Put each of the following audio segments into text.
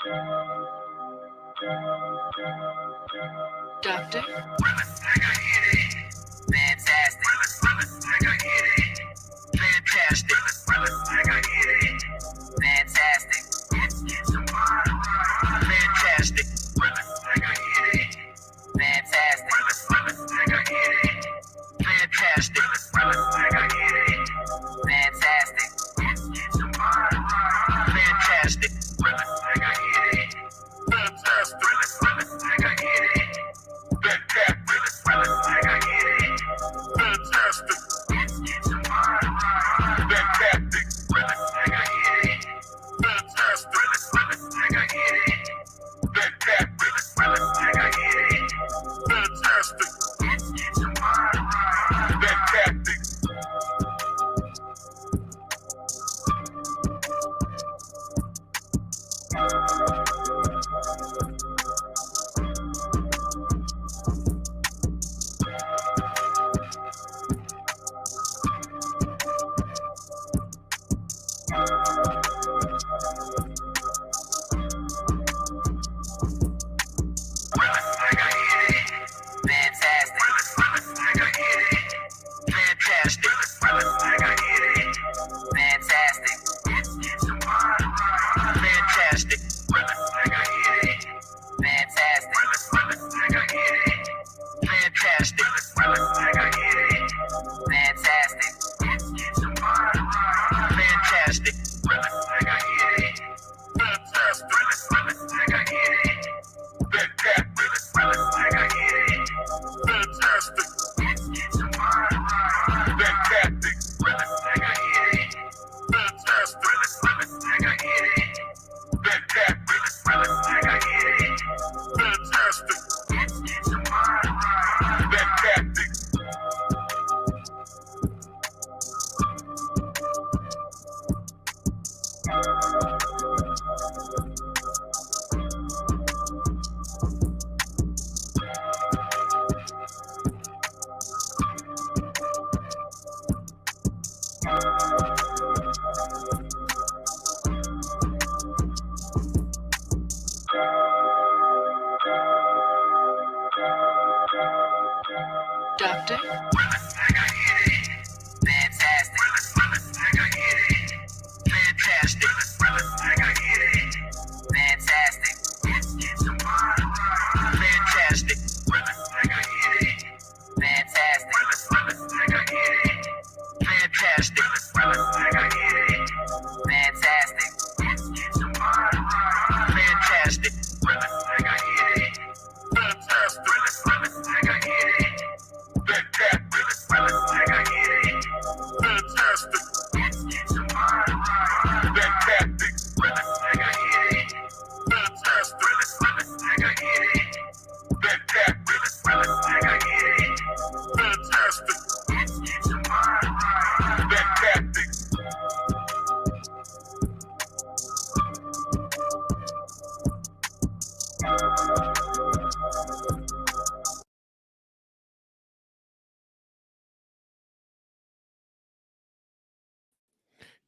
Doctor? Fantastic. Fantastic. Fantastic. Fantastic. Fantastic. Fantastic. Doctor?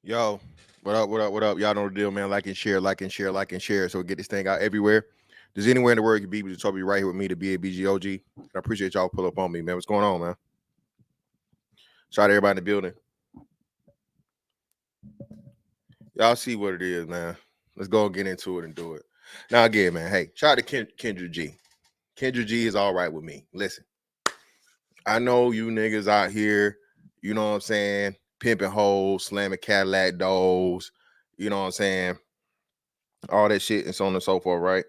Yo, what up, what up, what up? Y'all know the deal, man. Like and share, like and share, like and share. So we get this thing out everywhere. There's anywhere in the world you can be, but just be right here with me, the BABGOG. I appreciate y'all pull up on me, man. What's going on, man? Shout out to everybody in the building. Y'all see what it is, man. Let's go and get into it and do it. Now, again, man, hey, shout out to Kendra G. Kendra G is all right with me. Listen, I know you niggas out here, you know what I'm saying, pimping hoes, slamming Cadillac doors, you know what I'm saying, all that shit and so on and so forth, right?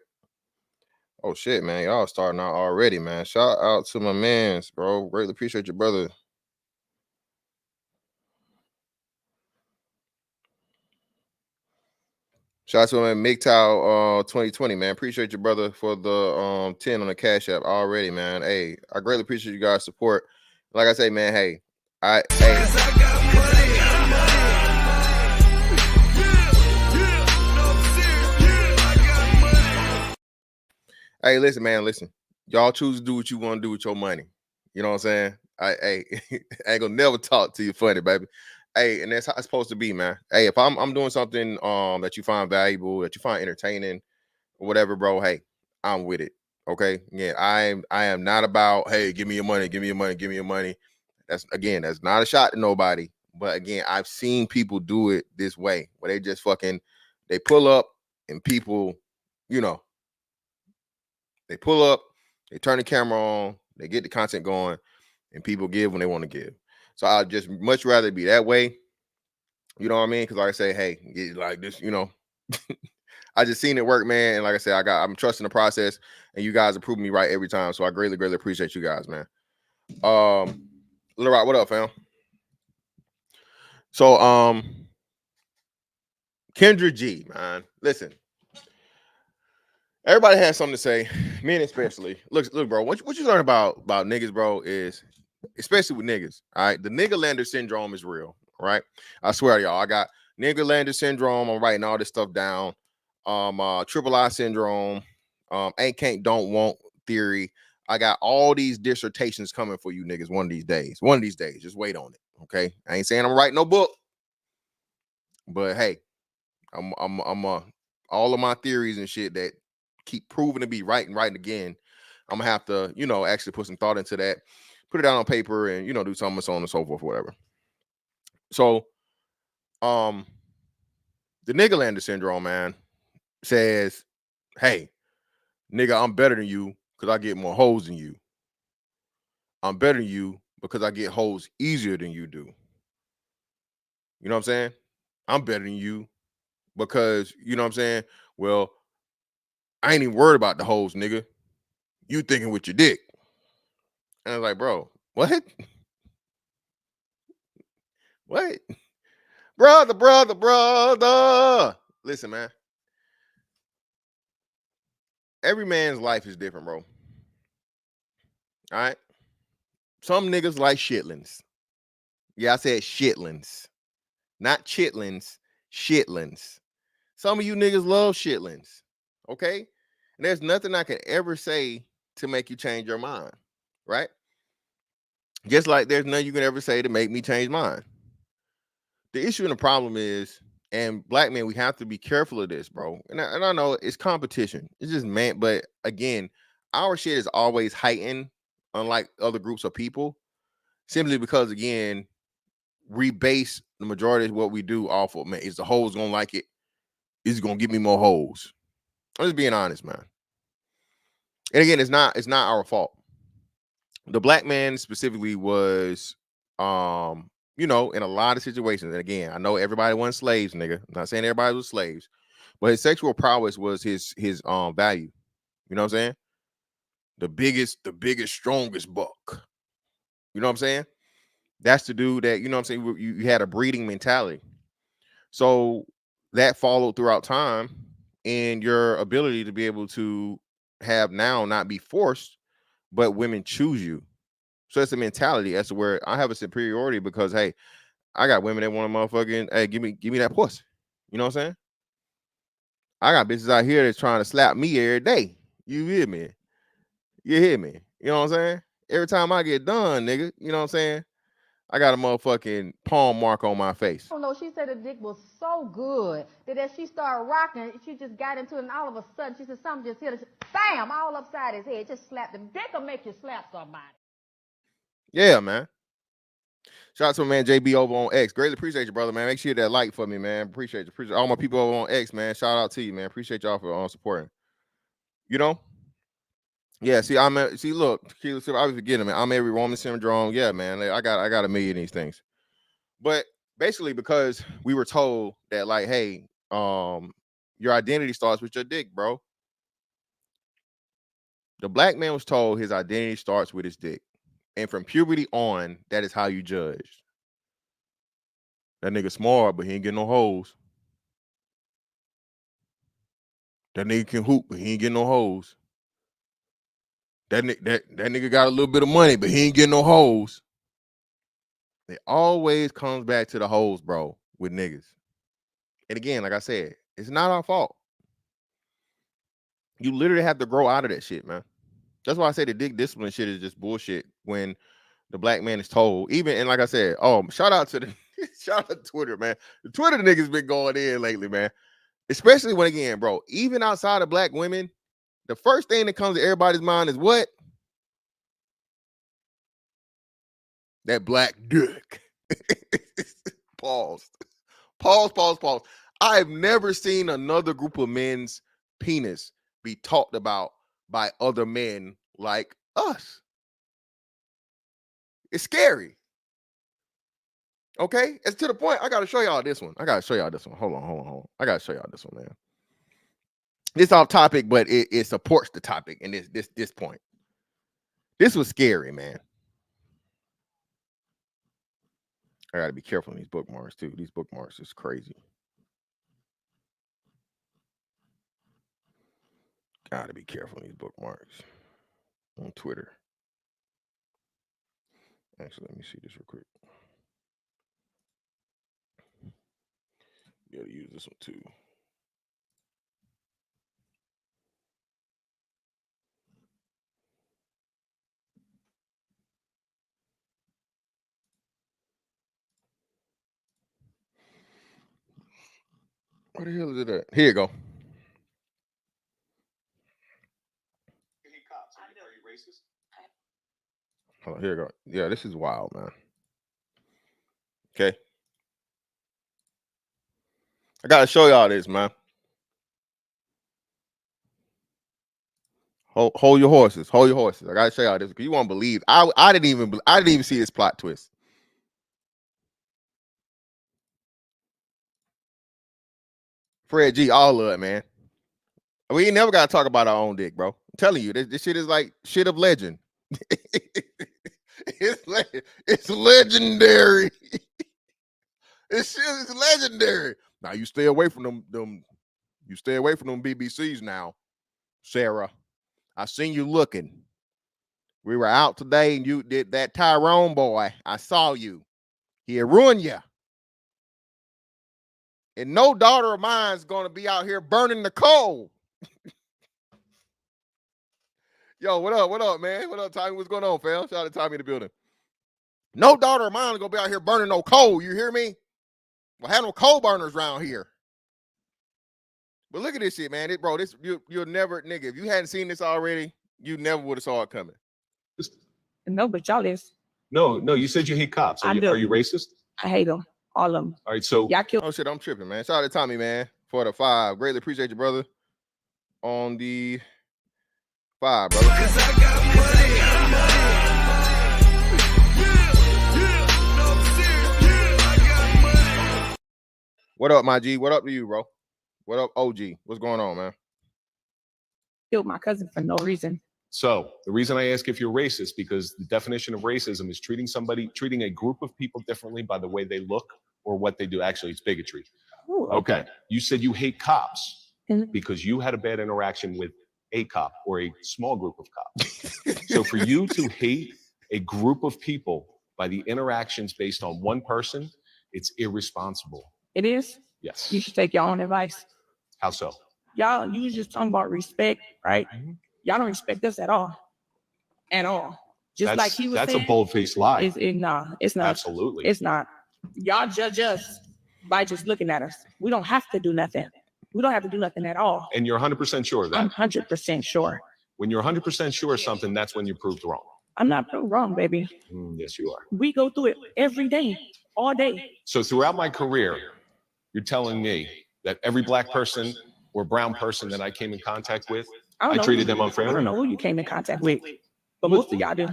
Oh shit, man, y'all starting out already, man. Shout out to my mans, bro. Greatly appreciate your brother. Shout out to my MGTOW 2020, man. Appreciate your brother for the 10 on the Cash App already, man. Hey, I greatly appreciate you guys' support. Like I say, man, hey, Hey, listen, man, listen. Y'all choose to do what you want to do with your money. You know what I'm saying? I ain't gonna never talk to you funny, baby. Hey, and that's how it's supposed to be, man. Hey, if I'm doing something that you find valuable, that you find entertaining, or whatever, bro, hey, I'm with it. Okay. Yeah, I am not about, hey, give me your money, give me your money, give me your money. That's not a shot to nobody. But again, I've seen people do it this way where they just fucking they pull up and people, you know, they pull up, they turn the camera on, they get the content going, and people give when they want to give. So I'd just much rather be that way. You know what I mean? Because like I say, hey, like this, I just seen it work, man. And like I said, I'm trusting the process, and you guys are proving me right every time. So I greatly, greatly appreciate you guys, man. Lil Rock, what up, fam? So Kendra G, man. Listen, everybody has something to say, men especially. Look, bro. What you learn about niggas, bro, is especially with niggas. All right, the nigga lander syndrome is real. Right, I swear to y'all, I got nigga lander syndrome. I'm writing all this stuff down. Triple I syndrome, ain't can't don't want theory. I got all these dissertations coming for you niggas one of these days. One of these days, just wait on it. Okay, I ain't saying I'm writing no book, but hey, I'm all of my theories and shit that keep proving to be right and right again. I'm gonna have to, actually put some thought into that, put it out on paper, and do something so on and so forth, whatever. So, the nigga lander syndrome, man, says, "Hey, nigga, I'm better than you because I get more hoes than you. I'm better than you because I get hoes easier than you do. You know what I'm saying? I'm better than you because you know what I'm saying. Well, I ain't even worried about the hoes, nigga. You thinking with your dick." And I was like, bro, what? What? Brother. Listen, man. Every man's life is different, bro. All right. Some niggas like shitlins. Yeah, I said shitlins. Not chitlins, shitlins. Some of you niggas love shitlins. Okay? And there's nothing I can ever say to make you change your mind. Right? Just like there's nothing you can ever say to make me change mine. The issue and the problem is, and black men, we have to be careful of this, bro. And I know it's competition. It's just man, but again, our shit is always heightened, unlike other groups of people, simply because again, we base the majority of what we do off of, man, is the hoes gonna like it? Is it gonna give me more hoes? I'm just being honest, man. And again, it's not our fault. The black man specifically was in a lot of situations. And again, I know everybody wasn't slaves, nigga. I'm not saying everybody was slaves, but his sexual prowess was his value. You know what I'm saying? The biggest, strongest buck. You know what I'm saying? That's the dude that, you know what I'm saying, you had a breeding mentality. So that followed throughout time and your ability to be able to have now not be forced, but women choose you. So it's a mentality as to where I have a superiority because hey, I got women that want to motherfucking hey, give me that pussy. You know what I'm saying? I got bitches out here that's trying to slap me every day. You hear me? You hear me? You know what I'm saying? Every time I get done, nigga, you know what I'm saying? I got a motherfucking palm mark on my face. I don't know. She said the dick was so good that as she started rocking, she just got into it, and all of a sudden, she said something just hit her, bam, all upside his head. Just slapped him. Dick will make you slap somebody. Yeah, man. Shout out to my man JB over on X. Greatly appreciate you, brother, man. Make sure you hit that like for me, man. Appreciate you. Appreciate all my people over on X, man. Shout out to you, man. Appreciate y'all for supporting. You know? Yeah, see, look, I was forgetting, man. I'm every Roman syndrome. Yeah, man. I got a million of these things. But basically, because we were told that, like, hey, your identity starts with your dick, bro. The black man was told his identity starts with his dick. And from puberty on, that is how you judge. That nigga smart, but he ain't getting no hoes. That nigga can hoop, but he ain't getting no hoes. That nigga got a little bit of money, but he ain't getting no hoes. It always comes back to the hoes, bro, with niggas. And again, like I said, it's not our fault. You literally have to grow out of that shit, man. That's why I say the dick discipline shit is just bullshit when the black man is told. Even, and like I said, shout out to Twitter, man. The Twitter niggas been going in lately, man. Especially when, again, bro, even outside of black women, the first thing that comes to everybody's mind is what? That black dick. Pause. Pause. I've never seen another group of men's penis be talked about by other men like us. It's scary. Okay? It's to the point. I got to show y'all this one. Hold on. I got to show y'all this one, man. This off topic, but it supports the topic in this point. This was scary, man. I got to be careful in these bookmarks, too. These bookmarks is crazy. Got to be careful in these bookmarks on Twitter. Actually, let me see this real quick. Got to use this one, too. Where the hell is it at? Here you go. Hold on, here you go. Yeah, this is wild, man. Okay. I gotta show y'all this, man. Hold your horses. I gotta show y'all this because you won't believe. I didn't even see this plot twist. Fred G, all of it, man. We ain't never gotta talk about our own dick, bro. I'm telling you, this shit is like shit of legend. It's legendary. This shit is legendary. Now you stay away from them. You stay away from them BBCs now, Sarah. I seen you looking. We were out today, and you did that Tyrone boy. I saw you. He'll ruin you. And no daughter of mine's gonna be out here burning the coal. Yo, what up, man? What up, Tommy? What's going on, fam? Shout out to Tommy in the building. No daughter of mine is gonna be out here burning no coal. You hear me? We'll have no coal burners around here. But look at this shit, man. You'll never, nigga. If you hadn't seen this already, you never would have saw it coming. No, but y'all is. No. You said you hate cops. Are you racist? I hate them, all of them. All right, so y'all kill. Oh shit, I'm tripping, man. Shout out to Tommy, man, for the 5. Greatly appreciate you, brother. On the 5, brother. What up, my G? What up to you, bro? What up, OG? What's going on, man? Killed my cousin for no reason. So the reason I ask if you're racist, because the definition of racism is treating a group of people differently by the way they look or what they do. Actually, it's bigotry. Ooh, okay. You said you hate cops Mhm. because you had a bad interaction with a cop or a small group of cops. So for you to hate a group of people by the interactions based on one person, it's irresponsible. It is. Yes. You should take your own advice. How so? Y'all, you was just talking about respect, right? Mhm. Y'all don't respect us at all. At all. Just like he was that's saying. a bold-faced lie. Nah, it's not. Absolutely. It's not. Y'all judge us by just looking at us. We don't have to do nothing. We don't have to do nothing at all. And you're 100% sure of that? I'm 100% sure. When you're 100% sure of something, that's when you're proved wrong. I'm not proved wrong, baby. Yes, you are. We go through it every day, all day. So throughout my career, you're telling me that every black person or brown person that I came in contact with, I treated them unfairly? I don't know who you came in contact with, but most of y'all do.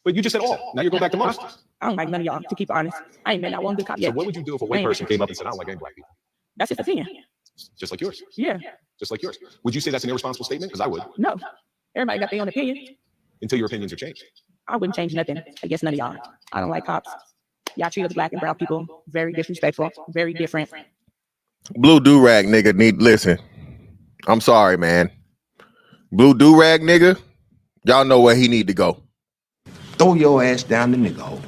But you just said all. Now you're going back to most. I don't like none of y'all, to keep honest. I ain't met that one good cop yet. So what would you do if a white person came up and said, I don't like any black people? That's his opinion. Just like yours. Yeah. Just like yours. Would you say that's an irresponsible statement? Because I would. No. Everybody got their own opinion. Until your opinions are changed. I wouldn't change nothing against none of y'all. I don't like cops. Y'all treat us black and brown people very disrespectful, very different. Blue do-rag nigga listen. I'm sorry, man. Blue do-rag nigga, y'all know where he need to go. Throw your ass down the nigga hole.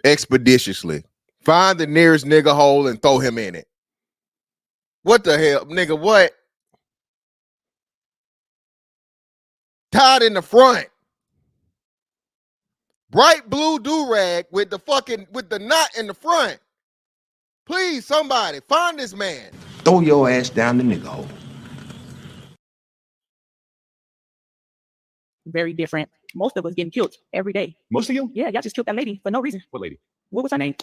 Expeditiously. Find the nearest nigga hole and throw him in it. What the hell, nigga, what? Tied in the front. Bright blue do-rag with the knot in the front. Please, somebody, find this man. Throw your ass down the nigga hole. Very different. Most of us getting killed every day. Most of you? Yeah, y'all just killed that lady for no reason. What lady? What was her name?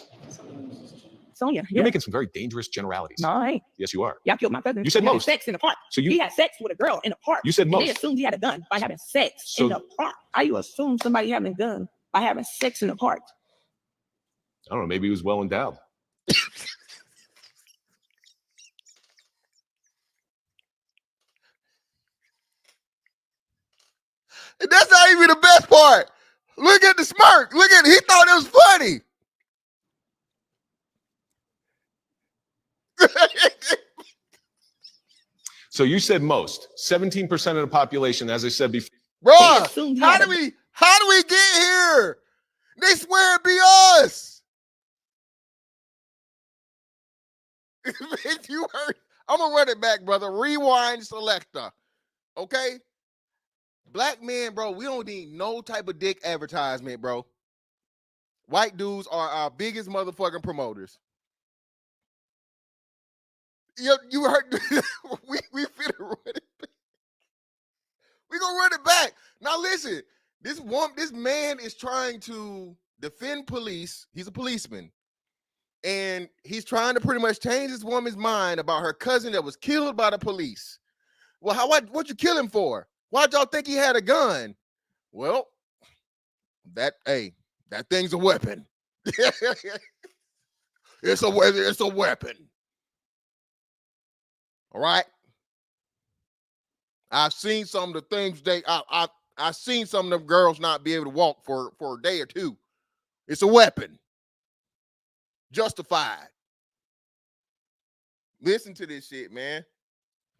Sonia. You're Yeah. making some very dangerous generalities. No, I ain't. Yes, you are. Y'all killed my cousin. You said for having most. sex in the park. So He had sex with a girl in the park. You said And most. they assumed he had a gun by having sex So- in the park. How you assume somebody having a gun by having sex in the park? I don't know. Maybe he was well endowed. And that's not even the best part. Look at the smirk. Look at it. He thought it was funny. So you said most. 17% of the population, as I said before. Bruh, assumed he how had do we get here? They swear it be us. You heard? I'm gonna run it back, brother. Rewind selector. Okay? Black men, bro, we don't need no type of dick advertisement, bro. White dudes are our biggest motherfucking promoters. You heard? we finna run it back. We gonna run it back. Now listen, this man is trying to defend police. He's a policeman. And he's trying to pretty much change this woman's mind about her cousin that was killed by the police. Well, what you kill him for? Why'd y'all think he had a gun? Well, that thing's a weapon. It's a weapon. All right. I've seen some of the things I've seen some of them girls not be able to walk for a day or two. It's a weapon. Justified. Listen to this shit, man.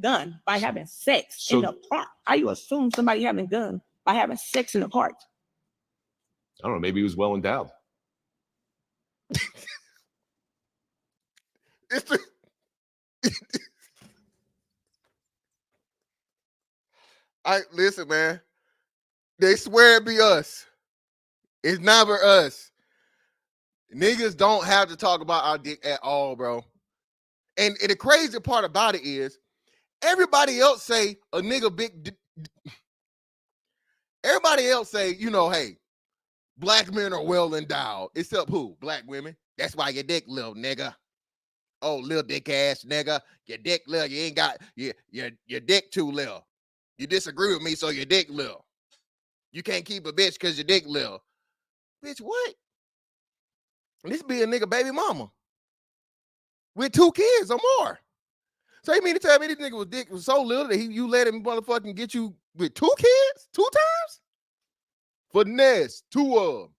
Gun by having sex So- in the park. How you assume somebody having a gun by having sex in the park? I don't know. Maybe he was well endowed. It's the listen, man. They swear it be us. It's never us. Niggas don't have to talk about our dick at all, bro. And the crazy part about it is everybody else say a nigga big. Everybody else say, hey, black men are well endowed. Except who? Black women. That's why your dick little, nigga. Oh, little dick ass nigga. Your dick little. You ain't got your dick too little. You disagree with me, so your dick little. You can't keep a bitch because your dick little. Bitch, what? This be a nigga baby mama with 2 kids or more. So you mean to tell me this nigga dick was so little that you let him motherfucking get you with 2 kids 2 times? Finesse, 2 of them.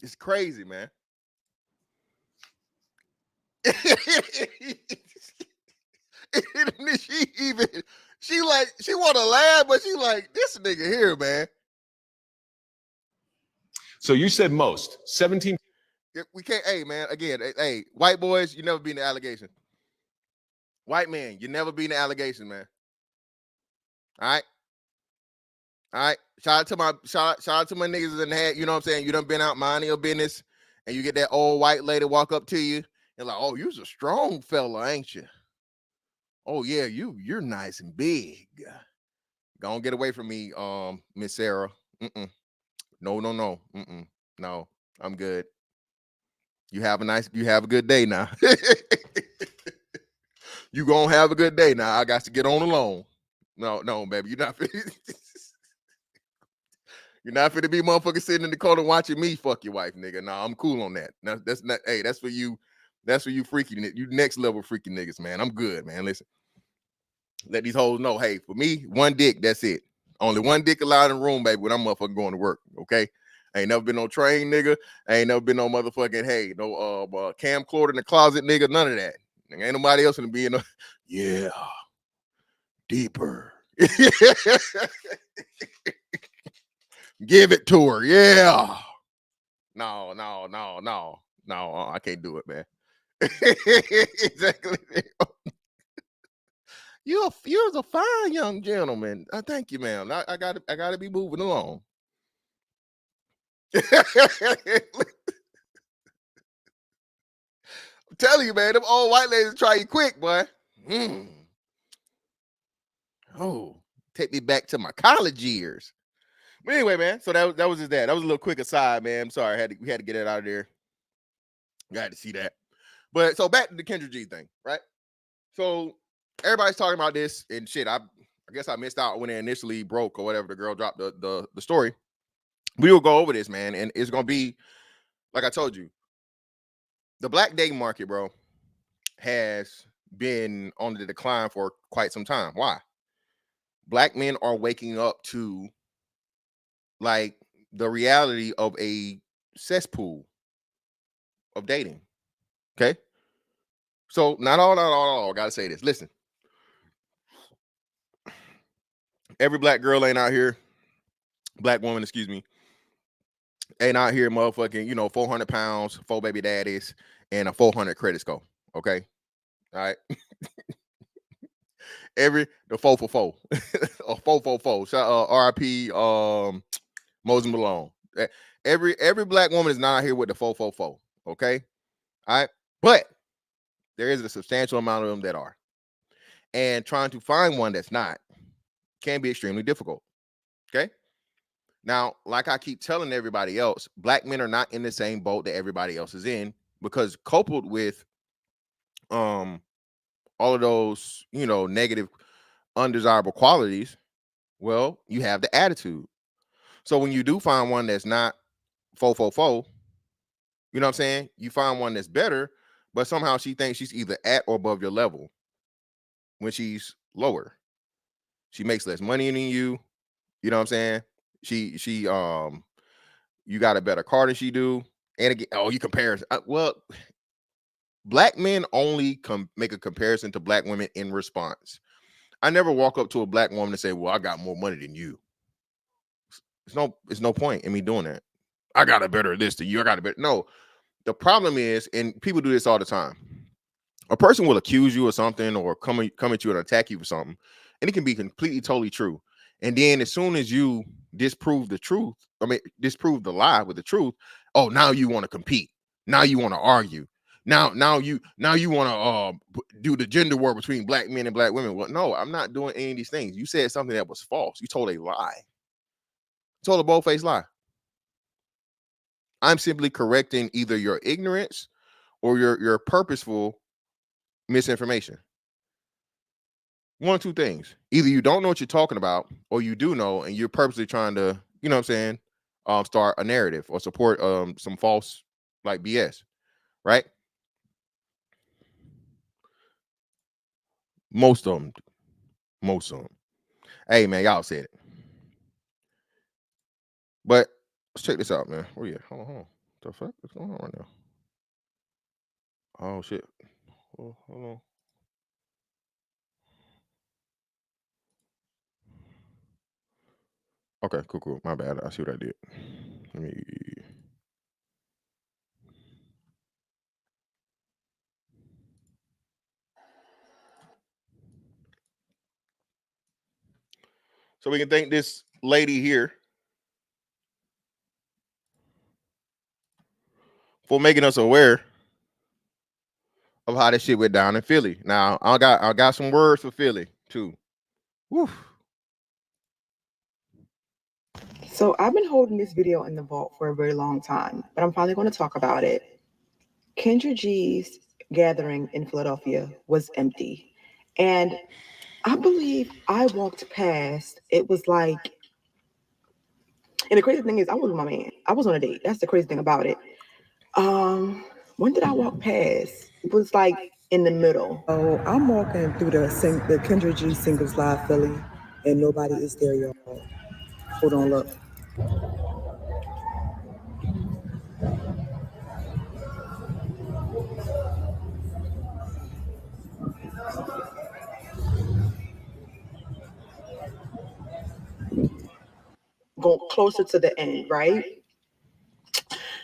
It's crazy, man. she want to laugh, but she like, this nigga here, man. So you said most. 17. We can't, hey, man, again, hey, white boys, you never be in the allegation. White man, you never be in the allegation, man. All right? All right? Shout out to my niggas in the head, you know what I'm saying? You done been out minding your business, and you get that old white lady walk up to you, and like, oh, you's a strong fella, ain't you? Oh, yeah, you're nice and big. Gonna get away from me, Miss Sarah. No. No, I'm good. You have a good day now. You gonna have a good day now. I got to get on alone. No, baby, you're not finna be motherfucker sitting in the corner watching me fuck your wife, nigga. No, I'm cool on that. No, that's not. Hey, that's for you. That's for you freaky. You next level freaky niggas, man. I'm good, man. Listen, let these hoes know. Hey, for me, 1 dick. That's it. Only 1 dick allowed in the room, baby. When I'm motherfucking going to work. Okay. I ain't never been no train, nigga. I ain't never been no motherfucking, hey, no camcorder in the closet, nigga. None of that. Ain't nobody else gonna be in yeah, deeper. Give it to her, yeah. No, I can't do it, man. Exactly. You're a fine young gentleman. Thank you, ma'am. I gotta be moving along. I'm telling you, man, them old white ladies try you quick, boy. Oh, take me back to my college years. But anyway, man, so that was just that. That was a little quick aside, man. I'm sorry, we had to get that out of there. Got to see that. But so back to the Kendra G thing, right? So everybody's talking about this and shit. I guess I missed out when it initially broke or whatever. The girl dropped the story. We will go over this, man, and it's gonna be like I told you. The black dating market, bro, has been on the decline for quite some time. Why? Black men are waking up to like the reality of a cesspool of dating. Okay. So not all. Gotta say this. Listen. Every black girl ain't out here, black woman, excuse me, ain't out here motherfucking, 400 pounds, 4 baby daddies, and a 400 credit score. Okay. All right. The 4 for 4. Or 4 for 4. RIP Moses Malone. Every black woman is not out here with the 4 for 4. Okay. All right. But there is a substantial amount of them that are. And trying to find one that's not can be extremely difficult. Okay. Now, like I keep telling everybody else, black men are not in the same boat that everybody else is in, because coupled with all of those, negative, undesirable qualities, well, you have the attitude. So when you do find one that's not 4, you know what I'm saying? You find one that's better, but somehow she thinks she's either at or above your level when she's lower. She makes less money than you. You know what I'm saying? She you got a better car than she do. And again, you compare. Well, black men only make a comparison to black women in response. I never walk up to a black woman and say, well, I got more money than you. It's no point in me doing that. I got a better this than you. I got a better. No, the problem is, and people do this all the time. A person will accuse you of something or come at you and attack you for something, and it can be completely, totally true. And then as soon as you disprove the truth, disprove the lie with the truth, now you want to compete. Now you want to argue. Now you want to do the gender war between black men and black women. Well, no, I'm not doing any of these things. You said something that was false. You told a lie. You told a bold-faced lie. I'm simply correcting either your ignorance or your purposeful misinformation. One of two things. Either you don't know what you're talking about, or you do know and you're purposely trying to, you know what I'm saying, start a narrative or support some false like BS, right? Most of them. Hey man, y'all said it. But let's check this out, man. Where you at? Hold on. The fuck? What's going on right now? Oh shit. Hold on. Okay, cool. My bad. I see what I did. Let me. So we can thank this lady here for making us aware of how this shit went down in Philly. Now I got some words for Philly too. Woo. So I've been holding this video in the vault for a very long time, but I'm finally going to talk about it. Kendra G's gathering in Philadelphia was empty. And I believe I walked past, it was like, and the crazy thing is I was with my man. I was on a date. That's the crazy thing about it. When did I walk past? It was like in the middle. So I'm walking through the Kendra G Singles Live Philly, and nobody is there, y'all. Hold on, look. Go closer to the end, right?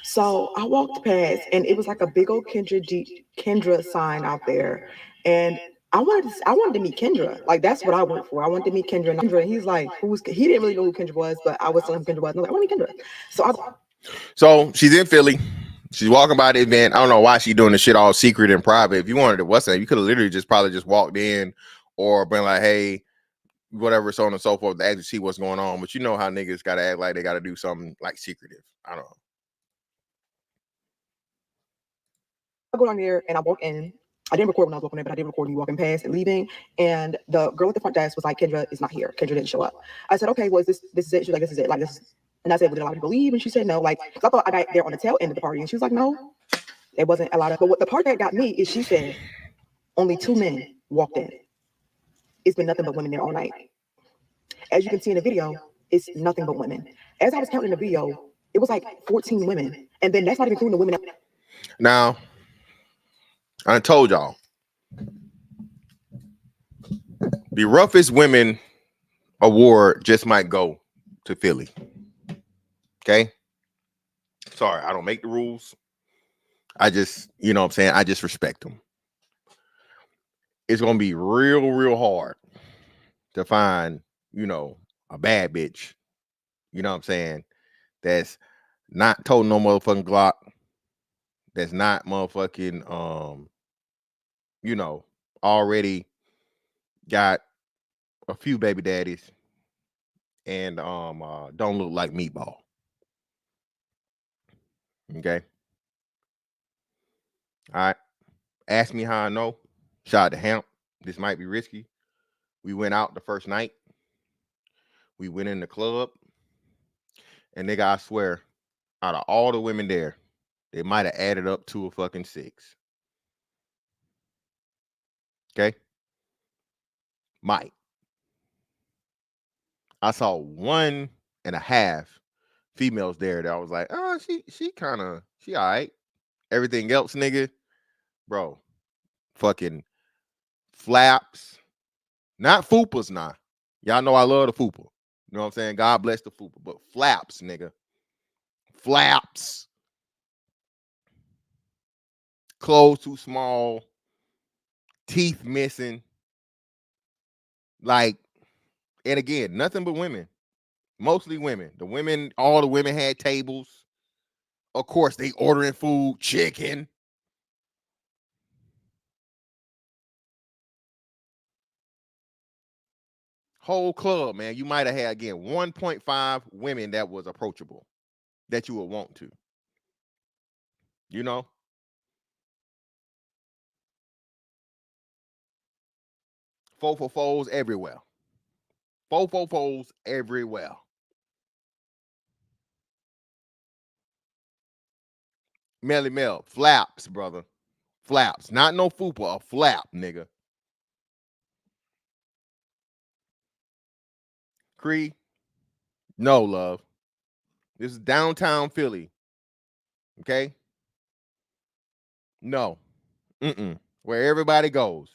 So I walked past, and it was like a big old Kendra sign out there, and I wanted to meet Kendra. Like that's what I went for. I wanted to meet Kendra, and he's like, he didn't really know who Kendra was, but I was telling him Kendra was. And I was like, I want to meet Kendra. So So she's in Philly. She's walking by the event. I don't know why she's doing the shit all secret and private. If you wanted to, what's that? You could have literally just probably just walked in or been like, hey, whatever, so on and so forth, to actually see what's going on. But you know how niggas gotta act like they gotta do something like secretive. I don't know. I go down there and I walk in. I didn't record when I was walking in, but I did record me walking past and leaving. And the girl at the front desk was like, Kendra is not here. Kendra didn't show up. I said, okay, well, is this is it? She was like, this is it. Like this. And I said, well, did a lot of people leave? And she said, no. Like, 'cause I thought I got there on the tail end of the party. And she was like, no, there wasn't a lot of. But what the part that got me is she said only 2 men walked in. It's been nothing but women there all night. As you can see in the video, it's nothing but women. As I was counting the video, it was like 14 women. And then that's not even including the women. Now, I told y'all, the roughest women award just might go to Philly. Okay. Sorry, I don't make the rules. I just, you know what I'm saying? I just respect them. It's going to be real, real hard to find, you know, a bad bitch, you know what I'm saying, that's not toting no motherfucking Glock, that's not motherfucking, you know, already got a few baby daddies and don't look like Meatball. Okay. All right. Ask me how I know. Shout out to Hamp. This might be risky. We went out the first night. We went in the club. And nigga, I swear, out of all the women there, they might have added up to a fucking 6. Okay? Might. I saw 1.5 females there that I was like, oh, she all right. Everything else, nigga, bro, fucking flaps. Not fupas, nah. Y'all know I love the fupa. You know what I'm saying? God bless the fupa. But flaps, nigga. Flaps. Clothes too small. Teeth missing. Like, and again, nothing but women. Mostly women. All the women had tables. Of course, they ordering food, chicken. Whole club, man. You might have had, again, 1.5 women that was approachable that you would want to. You know? Fofos everywhere. Fofos everywhere. Melly Mel. Flaps, brother. Flaps. Not no fupa. A flap, nigga. Cree. No, love. This is downtown Philly. Okay? No. Mm-mm. Where everybody goes.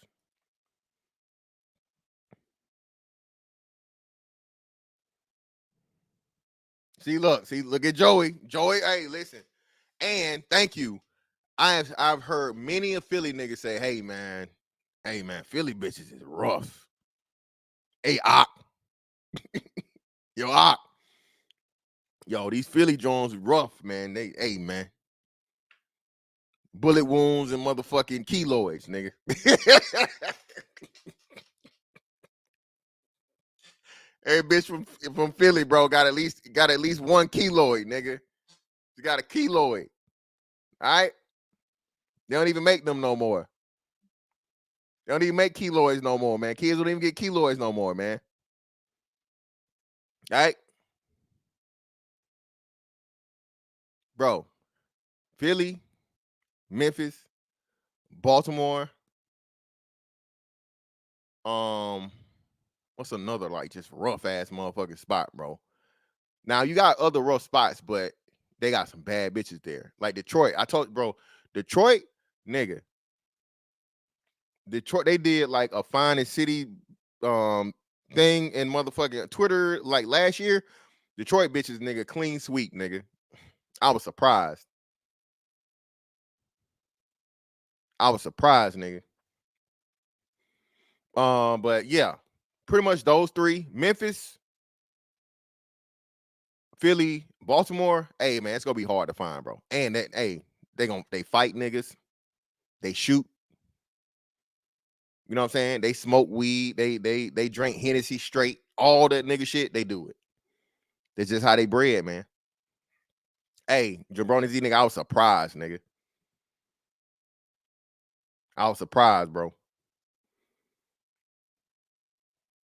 Look at Joey. Joey, hey, listen. And thank you. I've heard many of Philly niggas say, hey man, Philly bitches is rough. Hey, Ock. Yo, Ock. Yo, these Philly Jones rough, man. Hey man. Bullet wounds and motherfucking keloids, nigga. Every bitch from Philly, bro, got at least 1 keloid, nigga. You got a keloid. All right? They don't even make them no more. They don't even make keloids no more, man. Kids don't even get keloids no more, man. All right? Bro, Philly, Memphis, Baltimore, what's another like just rough ass motherfucking spot, bro? Now you got other rough spots, but they got some bad bitches there. Like Detroit. I told you, bro, Detroit, nigga. Detroit, they did like a finest city thing in motherfucking Twitter like last year. Detroit bitches, nigga, clean sweep, nigga. I was surprised. Nigga. But yeah, pretty much those 3: Memphis, Philly, Baltimore, hey man, it's gonna be hard to find, bro. And that, hey, they fight niggas, they shoot. You know what I'm saying? They smoke weed, they drink Hennessy straight, all that nigga shit. They do it. That's just how they bred, man. Hey, Jabroni Z nigga, I was surprised, nigga. I was surprised, bro.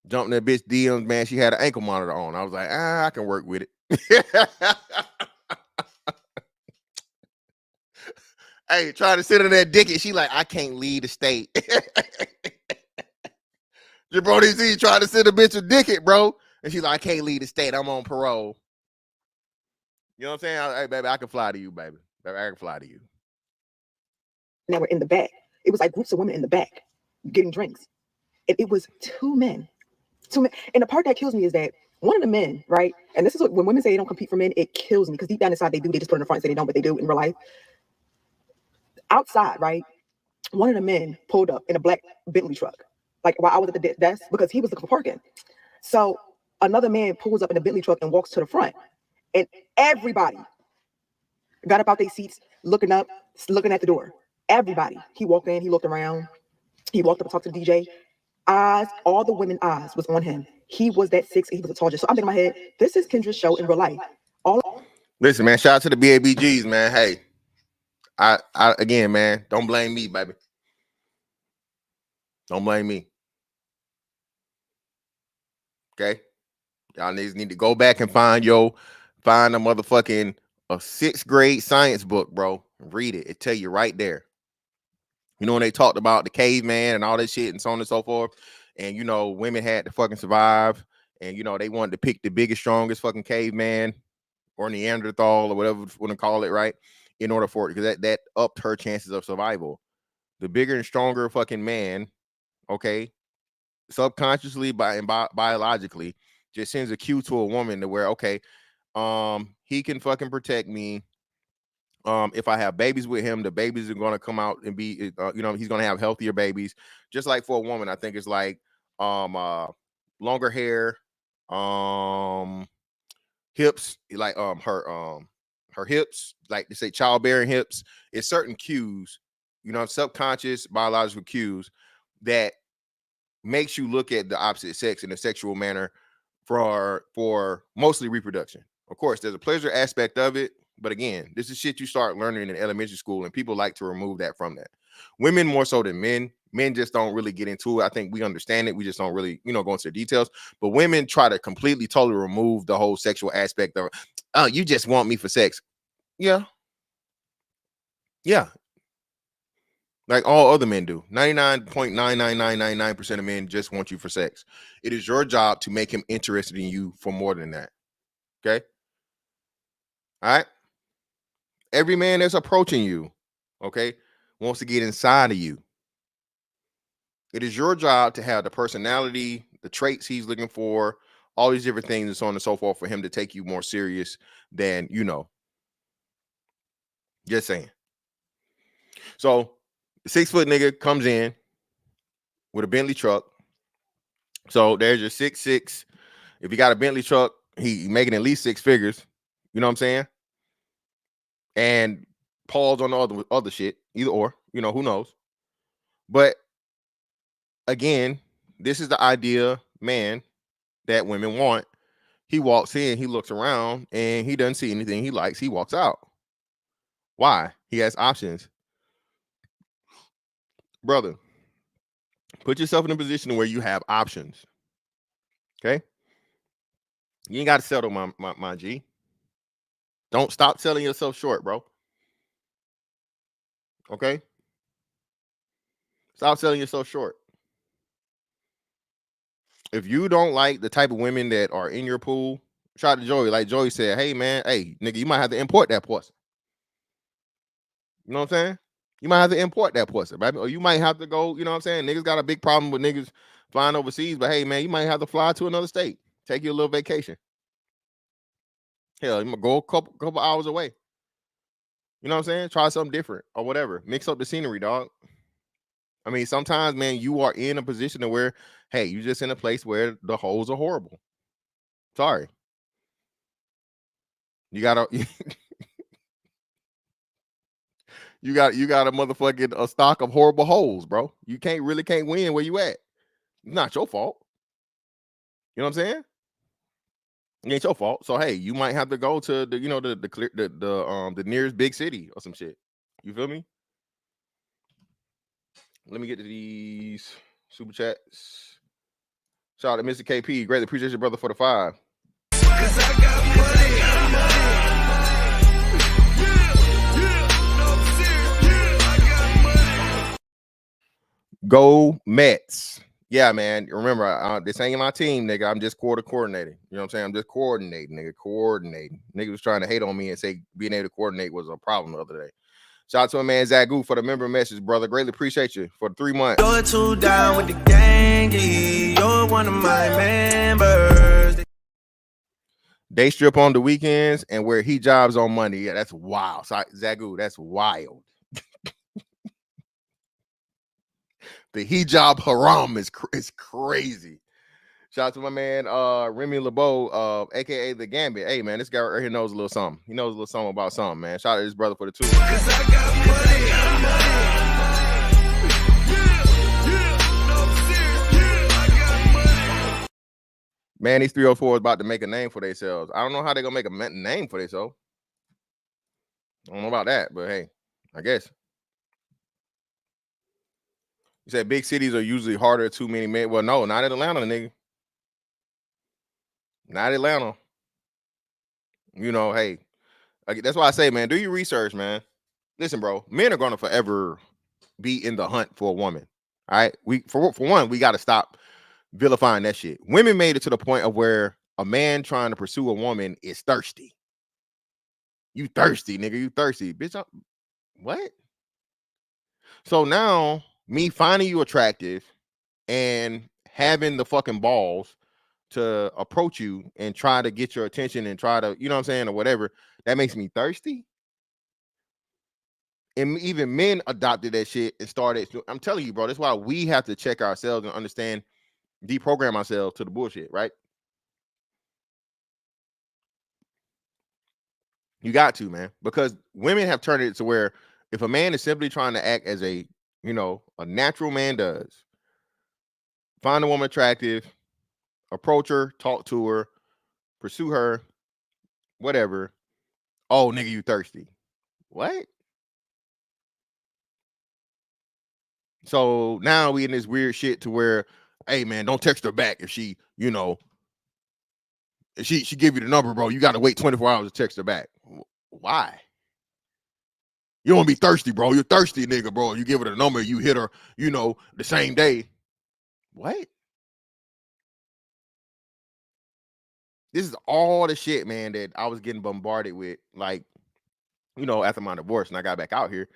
Jumping that bitch DMs, man. She had an ankle monitor on. I was like, I can work with it. Hey, trying to sit on that dick, and she like, I can't leave the state. Jabroni Z trying to sit a bitch with dick it, bro. And she's like, I can't leave the state. I'm on parole. You know what I'm saying? Hey, baby, I can fly to you, baby. Baby, I can fly to you. Now we're in the back. It was like groups of women in the back getting drinks. And it was two men. And the part that kills me is that one of the men, right? And this is what, when women say they don't compete for men, it kills me because deep down inside they do. They just put it in the front and say they don't, but they do in real life. Outside, right? One of the men pulled up in a black Bentley truck, like while I was at the desk, because he was looking for parking. So another man pulls up in a Bentley truck and walks to the front. And everybody got up out their seats, looking up, looking at the door. Everybody. He walked in, he looked around, he walked up and talked to the DJ. Eyes, all the women's eyes was on him. He was that 6', he was a tall giant. So I'm thinking in my head, this is Kendra's show in real life. Listen, man, shout out to the BABGs, man. Hey, I again, man, don't blame me, baby. Don't blame me. Okay? Y'all niggas need to go back and find a motherfucking a 6th grade science book, bro. Read it. It tell you right there. You know, when they talked about the caveman and all that shit and so on and so forth, and you know, women had to fucking survive, and you know, they wanted to pick the biggest, strongest fucking caveman or Neanderthal or whatever you want to call it, right? In order for it, because that upped her chances of survival. The bigger and stronger fucking man, okay, subconsciously biologically, just sends a cue to a woman to where, okay, he can fucking protect me. If I have babies with him, the babies are going to come out and be, you know, he's going to have healthier babies. Just like for a woman, I think it's like longer hair, hips, like her hips, like they say childbearing hips. It's certain cues, you know, subconscious biological cues that makes you look at the opposite sex in a sexual manner for mostly reproduction. Of course, there's a pleasure aspect of it. But again, this is shit you start learning in elementary school, and people like to remove that from that. Women more so than men. Men just don't really get into it. I think we understand it. We just don't really, you know, go into the details. But women try to completely, totally remove the whole sexual aspect of, oh, you just want me for sex. Yeah. Yeah. Like all other men do. 99.99999% of men just want you for sex. It is your job to make him interested in you for more than that. Okay? All right? Every man that's approaching you, okay, wants to get inside of you. It is your job to have the personality, the traits he's looking for, all these different things and so on and so forth for him to take you more serious than, you know. Just saying. So, the 6-foot nigga comes in with a Bentley truck. So, there's your 6'6". If you got a Bentley truck, he making at least 6 figures. You know what I'm saying? And pause on the other shit, either or, you know, who knows. But again, this is the idea, man, that women want. He walks in, he looks around, and he doesn't see anything he likes. He walks out. Why? He has options. Brother, put yourself in a position where you have options. Okay? You ain't got to settle, my G. Don't stop selling yourself short, bro. Okay? Stop selling yourself short. If you don't like the type of women that are in your pool, shout out to Joey. Like Joey said, hey, man, hey, nigga, you might have to import that pussy. You know what I'm saying? You might have to import that pussy, baby. Or you might have to go, you know what I'm saying? Niggas got a big problem with niggas flying overseas, but hey, man, you might have to fly to another state. Take you a little vacation. Hell, you might go a couple hours away. You know what I'm saying? Try something different or whatever. Mix up the scenery, dog. I mean, sometimes, man, you are in a position to where, hey, you're just in a place where the hoes are horrible. Sorry. You got a you got a motherfucking a stock of horrible holes, bro. You can't win where you at. It's not your fault. You know what I'm saying? It ain't your fault. So hey, you might have to go to the the nearest big city or some shit. You feel me? Let me get to these super chats. Shout out to Mr. KP. Greatly appreciate your brother for the 5. Go Mets. Yeah, man. Remember, this ain't my team, nigga. I'm just coordinating. You know what I'm saying? I'm just coordinating, nigga. Coordinating. Nigga was trying to hate on me and say being able to coordinate was a problem the other day. Shout out to my man Zagu for the member message, brother. Greatly appreciate you for the 3 months. You're too down with the gang. You're one of my members. Day strip on the weekends and wear hijabs on Monday. Yeah, that's wild. So, Zagu, that's wild. The hijab haram is crazy. Shout out to my man Remy LeBeau, aka the Gambit. Hey man, this guy right here knows a little something. He knows a little something about something, man. Shout out to his brother for the 2. Man, these 304 is about to make a name for themselves. I don't know how they're gonna make a name for themselves. I don't know about that, but hey, I guess. You said big cities are usually harder, too many men. Well, no, not in Atlanta, nigga. Not Atlanta. You know, hey, that's why I say, man, do your research, man. Listen, bro, men are gonna forever be in the hunt for a woman. All right, for one, we got to stop vilifying that shit. Women made it to the point of where a man trying to pursue a woman is thirsty. You thirsty, nigga. You thirsty, bitch. What? So now, me finding you attractive and having the fucking balls to approach you and try to get your attention and try to, you know what I'm saying, or whatever, that makes me thirsty. And even men adopted that shit and started. I'm telling you, bro, that's why we have to check ourselves and understand, deprogram ourselves to the bullshit, right? You got to, man, because women have turned it to where if a man is simply trying to act as a, you know, a natural man does, find a woman attractive, approach her, talk to her, pursue her, whatever. Oh, nigga, you thirsty. What? So now we in this weird shit to where, hey, man, don't text her back if she, you know, if she give you the number, bro. You got to wait 24 hours to text her back. Why? You don't be thirsty, bro. You're thirsty, nigga, bro. You give her the number, you hit her, you know, the same day. What? This is all the shit, man, that I was getting bombarded with, like, you know, after my divorce, and I got back out here.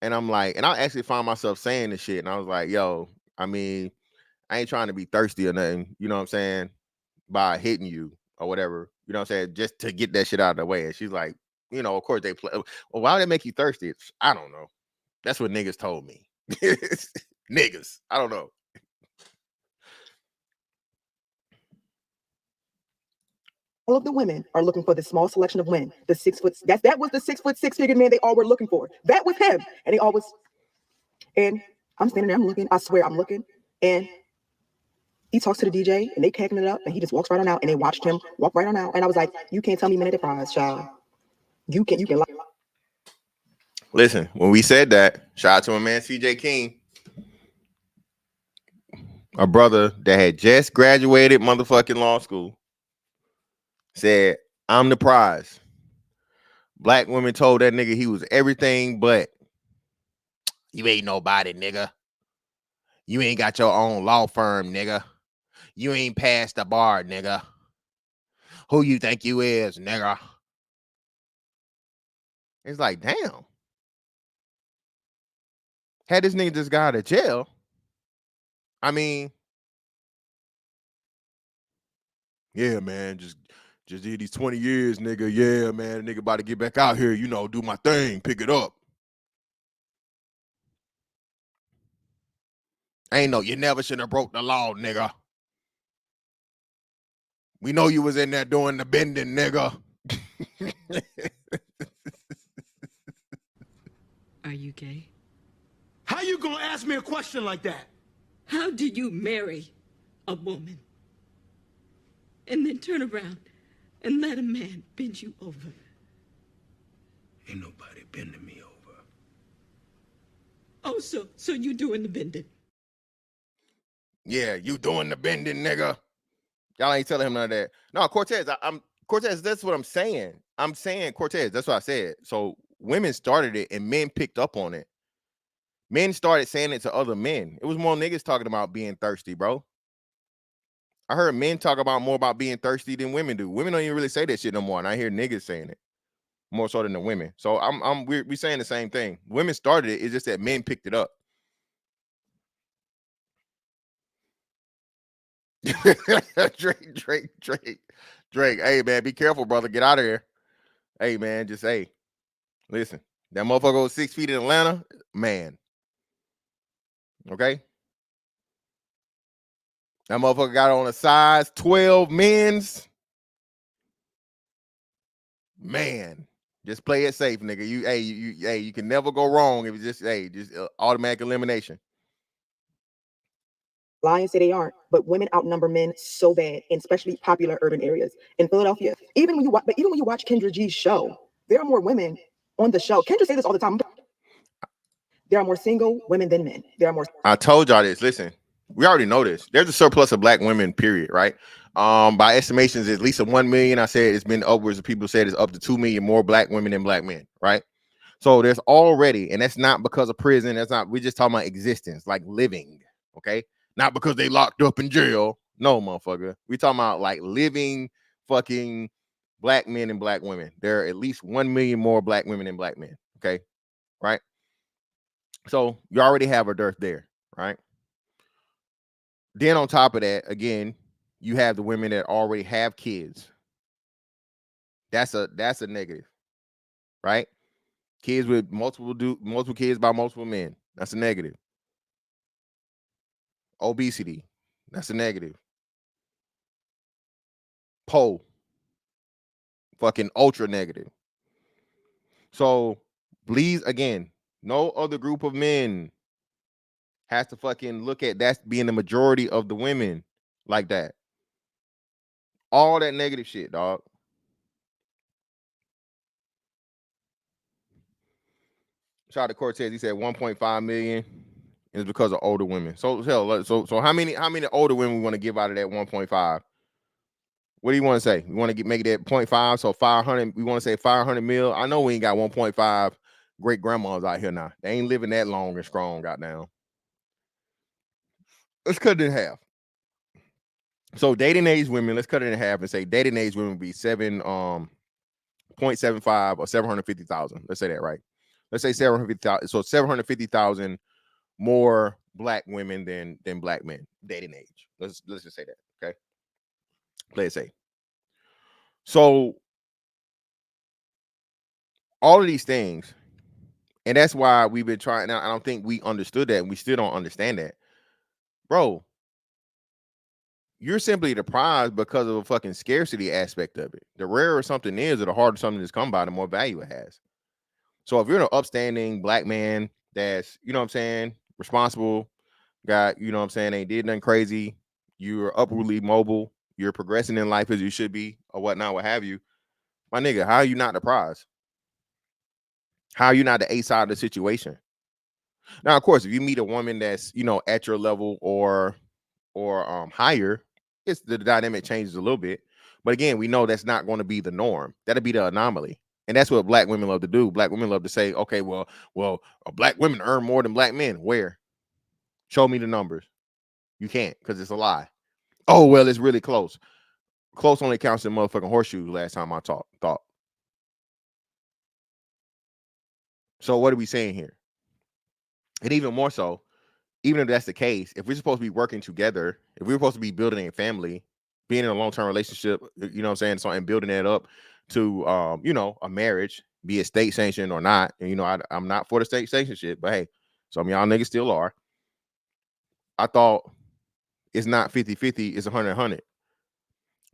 And I'm like, and I actually found myself saying this shit, and I was like, yo, I mean, I ain't trying to be thirsty or nothing, you know what I'm saying, by hitting you or whatever, you know what I'm saying, just to get that shit out of the way. And she's like, you know, of course they play. Well, why would they make you thirsty? I don't know. That's what niggas told me. Niggas. I don't know. All of the women are looking for this small selection of men. The 6 foot. That was the 6'6" figured man they all were looking for. That was him, and he always. And I'm standing there, I'm looking. I swear, I'm looking, and he talks to the DJ, and they packing it up, and he just walks right on out, and they watched him walk right on out, and I was like, you can't tell me minute prize, child. You can lie. Listen, when we said that, shout out to my man CJ King, a brother that had just graduated motherfucking law school, said, I'm the prize. Black women told that nigga he was everything but. You ain't nobody, nigga. You ain't got your own law firm, nigga. You ain't passed the bar, nigga. Who you think you is, nigga? It's like, damn. Had this nigga just got out of jail, I mean, yeah, man, just did these 20 years, nigga. Yeah, man, nigga about to get back out here, you know, do my thing, pick it up. Ain't no, you never should have broke the law, nigga. We know you was in there doing the bending, nigga. Are you gay? How you gonna ask me a question like that? How do you marry a woman and then turn around and let a man bend you over? Ain't nobody bending me over. Oh, so you doing the bending? Yeah, you doing the bending, nigga. Y'all ain't telling him none of that. No, Cortez, I'm Cortez, that's what I'm saying. I'm saying Cortez, that's what I said. So women started it and men picked up on it. Men started saying it to other men. It was more niggas talking about being thirsty, bro. I heard men talk about more about being thirsty than women do. Women don't even really say that shit no more. And I hear niggas saying it more so than the women. So we're saying the same thing. Women started it. It's just that men picked it up. Drake. Hey man, be careful, brother. Get out of here. Hey man, just hey. Listen, that motherfucker was 6 feet in Atlanta, man. Okay. That motherfucker got on a size 12 men's. Man, just play it safe, nigga. You can never go wrong if you just automatic elimination. Lions say they aren't, but women outnumber men so bad in especially popular urban areas. In Philadelphia, even when you watch Kendra G's show, there are more women on the show. Kendra say this all the time. There are more single women than men. There are more. I told y'all this. Listen, we already know this. There's a surplus of black women, period, right? By estimations, at least 1 million. I said it's been upwards of people said it's up to 2 million more black women than black men, right? So there's already, and that's not because of prison. That's not, we're just talking about existence, like living, okay? Not because they locked up in jail. No, motherfucker. We talking about like living fucking black men and black women. There are at least 1 million more black women than black men, okay? Right? So you already have a dearth there, right? Then on top of that, again, you have the women that already have kids. That's a negative, right? Kids with multiple kids by multiple men. That's a negative. Obesity. That's a negative. Pole. Fucking ultra negative. So please, again, no other group of men has to fucking look at that's being the majority of the women like that. All that negative shit, dog. Shout out to Cortez. He said 1.5 million is because of older women. So hell, so how many older women we want to give out of that 1.5? What do you want to say? We want to make it at 0.5, so 500. We want to say 500 mil. I know we ain't got 1.5 great grandmas out here now. They ain't living that long and strong. Goddamn. Let's cut it in half. So dating age women, let's cut it in half and say dating age women would be 0.75 or 750,000. Let's say that right. Let's say 750,000. So 750,000 more black women than black men dating age. Let's just say that. Okay. Play it safe. So all of these things, and that's why we've been trying. Now, I don't think we understood that. And we still don't understand that, bro. You're simply deprived because of a fucking scarcity aspect of it. The rarer something is, or the harder something is come by, the more value it has. So if you're an upstanding black man that's, you know what I'm saying, responsible, got, you know what I'm saying, ain't did nothing crazy, you're upwardly mobile, you're progressing in life as you should be, or whatnot, what have you, my nigga, how are you not the prize? How are you not the A side of the situation? Now, of course, if you meet a woman that's, you know, at your level or higher, it's the dynamic changes a little bit. But again, we know that's not going to be the norm. That'll be the anomaly. And that's what black women love to do. Black women love to say, okay, well, black women earn more than black men. Where? Show me the numbers. You can't, because it's a lie. Oh, well, it's really close. Close only counts in motherfucking horseshoes last time I thought. So what are we saying here? And even more so, even if that's the case, if we're supposed to be working together, if we're supposed to be building a family, being in a long-term relationship, you know what I'm saying? So, and building that up to, you know, a marriage, be it state sanctioned or not. And, you know, I'm not for the state sanctioned shit, but hey, some of y'all niggas still are. I thought it's not 50-50, it's 100-100.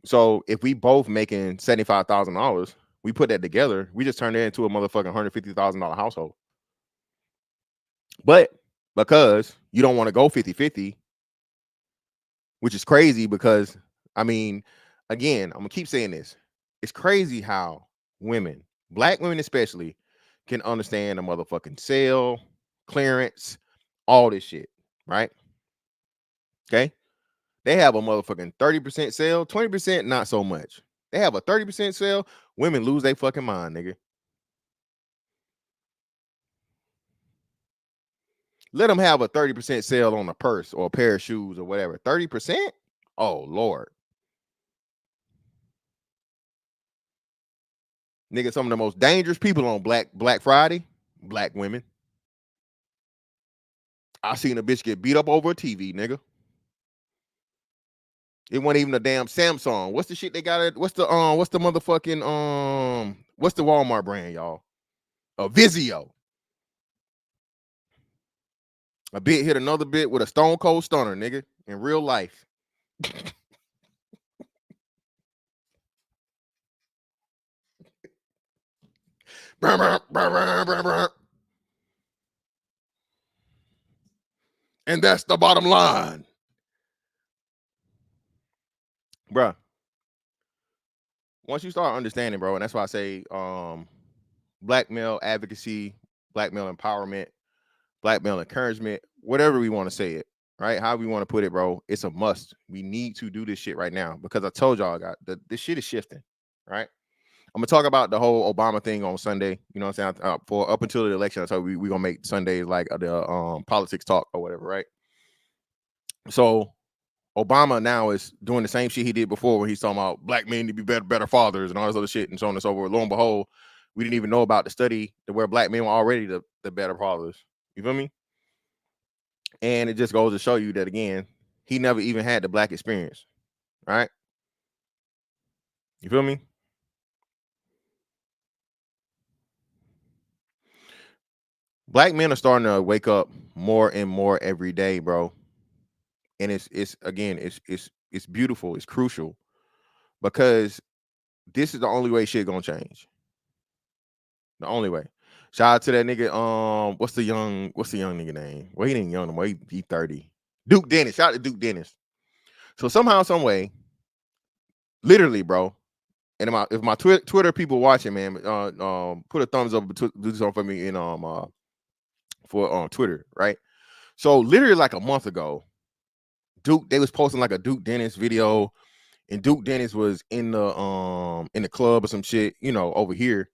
So if we both making $75,000, we put that together, we just turned it into a motherfucking $150,000 household. But because you don't want to go 50-50, which is crazy because, I mean, again, I'm going to keep saying this. It's crazy how women, black women especially, can understand a motherfucking sale, clearance, all this shit, right? Okay? They have a motherfucking 30% sale, 20% not so much. They have a 30% sale, women lose their fucking mind, nigga. Let them have a 30% sale on a purse or a pair of shoes or whatever. 30%? Oh, Lord. Nigga, some of the most dangerous people on Black Friday, black women. I seen a bitch get beat up over a TV, nigga. It wasn't even a damn Samsung. What's the shit they got at? What's the motherfucking what's the Walmart brand, y'all? A Vizio. A bit hit another bit with a stone cold stunner, nigga, in real life. And that's the bottom line. Bruh. Once you start understanding, bro, and that's why I say black male advocacy, black male empowerment, black male encouragement, whatever we want to say it, right? However we want to put it, bro, it's a must. We need to do this shit right now because I told y'all, this shit is shifting, right? I'm gonna talk about the whole Obama thing on Sunday. You know what I'm saying? For up until the election, so we gonna make Sundays like the politics talk or whatever, right? So Obama now is doing the same shit he did before when he's talking about black men to be better fathers and all this other shit and so on and so forth. Lo and behold, we didn't even know about the study to where black men were already the better fathers. You feel me? And it just goes to show you that, again, he never even had the black experience, right? You feel me? Black men are starting to wake up more and more every day, bro. And it's beautiful. It's crucial because this is the only way shit gonna change. The only way. Shout out to that nigga. What's the young nigga name? Well, he ain't young no more. He 30. Duke Dennis. Shout out to Duke Dennis. So somehow, some way, literally, bro. And if my Twitter people watching, man, put a thumbs up, do something for me in for Twitter, right? So literally like a month ago, they was posting like a Duke Dennis video, and Duke Dennis was in the club or some shit, you know, over here,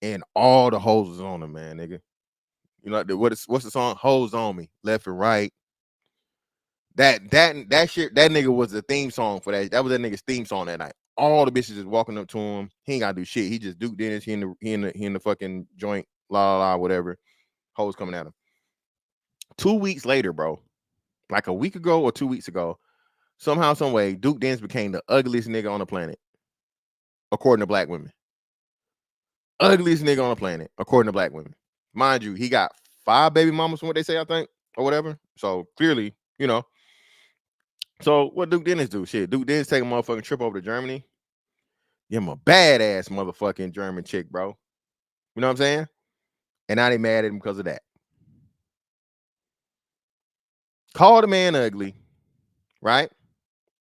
and all the hoes was on him, man, nigga. You know what's the song? Hoes on me, left and right. That shit, that nigga was the theme song for that. That was that nigga's theme song that night. All the bitches is walking up to him. He ain't gotta do shit. He just Duke Dennis. He in the fucking joint, whatever. Hoes coming at him. 2 weeks later, bro, like a week ago or 2 weeks ago, somehow, some way, Duke Dennis became the ugliest nigga on the planet, according to black women. Ugliest nigga on the planet, according to black women. Mind you, he got 5 baby mamas from what they say, I think, or whatever. So clearly, you know. So what Duke Dennis do? Shit, Duke Dennis take a motherfucking trip over to Germany. Give him a badass motherfucking German chick, bro. You know what I'm saying? And now they mad at him because of that. Call the man ugly, right?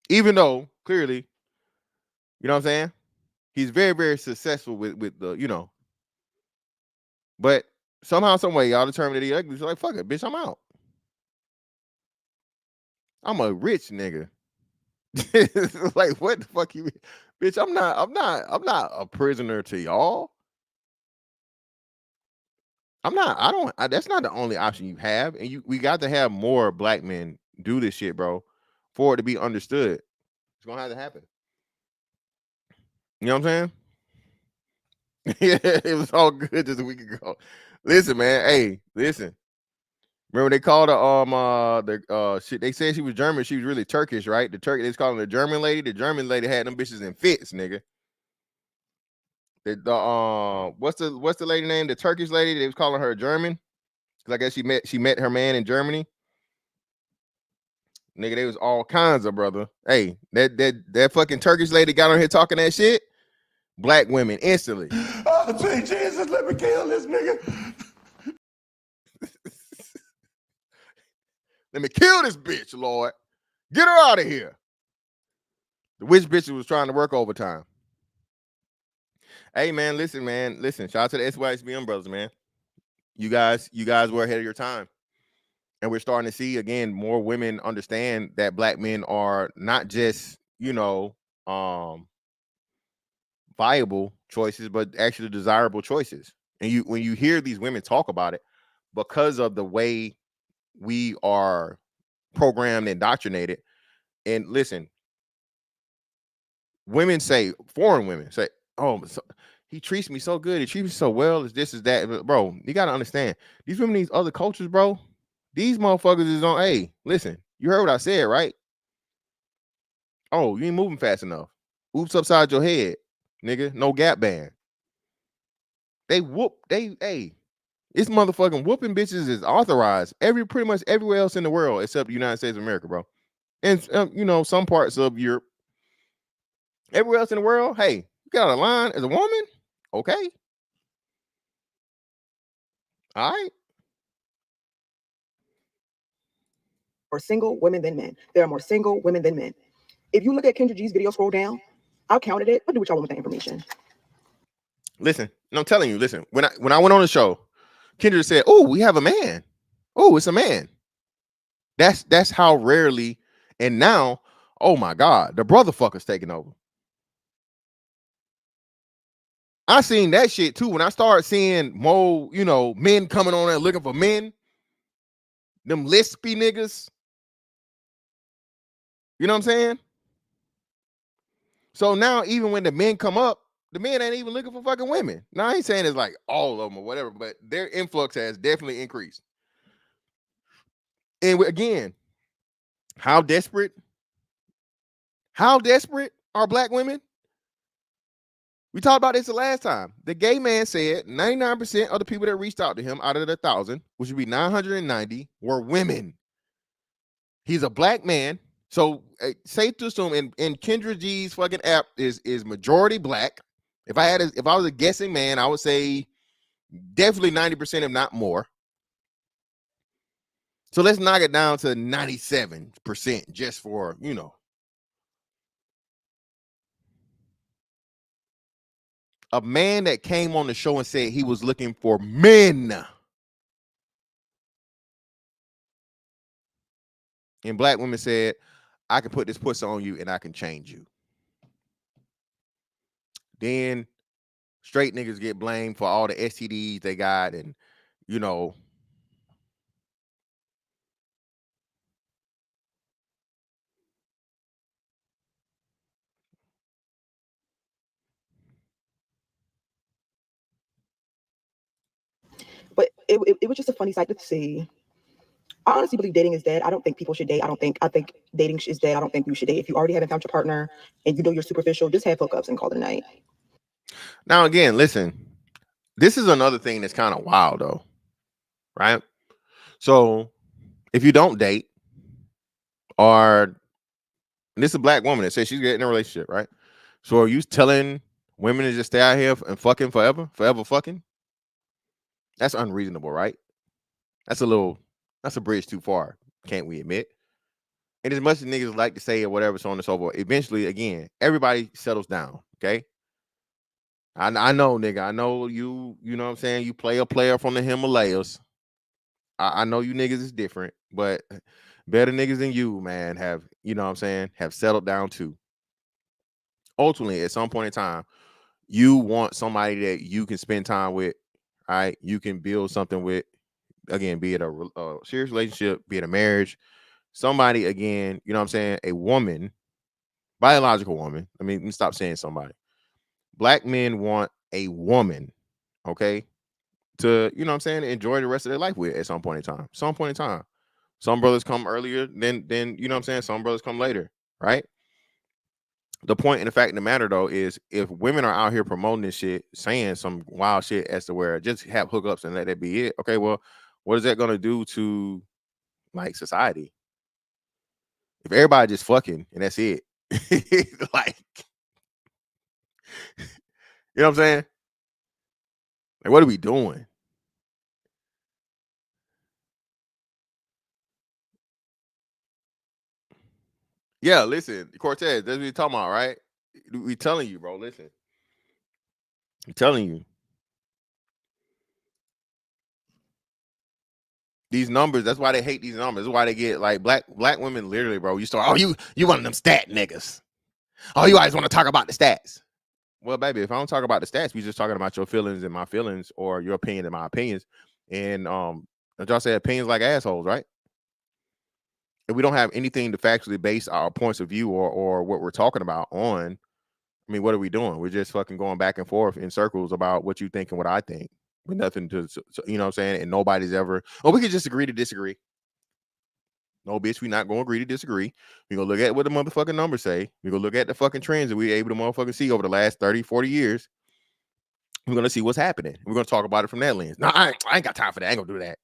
Even though clearly, you know what I'm saying? He's very, very successful with the, you know. But somehow, some way, y'all determined that he ugly. So like, fuck it, bitch, I'm out. I'm a rich nigga. Like, what the fuck you, bitch? I'm not a prisoner to y'all. That's not the only option you have. And we got to have more black men do this shit, bro, for it to be understood. It's gonna have to happen. You know what I'm saying? Yeah, it was all good just a week ago. Listen, man. Hey, listen. Remember they called her shit. They said she was German. She was really Turkish, right? They was calling her the German lady. The German lady had them bitches in fits, nigga. What's the lady name? The Turkish lady. They was calling her German. Cause I guess she met her man in Germany. Nigga, they was all kinds of brother. Hey, that fucking Turkish lady got on here talking that shit. black women instantly. Oh, sweet Jesus, let me kill this nigga. Let me kill this bitch, Lord. Get her out of here. The witch bitch was trying to work overtime. Hey man, listen. Shout out to the SYSBM brothers, man. You guys were ahead of your time. And we're starting to see again more women understand that black men are not just, viable choices, but actually desirable choices. And when you hear these women talk about it, because of the way we are programmed, indoctrinated, and listen, foreign women say, oh, he treats me so good, he treats me so well, is this, is that. Bro, you got to understand, these women in these other cultures, bro, these motherfuckers is on, hey, listen, you heard what I said, right? Oh, you ain't moving fast enough. Oops upside your head, nigga. No gap band. Hey, this motherfucking whooping bitches is authorized pretty much everywhere else in the world except the United States of America, bro. And some parts of Europe. Everywhere else in the world, hey, you got a line as a woman? Okay. All right. More single women than men. There are more single women than men. If you look at Kendra G's video, scroll down. I counted it. But do what y'all want with that information. Listen, and I'm telling you, listen, when I went on the show, Kendra said, oh, we have a man. Oh, it's a man. That's how rarely, and now, oh my God, the brother fucker's taking over. I seen that shit too. When I started seeing more, men coming on there looking for men, them lispy niggas. You know what I'm saying? So now, even when the men come up, the men ain't even looking for fucking women. Now, I ain't saying it's like all of them or whatever, but their influx has definitely increased. And again, how desperate are black women? We talked about this the last time. The gay man said 99% of the people that reached out to him out of the 1,000, which would be 990, were women. He's a black man. So safe to assume in Kendra G's fucking app is majority black. If I was a guessing man, I would say definitely 90%, if not more. So let's knock it down to 97% just for, a man that came on the show and said he was looking for men. And black women said, I can put this pussy on you and I can change you. Then straight niggas get blamed for all the STDs they got and, But it was just a funny sight to see. I honestly believe dating is dead. I don't think people should date. I think dating is dead. I don't think you should date. If you already haven't found your partner and you know you're superficial, just have hookups and call it a night. Now, again, listen, this is another thing that's kind of wild though, right? So if you don't date, and this is a black woman that says she's getting in a relationship, right? So are you telling women to just stay out here and fucking forever fucking? That's unreasonable, right? That's a bridge too far, can't we admit? And as much as niggas like to say or whatever, so on and so forth, eventually, again, everybody settles down, okay? I know, nigga. I know you know what I'm saying? You play a player from the Himalayas. I know you niggas is different, but better niggas than you, man, have, you know what I'm saying, have settled down too. Ultimately, at some point in time, you want somebody that you can spend time with, right? You can build something with, again, be it a serious relationship, be it a marriage, somebody, again, you know what I'm saying, a woman, biological woman. Let me stop saying somebody. Black men want a woman, okay, to, you know what I'm saying, enjoy the rest of their life with at some point in time. Some brothers come earlier than you know what I'm saying, some brothers come later, right? The point and the fact of the matter though is, if women are out here promoting this shit, saying some wild shit as to where just have hookups and let that be it, okay, well, what is that going to do to like society? If everybody just fucking and that's it, like You know what I'm saying? Like, what are we doing? Yeah, listen, Cortez, that's what we're talking about, right? We telling you, bro. Listen, I'm telling you. These numbers, that's why they hate these numbers. That's why they get like black women literally, bro. You start, you one of them stat niggas. Oh, you always want to talk about the stats. Well, baby, if I don't talk about the stats, we just talking about your feelings and my feelings, or your opinion and my opinions. And don't y'all say opinions like assholes, right? If we don't have anything to factually base our points of view or what we're talking about on, I mean, what are we doing? We're just fucking going back and forth in circles about what you think and what I think, with nothing to, you know what I'm saying? And nobody's ever, we could just agree to disagree. No, bitch, we not gonna agree to disagree. We gonna look at what the motherfucking numbers say. We gonna look at the fucking trends that we able to motherfucking see over the last 30, 40 years. We're gonna see what's happening. We're gonna talk about it from that lens. No, I ain't got time for that. I ain't gonna do that.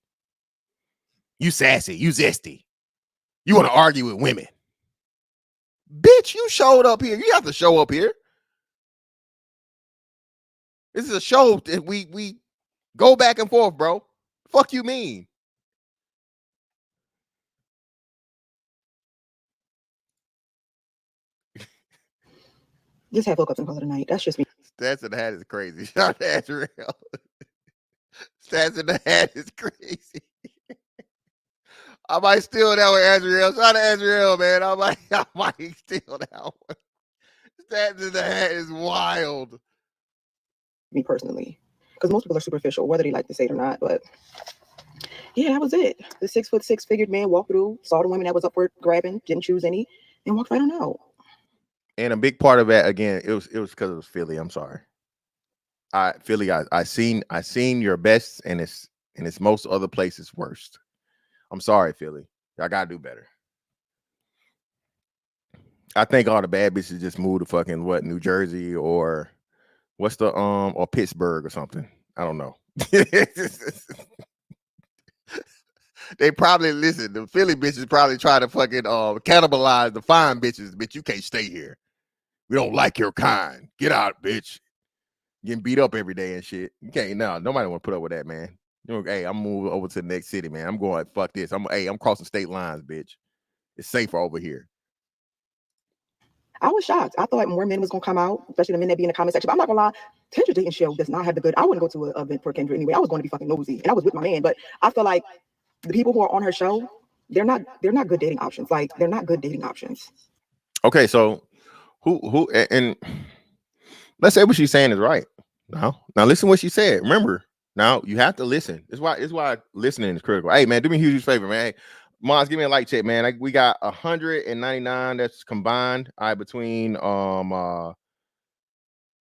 You sassy, you zesty. You want to argue with women. Bitch, you showed up here. You have to show up here. This is a show that we go back and forth, bro. Fuck you mean? Just have hookups and call it a night. That's just me. Stats in the hat is crazy. Shout out to Azrael. Stats in the hat is crazy. I might steal that one, Azrael. Shout out to Azrael, man. I might steal that one. Stats in the hat is wild. Me personally, because most people are superficial, whether they like to say it or not. But yeah, that was it. The 6'6" figured man walked through, saw the women that was up for grabbing, didn't choose any, and walked right on out. And a big part of that, again, it was because it was Philly. I'm sorry. Philly, I seen your best, and it's most other places worst. I'm sorry, Philly. Y'all gotta do better. I think all the bad bitches just moved to fucking New Jersey, or what's the or Pittsburgh or something. I don't know. They probably listen. The Philly bitches probably try to fucking cannibalize the fine bitches. Bitch, you can't stay here. We don't like your kind. Get out, bitch. Getting beat up every day and shit. You can't now. Nobody want to put up with that, man. You know, hey, I'm moving over to the next city, man. I'm going, fuck this. I'm crossing state lines, bitch. It's safer over here. I was shocked. I thought more men was gonna come out, especially the men that be in the comment section. But I'm not gonna lie, Kendra dating show does not have the good. I wouldn't go to an event for Kendra anyway. I was going to be fucking nosy, and I was with my man. But I feel like the people who are on her show, they're not good dating options. Like, they're not good dating options. Okay, so who and let's say what she's saying is right. Now listen what she said. Remember, now you have to listen. It's why listening is critical. Hey man, do me a huge favor, man. Hey, Mons, give me a light check, man. We got 199 that's combined. All right, between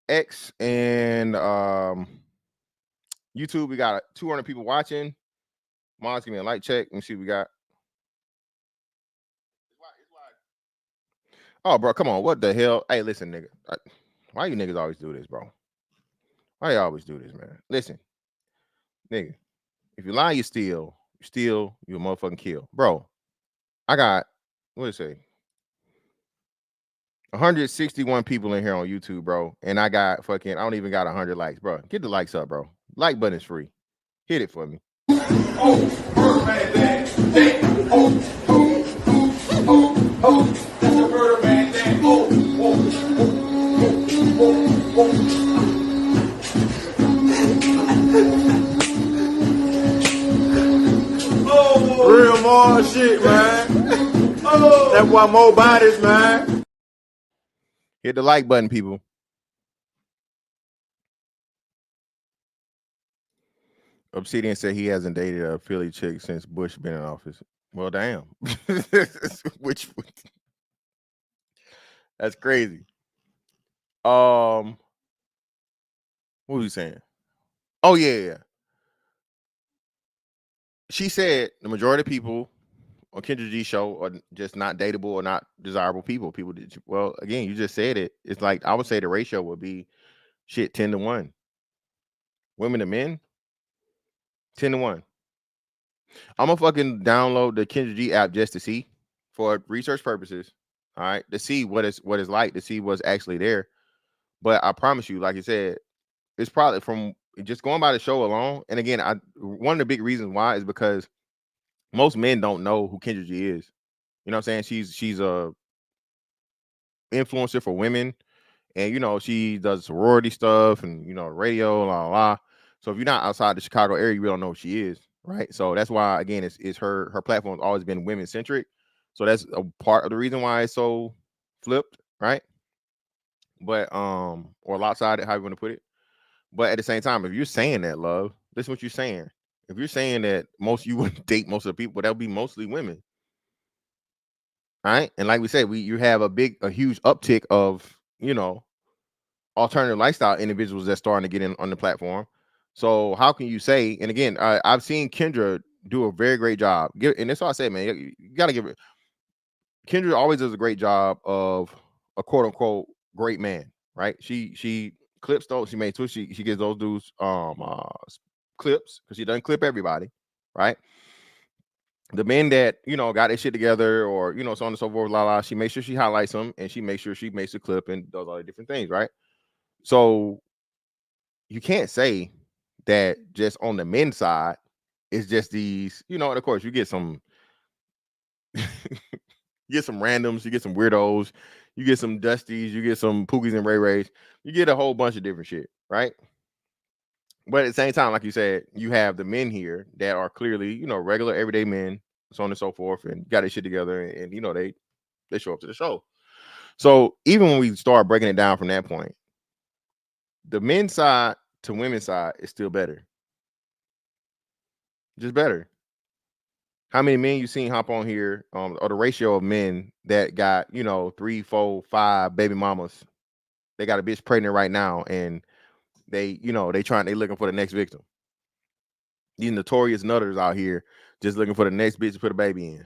X and YouTube. We got 200 people watching. Mons, give me a light check. Let me see what we got. Oh, bro, come on. What the hell? Hey, listen, nigga. Why you niggas always do this, bro? Why you always do this, man? Listen, nigga. If you lie, you steal. You steal, you a motherfucking kill. Bro, I got, what did it say? 161 people in here on YouTube, bro. And I got fucking, I don't even got 100 likes, bro. Get the likes up, bro. Like button is free. Hit it for me. That's a murder man thing. Real more shit, man. That's why more bodies, man. Hit the like button, people. Obsidian said he hasn't dated a Philly chick since Bush been in office. Well, damn. That's crazy. What was he saying? Oh yeah. She said the majority of people on Kendra G show are just not dateable or not desirable people. People did well. Again, you just said it. It's like I would say the ratio would be shit 10-1. Women to men, 10-1. I'm gonna fucking download the Kendra G app just to see, for research purposes. All right, to see what it's like, to see what's actually there. But I promise you, like you said, it's probably from just going by the show alone. And again, one of the big reasons why is because most men don't know who Kendra G is. You know what I'm saying? She's a influencer for women, and she does sorority stuff and radio, la la la. So if you're not outside the Chicago area, you really don't know who she is, right? So that's why again, it's her platform has always been women centric. So that's a part of the reason why it's so flipped, right? But or lopsided, how you want to put it. But at the same time, if you're saying that, love, listen what you're saying. If you're saying that you wouldn't date most of the people, that would be mostly women. Right. And like we said, you have a huge uptick of, alternative lifestyle individuals that's starting to get in on the platform. So how can you say, and again, I've seen Kendra do a very great job. And that's all I say, man, you gotta give it. Kendra always does a great job of a quote unquote great man, right? She clips those, she makes sure she gives those dudes clips, because she doesn't clip everybody, right? The men that got their shit together, or so on and so forth, la la, she makes sure she highlights them, and she makes sure she makes a clip and does all the different things, right? So you can't say that just on the men's side it's just these, and of course you get some randoms, you get some weirdos, you get some dusties, you get some pookies and ray rays, you get a whole bunch of different shit, right? But at the same time, like you said, you have the men here that are clearly, regular everyday men, so on and so forth, and got their shit together, and they show up to the show. So even when we start breaking it down from that point, the men's side to women's side is still better. Just better. How many men you seen hop on here, or the ratio of men that got 3, 4, 5 baby mamas? They got a bitch pregnant right now, and they looking for the next victim. These notorious nutters out here just looking for the next bitch to put a baby in.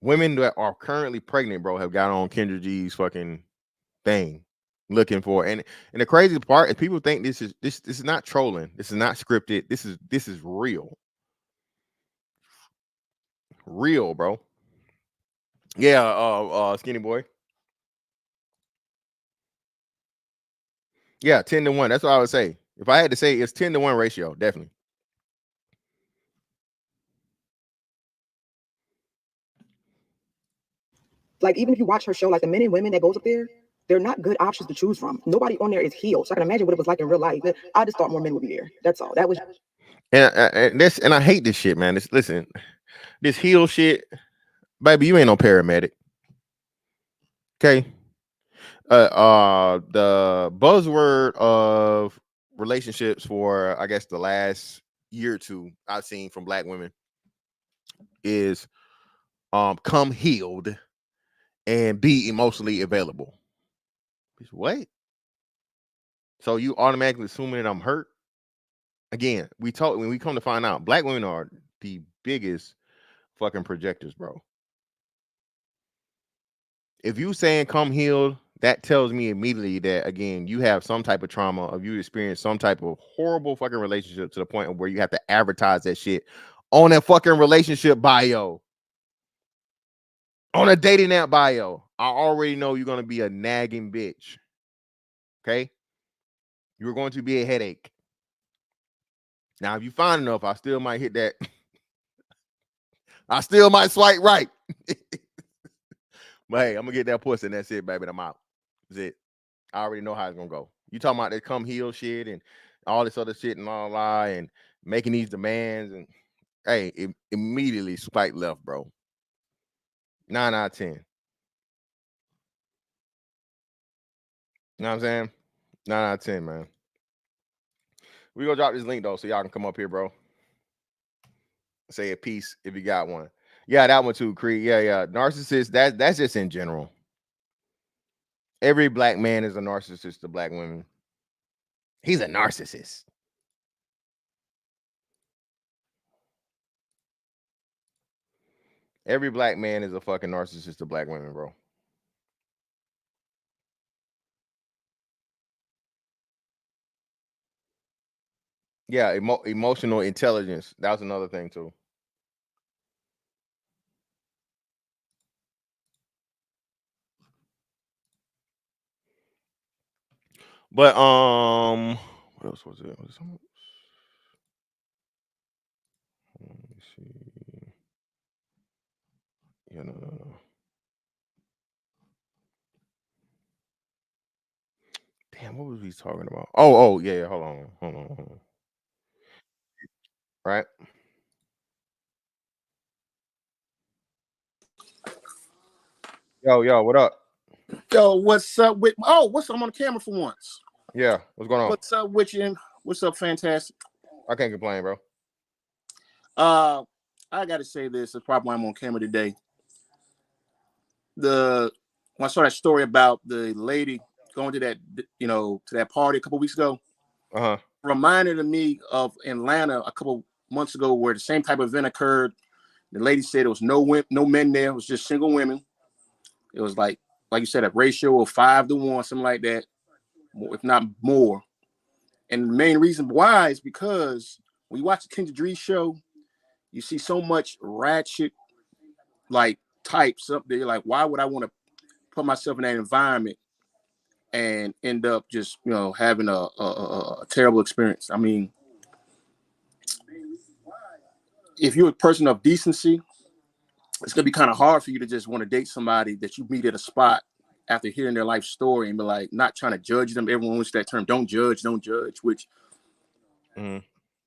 Women that are currently pregnant, bro, have got on Kendra G's fucking thing, looking for. And the crazy part is people think this is not trolling. This is not scripted. This is real. Real, bro. Yeah, skinny boy. Yeah, 10-1. That's what I would say. If I had to say, it's 10-1 ratio, definitely. Like, even if you watch her show, like the men and women that goes up there, they're not good options to choose from. Nobody on there is healed. So I can imagine what it was like in real life. I just thought more men would be there. That's all. That was. And I hate this shit, man. Listen, this heel shit, baby, you ain't no paramedic. Okay. The buzzword of relationships for, I guess, the last year or two I've seen from black women is come healed and be emotionally available. What? So you automatically assuming that I'm hurt? Again, when we come to find out, black women are the biggest fucking projectors, bro. If you saying come healed, that tells me immediately that, again, you have some type of trauma, or you experience some type of horrible fucking relationship to the point of where you have to advertise that shit on that fucking relationship bio, on a dating app bio. I already know you're going to be a nagging bitch. Okay? You're going to be a headache. Now, if you find enough, I still might hit that. I still might swipe right. But hey, I'm gonna get that pussy and that's it, baby. I'm out. That's it. I already know how it's gonna go. You talking about that come heal shit and all this other shit and all and making these demands, and hey, immediately swipe left, bro. 9 out of 10. You know what I'm saying? 9 out of 10, man. We gonna drop this link though, so y'all can come up here, bro. Say a piece if you got one. Yeah, that one too, Creed. Yeah. Narcissist, that's just in general. Every black man is a narcissist to black women. He's a narcissist. Every black man is a fucking narcissist to black women, bro. Yeah, emotional intelligence. That was another thing too. But what else was it? Let me see. Yeah, no. Damn, what was we talking about? Oh, yeah. Hold on. Right? Yo, what up? Yo, what's up with? Oh, what's up? I'm on the camera for once. Yeah, what's going on? What's up with you? What's up, fantastic? I can't complain, bro. I gotta say this. It's probably why I'm on camera today. When I saw that story about the lady going to that, to that party a couple weeks ago, reminded me of Atlanta a couple months ago, where the same type of event occurred. The lady said it was no men there. It was just single women. It was like you said, a ratio of 5-to-1, something like that, if not more. And the main reason why is because when you watch the Kendra Dree show, you see so much ratchet like types up there. Like, why would I want to put myself in that environment and end up just having a terrible experience? I mean, if you're a person of decency, it's gonna be kind of hard for you to just want to date somebody that you meet at a spot after hearing their life story and be like, not trying to judge them. Everyone wants that term, don't judge, which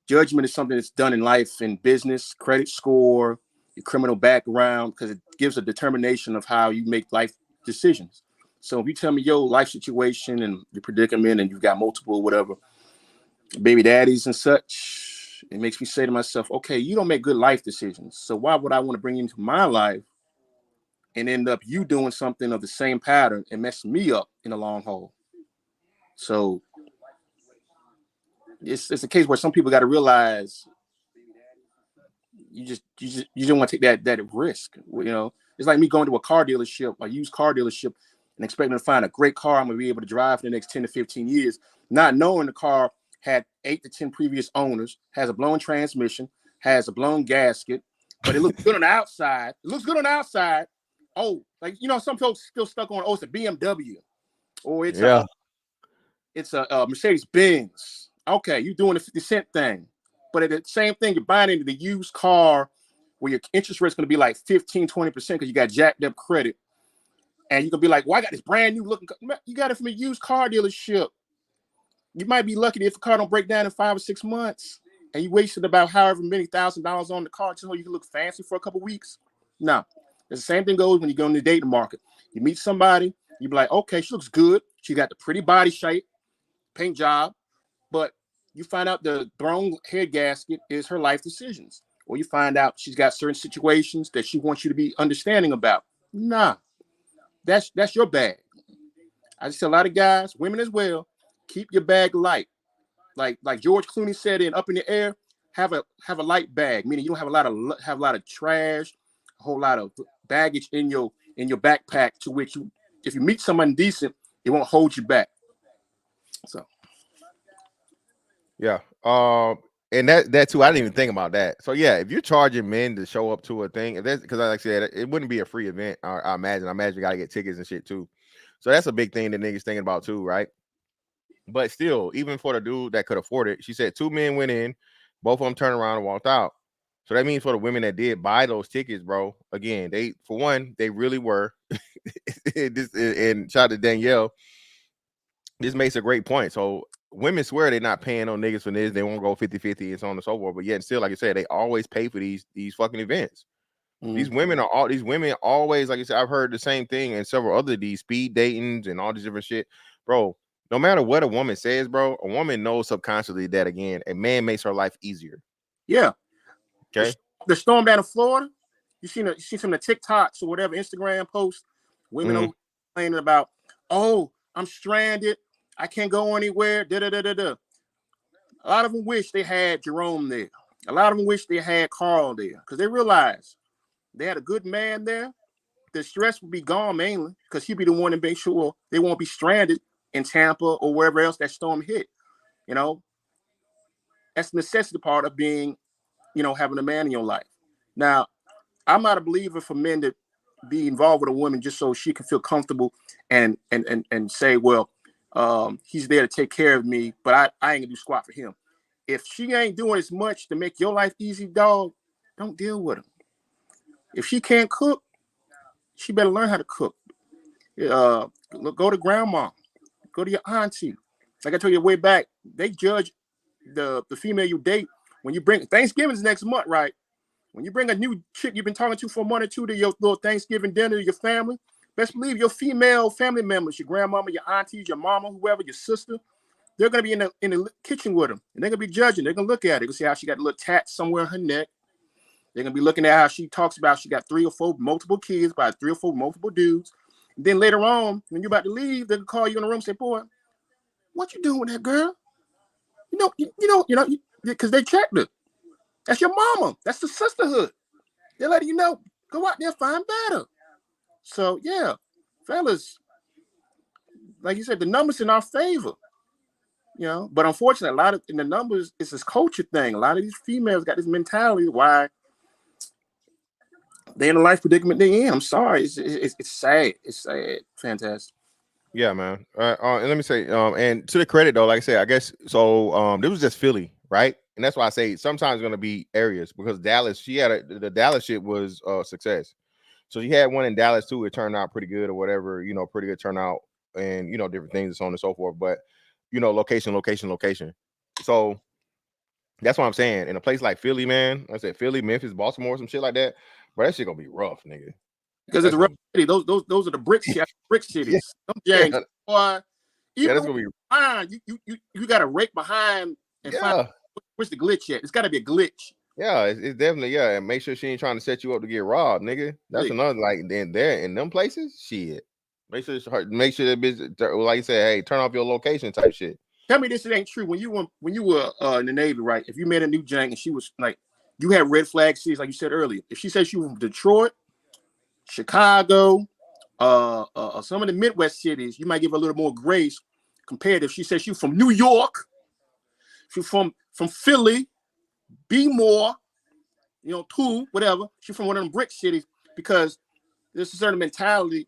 judgment is something that's done in life, in business, credit score, your criminal background, because it gives a determination of how you make life decisions. So if you tell me your life situation and your predicament and you've got multiple whatever baby daddies and such, it makes me say to myself, okay, you don't make good life decisions. So why would I want to bring you into my life and end up you doing something of the same pattern and messing me up in the long haul? So it's a case where some people got to realize you don't want to take that risk. It's like me going to a used car dealership, and expecting to find a great car I'm gonna be able to drive for the next 10 to 15 years, not knowing the car had 8 to 10 previous owners, has a blown transmission, has a blown gasket, but it looks good on the outside. Oh, some folks still stuck on, it's a BMW, or it's a Mercedes Benz. Okay, you're doing the 50 cent thing. But at the same thing, you're buying into the used car where your interest rate's going to be like 15, 20% because you got jacked up credit. And you can be like, well, I got this brand new looking car. You got it from a used car dealership. You might be lucky if the car don't break down in 5 or 6 months. And you wasted about however many $1,000s on the car just so you can look fancy for a couple weeks. No. The same thing goes when you go in the dating market. You meet somebody, you be like, okay, she looks good. She got the pretty body shape, paint job. But you find out the blown head gasket is her life decisions. Or you find out she's got certain situations that she wants you to be understanding about. Nah, that's your bag. I just tell a lot of guys, women as well, keep your bag light. Like George Clooney said in Up in the Air, have a light bag, meaning you don't have a lot of trash, a whole lot of baggage in your backpack, to which if you meet someone decent, it won't hold you back. So yeah. And that too, I didn't even think about that. So yeah, if you're charging men to show up to a thing, if that's because like I said, it wouldn't be a free event. I imagine you gotta get tickets and shit too. So that's a big thing that niggas thinking about too, right? But still, even for the dude that could afford it, she said 2 men went in, both of them turned around and walked out. So that means for the women that did buy those tickets, bro, again, they really were. And shout out to Danielle. This makes a great point. So women swear they're not paying on niggas for this. They won't go 50-50 and so on and so forth. But yet still, like I said, they always pay for these fucking events. These women always, like I said, I've heard the same thing and several other these speed datings and all this different shit. Bro, no matter what a woman says, bro, a woman knows subconsciously that again, a man makes her life easier. yeah. Okay. The storm down in Florida, you see some of the TikToks or whatever Instagram posts, women complaining about, oh, I'm stranded, I can't go anywhere. A lot of them wish they had Jerome there. A lot of them wish they had Carl there because they realize they had a good man there. The stress would be gone mainly because he'd be the one to make sure they won't be stranded in Tampa or wherever else that storm hit. That's the necessity part of being, having a man in your life. Now, I'm not a believer for men to be involved with a woman just so she can feel comfortable and say, well, He's there to take care of me, but I ain't gonna do squat for him. If she ain't doing as much to make your life easy, dog, don't deal with him. If she can't cook, she better learn how to cook. Go to grandma, go to your auntie. Like I told you way back, they judge the female you date when you bring Thanksgiving's next month, right? When you bring a new chick you've been talking to for a month or two to your little Thanksgiving dinner to your family, best believe your female family members, your grandmama, your aunties, your mama, whoever, your sister, they're gonna be in the kitchen with them, and they're gonna be judging. They're gonna look at it. They're gonna see how she got a little tat somewhere in her neck. They're gonna be looking at how she talks about she got 3 or 4 multiple kids by 3 or 4 multiple dudes. And then later on, when you're about to leave, they're gonna call you in the room and say, "Boy, what you doing with that girl? Because they checked her. That's your mama. That's the sisterhood. They're letting you know, go out there, find better." So yeah, fellas, like you said, the numbers in our favor. But unfortunately, a lot of in the numbers, it's this culture thing. A lot of these females got this mentality why they're in the life predicament they're in. I'm sorry, it's sad. It's sad. Fantastic. Yeah, man. And let me say, and to the credit though, like I said, I guess so. This was just Philly, right? And that's why I say sometimes it's gonna be areas because Dallas, the Dallas shit was success. So she had one in Dallas too. It turned out pretty good or whatever, pretty good turnout and different things and so on and so forth. But location. So that's what I'm saying. In a place like Philly, man, I said Philly, Memphis, Baltimore, some shit like that. But that shit gonna be rough, nigga. Because it's a rough city. Those are the brick cities. Them gangs, boy. Even that's gonna be behind, you got to rake behind and find where's the glitch at. It's got to be a glitch. Yeah, it's definitely and make sure she ain't trying to set you up to get robbed, nigga. That's another then there in them places, shit. Make sure that bitch, like you said, hey, turn off your location type shit. Tell me this, it ain't true. When you were in the Navy, right? If you met a new jank and she was like, you had red flag cities, like you said earlier. If she said she was from Detroit, Chicago, some of the Midwest cities, you might give her a little more grace compared if she says she's from New York, she's from Philly, be more, too, whatever. She's from one of them brick cities because there's a certain mentality.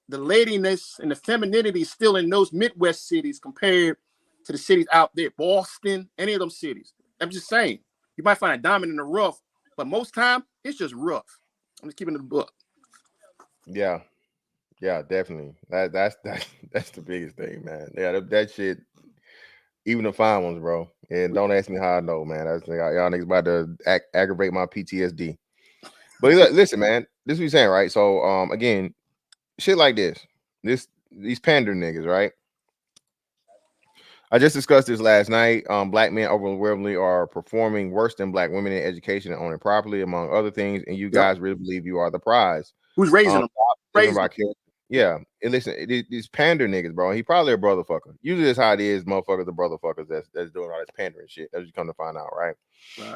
The ladiness and the femininity is still in those Midwest cities compared to the cities out there, Boston, any of them cities. I'm just saying, you might find a diamond in the rough, but most time it's just rough. I'm just keeping it in the book. Yeah, definitely. That's the biggest thing, man. Yeah, that shit. Even the fine ones, bro. And don't ask me how I know, man. That's y'all niggas about to aggravate my PTSD. But listen, man, this is what you're saying, right? So, again, shit like these pander niggas, right? I just discussed this last night. Black men overwhelmingly are performing worse than black women in education and owning property, among other things. And you guys really believe you are the prize. Who's raising them? Raising them. Yeah, and listen, these pander niggas, bro. He probably a brother fucker. Usually that's how it is, motherfuckers, the brother fuckers that's doing all this pandering shit. That's what you come to find out, right?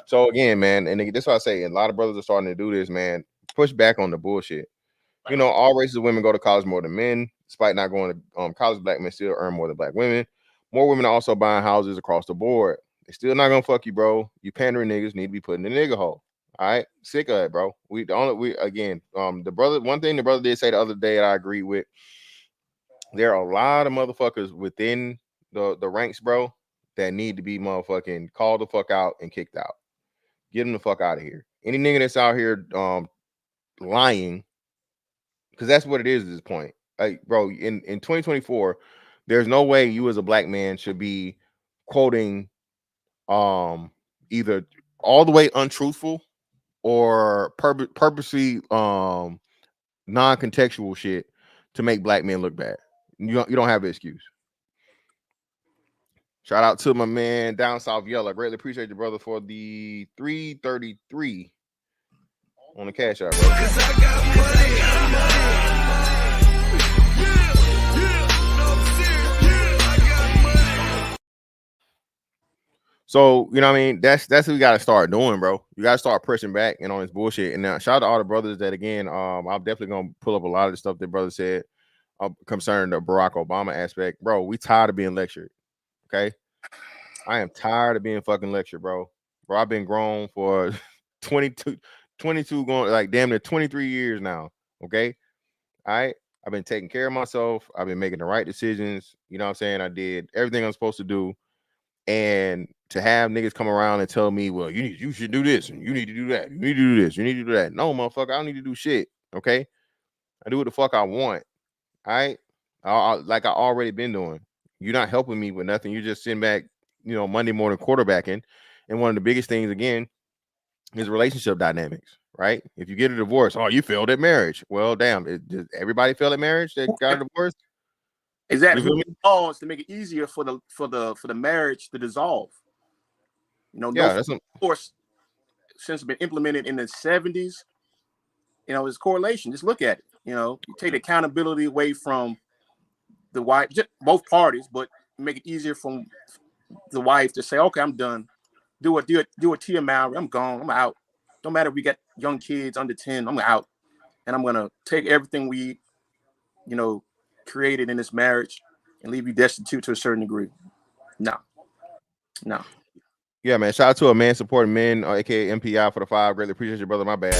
So again, man, and that's why I say, a lot of brothers are starting to do this, man. Push back on the bullshit. All races of women go to college more than men. Despite not going to college, black men still earn more than black women. More women are also buying houses across the board. They still not gonna fuck you, bro. You pandering niggas need to be put in the nigga hole. All right, sick of it, bro. The brother. One thing the brother did say the other day that I agree with. There are a lot of motherfuckers within the ranks, bro, that need to be motherfucking called the fuck out and kicked out. Get them the fuck out of here. Any nigga that's out here lying, because that's what it is at this point. Like, bro, in 2024, there's no way you as a black man should be quoting either all the way untruthful or purposely non-contextual shit to make black men look bad. You don't have an excuse. Shout out to my man down south Yellow. Greatly appreciate you, brother, for the 333 on the cash out, bro. So, what I mean? That's what we gotta start doing, bro. You gotta start pressing back and on this bullshit. And now shout out to all the brothers that again, I'm definitely gonna pull up a lot of the stuff that brother said concerning the Barack Obama aspect. Bro, we tired of being lectured. Okay. I am tired of being fucking lectured, bro. Bro, I've been grown for 22 going like damn near 23 years now. Okay. All right. I've been taking care of myself. I've been making the right decisions. You know what I'm saying? I did everything I'm supposed to do. And to have niggas come around and tell me, well, you should do this and you need to do that. You need to do this. You need to do that. No, motherfucker, I don't need to do shit. Okay. I do what the fuck I want. All right. Like I already been doing. You're not helping me with nothing. You're just sitting back, Monday morning quarterbacking. And one of the biggest things, again, is relationship dynamics, right? If you get a divorce, oh, you failed at marriage. Well, damn, does everybody fail at marriage that got a divorce? Exactly. Pause to make it easier for the marriage to dissolve. Yeah, that's of course, since it's been implemented in the 70s, it's correlation. Just look at it. You take the accountability away from the wife, just both parties, but make it easier for the wife to say, okay, I'm done. Do a TMI. I'm gone. I'm out. Don't matter if we got young kids under 10, I'm out. And I'm gonna take everything we, created in this marriage and leave you destitute to a certain degree. No. Yeah, man. Shout out to a man supporting men, aka MPI for the 5. Greatly appreciate you, brother. My bad.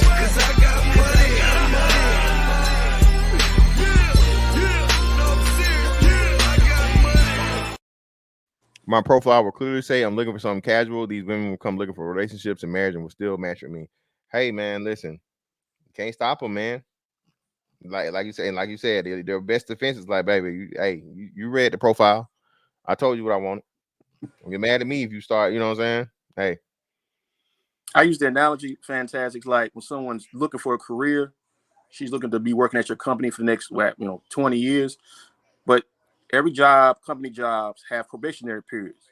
My profile will clearly say I'm looking for something casual. These women will come looking for relationships and marriage and will still match with me. Hey, man, listen, can't stop them, man. Like you said, their best defense is like, baby, you read the profile. I told you what I wanted. Don't get mad at me if you start, you know what I'm saying? Hey. I use the analogy, fantastic, like when someone's looking for a career, she's looking to be working at your company for the next 20 years. But every company jobs have probationary periods.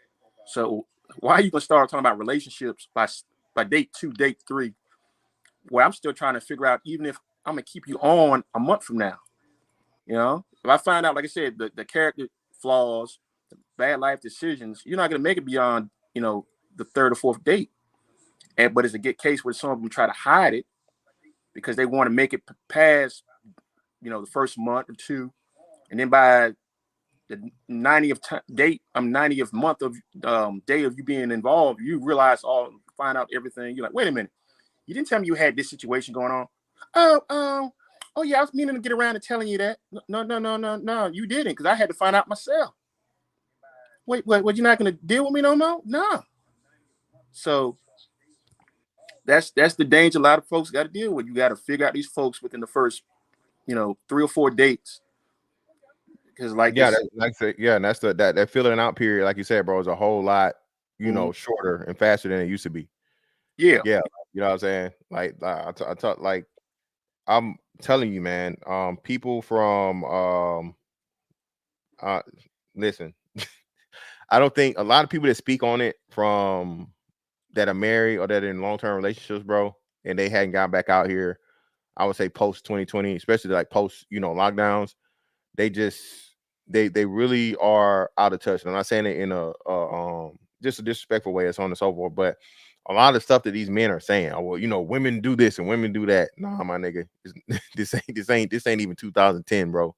So why are you gonna start talking about relationships by date 2, date 3, where I'm still trying to figure out even if I'm gonna keep you on a month from now? If I find out, like I said, the character flaws, the bad life decisions, you're not gonna make it beyond the 3rd or 4th date. But it's a good case where some of them try to hide it because they want to make it past the first month or 2, and then by the 90th month of day of you being involved, you realize find out everything. You're like, wait a minute, you didn't tell me you had this situation going on. Oh yeah, I was meaning to get around to telling you that. No, you didn't, because I had to find out myself. Wait, what? You're not going to deal with me no more? No. So that's the danger a lot of folks got to deal with. You got to figure out these folks within the first 3 or 4 dates. Because and that's that filling out period, like you said, bro, is a whole lot, shorter and faster than it used to be. Yeah, you know what I'm saying? Like I talk, like I'm telling you, man. People from listen, I don't think a lot of people that speak on it from that are married or that are in long-term relationships, bro, and they hadn't got back out here. I would say post 2020, especially like post lockdowns. They really are out of touch. And I'm not saying it in a just a disrespectful way, so on and so forth, but a lot of stuff that these men are saying, women do this and women do that. Nah, my nigga, this ain't even 2010, bro.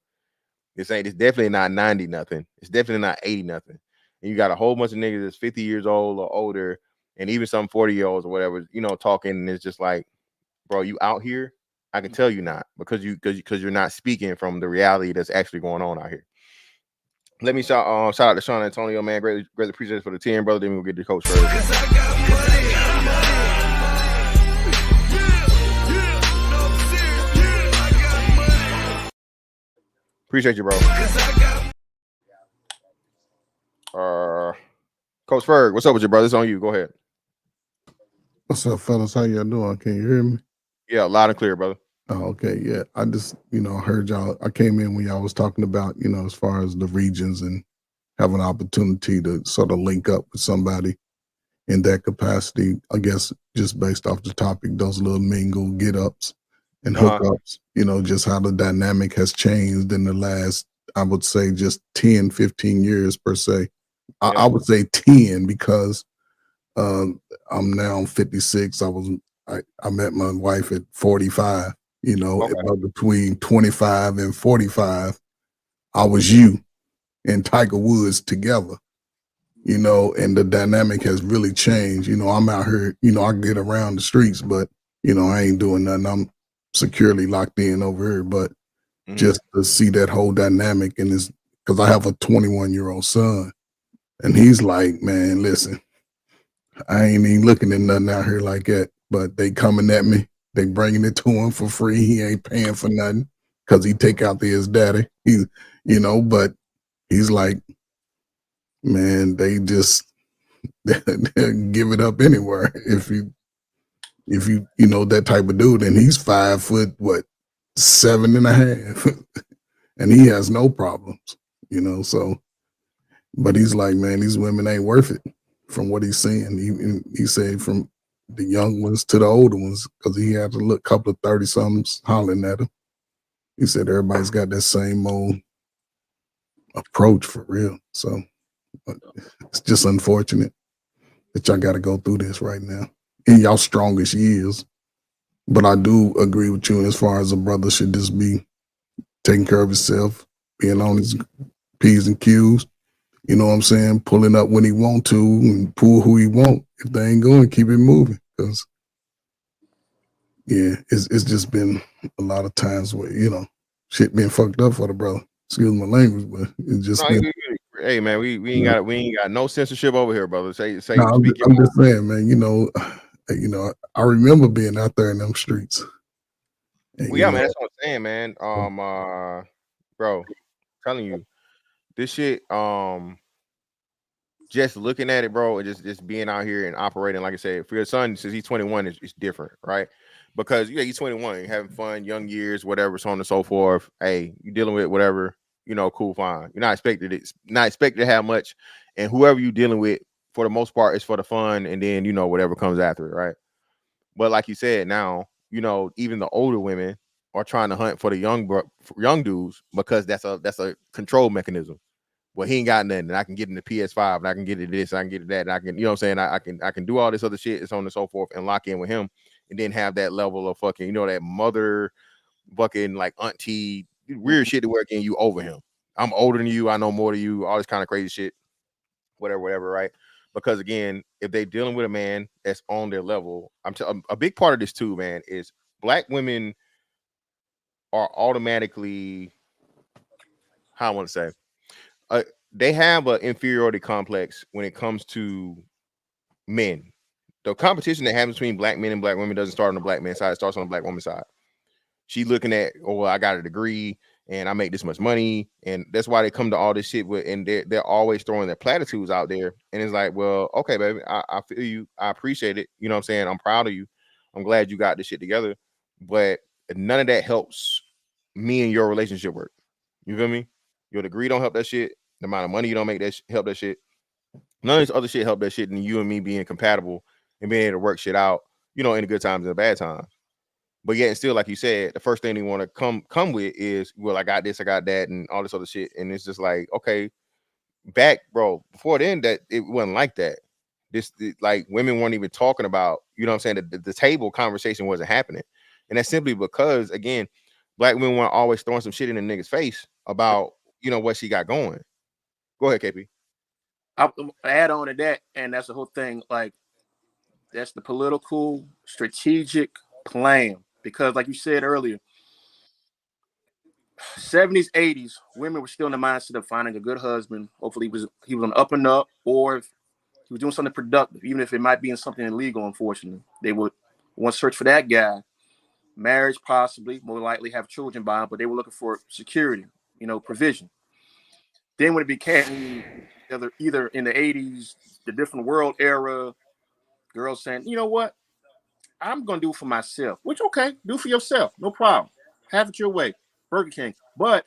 It's definitely not 90 nothing. It's definitely not 80 nothing. And you got a whole bunch of niggas that's 50 years old or older, and even some 40-year-olds or whatever, talking, and it's just like, bro, you out here? I can tell you not, because you're not speaking from the reality that's actually going on out here. Let me shout out to Sean Antonio, man. Greatly appreciate it for the 10, brother. Then we'll get the coach first. Appreciate you, bro. Coach Ferg, what's up with you, brother? It's on you. Go ahead. What's up, fellas? How y'all doing? Can you hear me? Yeah, loud and clear, brother. Oh, okay, yeah. I just, heard y'all. I came in when y'all was talking about, as far as the regions and have an opportunity to sort of link up with somebody in that capacity. I guess just based off the topic, those little mingle get-ups and hookups, just how the dynamic has changed in the last, I would say, just 10, 15 years per se. I would say 10 because I'm now 56. I met my wife at 45, but between 25 and 45, I was you and Tiger Woods together, and the dynamic has really changed. I'm out here, I get around the streets, but, I ain't doing nothing. I'm securely locked in over here. But, just to see that whole dynamic. And it's because I have a 21-year-old son, and he's like, man, listen, I ain't even looking at nothing out here like that, but they coming at me. They bringing it to him for free. He ain't paying for nothing because he take out his daddy. He, but he's like, man, they just give it up anywhere if you that type of dude. And he's 5'7.5", and he has no problems, So, but he's like, man, these women ain't worth it. From what he's seeing, he said from the young ones to the older ones, because he had to look couple of 30-somethings hollering at him. He said everybody's got that same old approach for real. So it's just unfortunate that y'all got to go through this right now in y'all strongest years. But I do agree with you as far as a brother should just be taking care of himself, being on his P's and Q's. You know what I'm saying? Pulling up when he want to and pull who he want. If they ain't going, keep it moving. Because, yeah, it's just been a lot of times where, shit being fucked up for the brother. Excuse my language, but it's just been. Hey man, we ain't got no censorship over here, brother. Say No, I'm speak just saying, man, I remember being out there in them streets. And, man, that's what I'm saying, man. Bro, telling you, this shit, just looking at it, bro, and just being out here and operating, like I said, for your son, since he's 21, it's different, right? Because he's 21, you're having fun, young years, whatever, so on and so forth. Hey, you dealing with whatever, cool, fine. You're not expected to have much, and whoever you're dealing with, for the most part, is for the fun, and then whatever comes after it, right? But like you said, now even the older women are trying to hunt for the young dudes because that's a control mechanism. Well, he ain't got nothing, and I can get in the PS5, and I can get it this, I can get it that, and I can, what I'm saying, I can do all this other shit, and so on and so forth, and lock in with him, and then have that level of fucking, that mother fucking like auntie weird shit to work in you over him. I'm older than you, I know more than you, all this kind of crazy shit, whatever, right? Because again, if they dealing with a man that's on their level, a big part of this too, man, is black women are automatically, how I want to say, they have an inferiority complex when it comes to men. The competition that happens between black men and black women doesn't start on the black man's side; it starts on the black woman's side. She looking at, oh, well, I got a degree and I make this much money, and that's why they come to all this shit with, and they're always throwing their platitudes out there. And it's like, well, okay, baby, I feel you, I appreciate it. You know what I'm saying? I'm proud of you. I'm glad you got this shit together, but none of that helps me and your relationship work. You feel me? Your degree don't help that shit. The amount of money you don't make that help that shit. None of this other shit help that shit than you and me being compatible and being able to work shit out, in the good times and the bad times. But yet and still, like you said, the first thing they want to come with is, well, I got this, I got that, and all this other shit. And it's just like, okay, back, bro, before then, that it wasn't like that. Like women weren't even talking about, you know what I'm saying? The table conversation wasn't happening. And that's simply because, again, black women weren't always throwing some shit in the nigga's face about, what she got going. Go ahead, KP. I'll add on to that, and that's the whole thing. Like, that's the political strategic plan. Because, like you said earlier, 70s, 80s, women were still in the mindset of finding a good husband. Hopefully, he was on up and up, or if he was doing something productive, even if it might be in something illegal. Unfortunately, they would want to search for that guy. Marriage, possibly, more likely have children by him, but they were looking for security, provision. Then when it became either in the 80s, the different world era, girls saying, you know what, I'm going to do it for myself. Which, okay, do for yourself. No problem. Have it your way. Burger King. But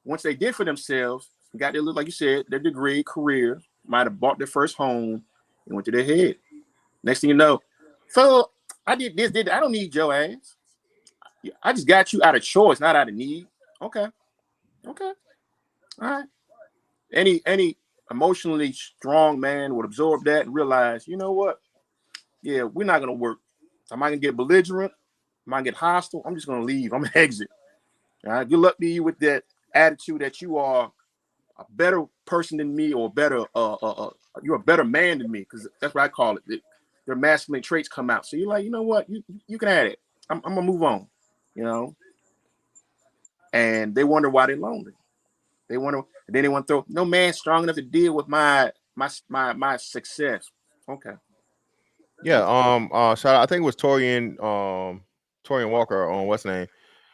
once they did for themselves, got their, like you said, their degree, career, might have bought their first home and went to their head. Next thing you know, so I did this, I don't need your ass. I just got you out of choice, not out of need. Okay. All right. Any emotionally strong man would absorb that and realize, you know what? Yeah, we're not gonna work. Am I gonna get belligerent? Am I gonna get hostile? I'm just gonna leave. I'm gonna exit. All right. Good luck to you with that attitude that you are a better person than me, or better. You're a better man than me, because that's what I call it. Their masculine traits come out. So you're like, you know what? You can add it. I'm gonna move on. and they wonder why they're lonely. They wonder, and then they want to throw no man strong enough to deal with my success. Okay. Yeah. Shout out, I think it was Torian Walker on what's name.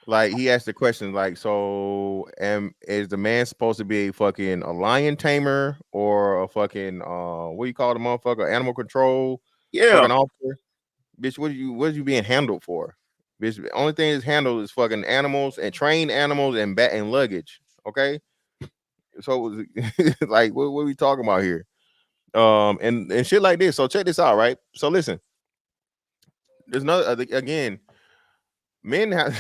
Like he asked the question, like, so is the man supposed to be a lion tamer or a fucking what do you call the motherfucker? Animal control Yeah. fucking officer? Bitch, what are you being handled for? Bitch, the only thing is handled is fucking animals and trained animals and luggage. Okay. So like what are we talking about here? And shit like this. So check this out, right? So listen, there's another again, men have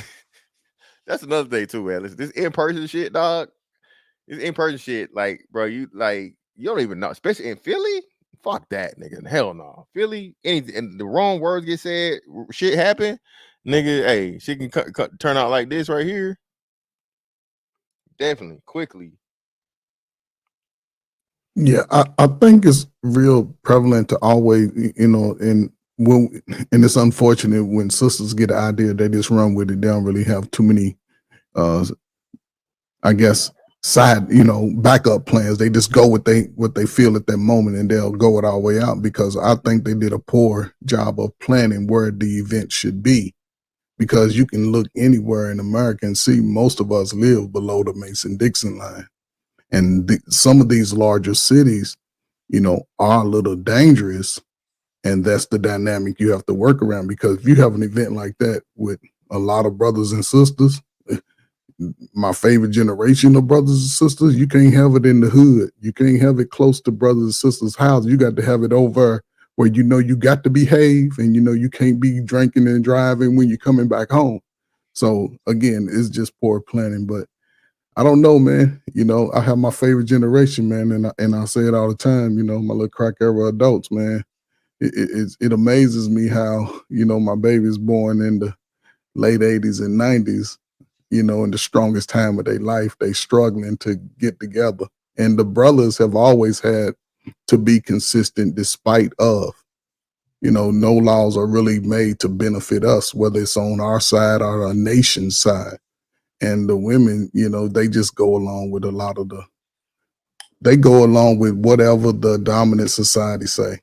that's another thing too, man. Listen, this in-person shit, dog. This in-person shit, like, bro, you don't even know, especially in Philly. Fuck that, nigga. Hell no. Philly, and the wrong words get said, shit happen, nigga. Hey, shit can turn out like this right here. Definitely, quickly. Yeah, I think it's real prevalent to always, and it's unfortunate when sisters get an idea, they just run with it. They don't really have too many, I guess, side, backup plans. They just go what they feel at that moment, and they'll go it all the way out, because I think they did a poor job of planning where the event should be. Because you can look anywhere in America and see most of us live below the Mason-Dixon line. And some of these larger cities, are a little dangerous. And that's the dynamic you have to work around, because if you have an event like that with a lot of brothers and sisters, my favorite generation of brothers and sisters, you can't have it in the hood. You can't have it close to brothers and sisters' house. You got to have it over where you got to behave, and you can't be drinking and driving when you're coming back home. So again, it's just poor planning. But I don't know, man. I have my favorite generation, man, and I say it all the time. My little crack era adults, man. It amazes me how my baby's born in the late '80s and '90s. In the strongest time of their life, they struggling to get together, and the brothers have always had to be consistent despite of. No laws are really made to benefit us, whether it's on our side or our nation's side. And the women, they just go along with they go along with whatever the dominant society say.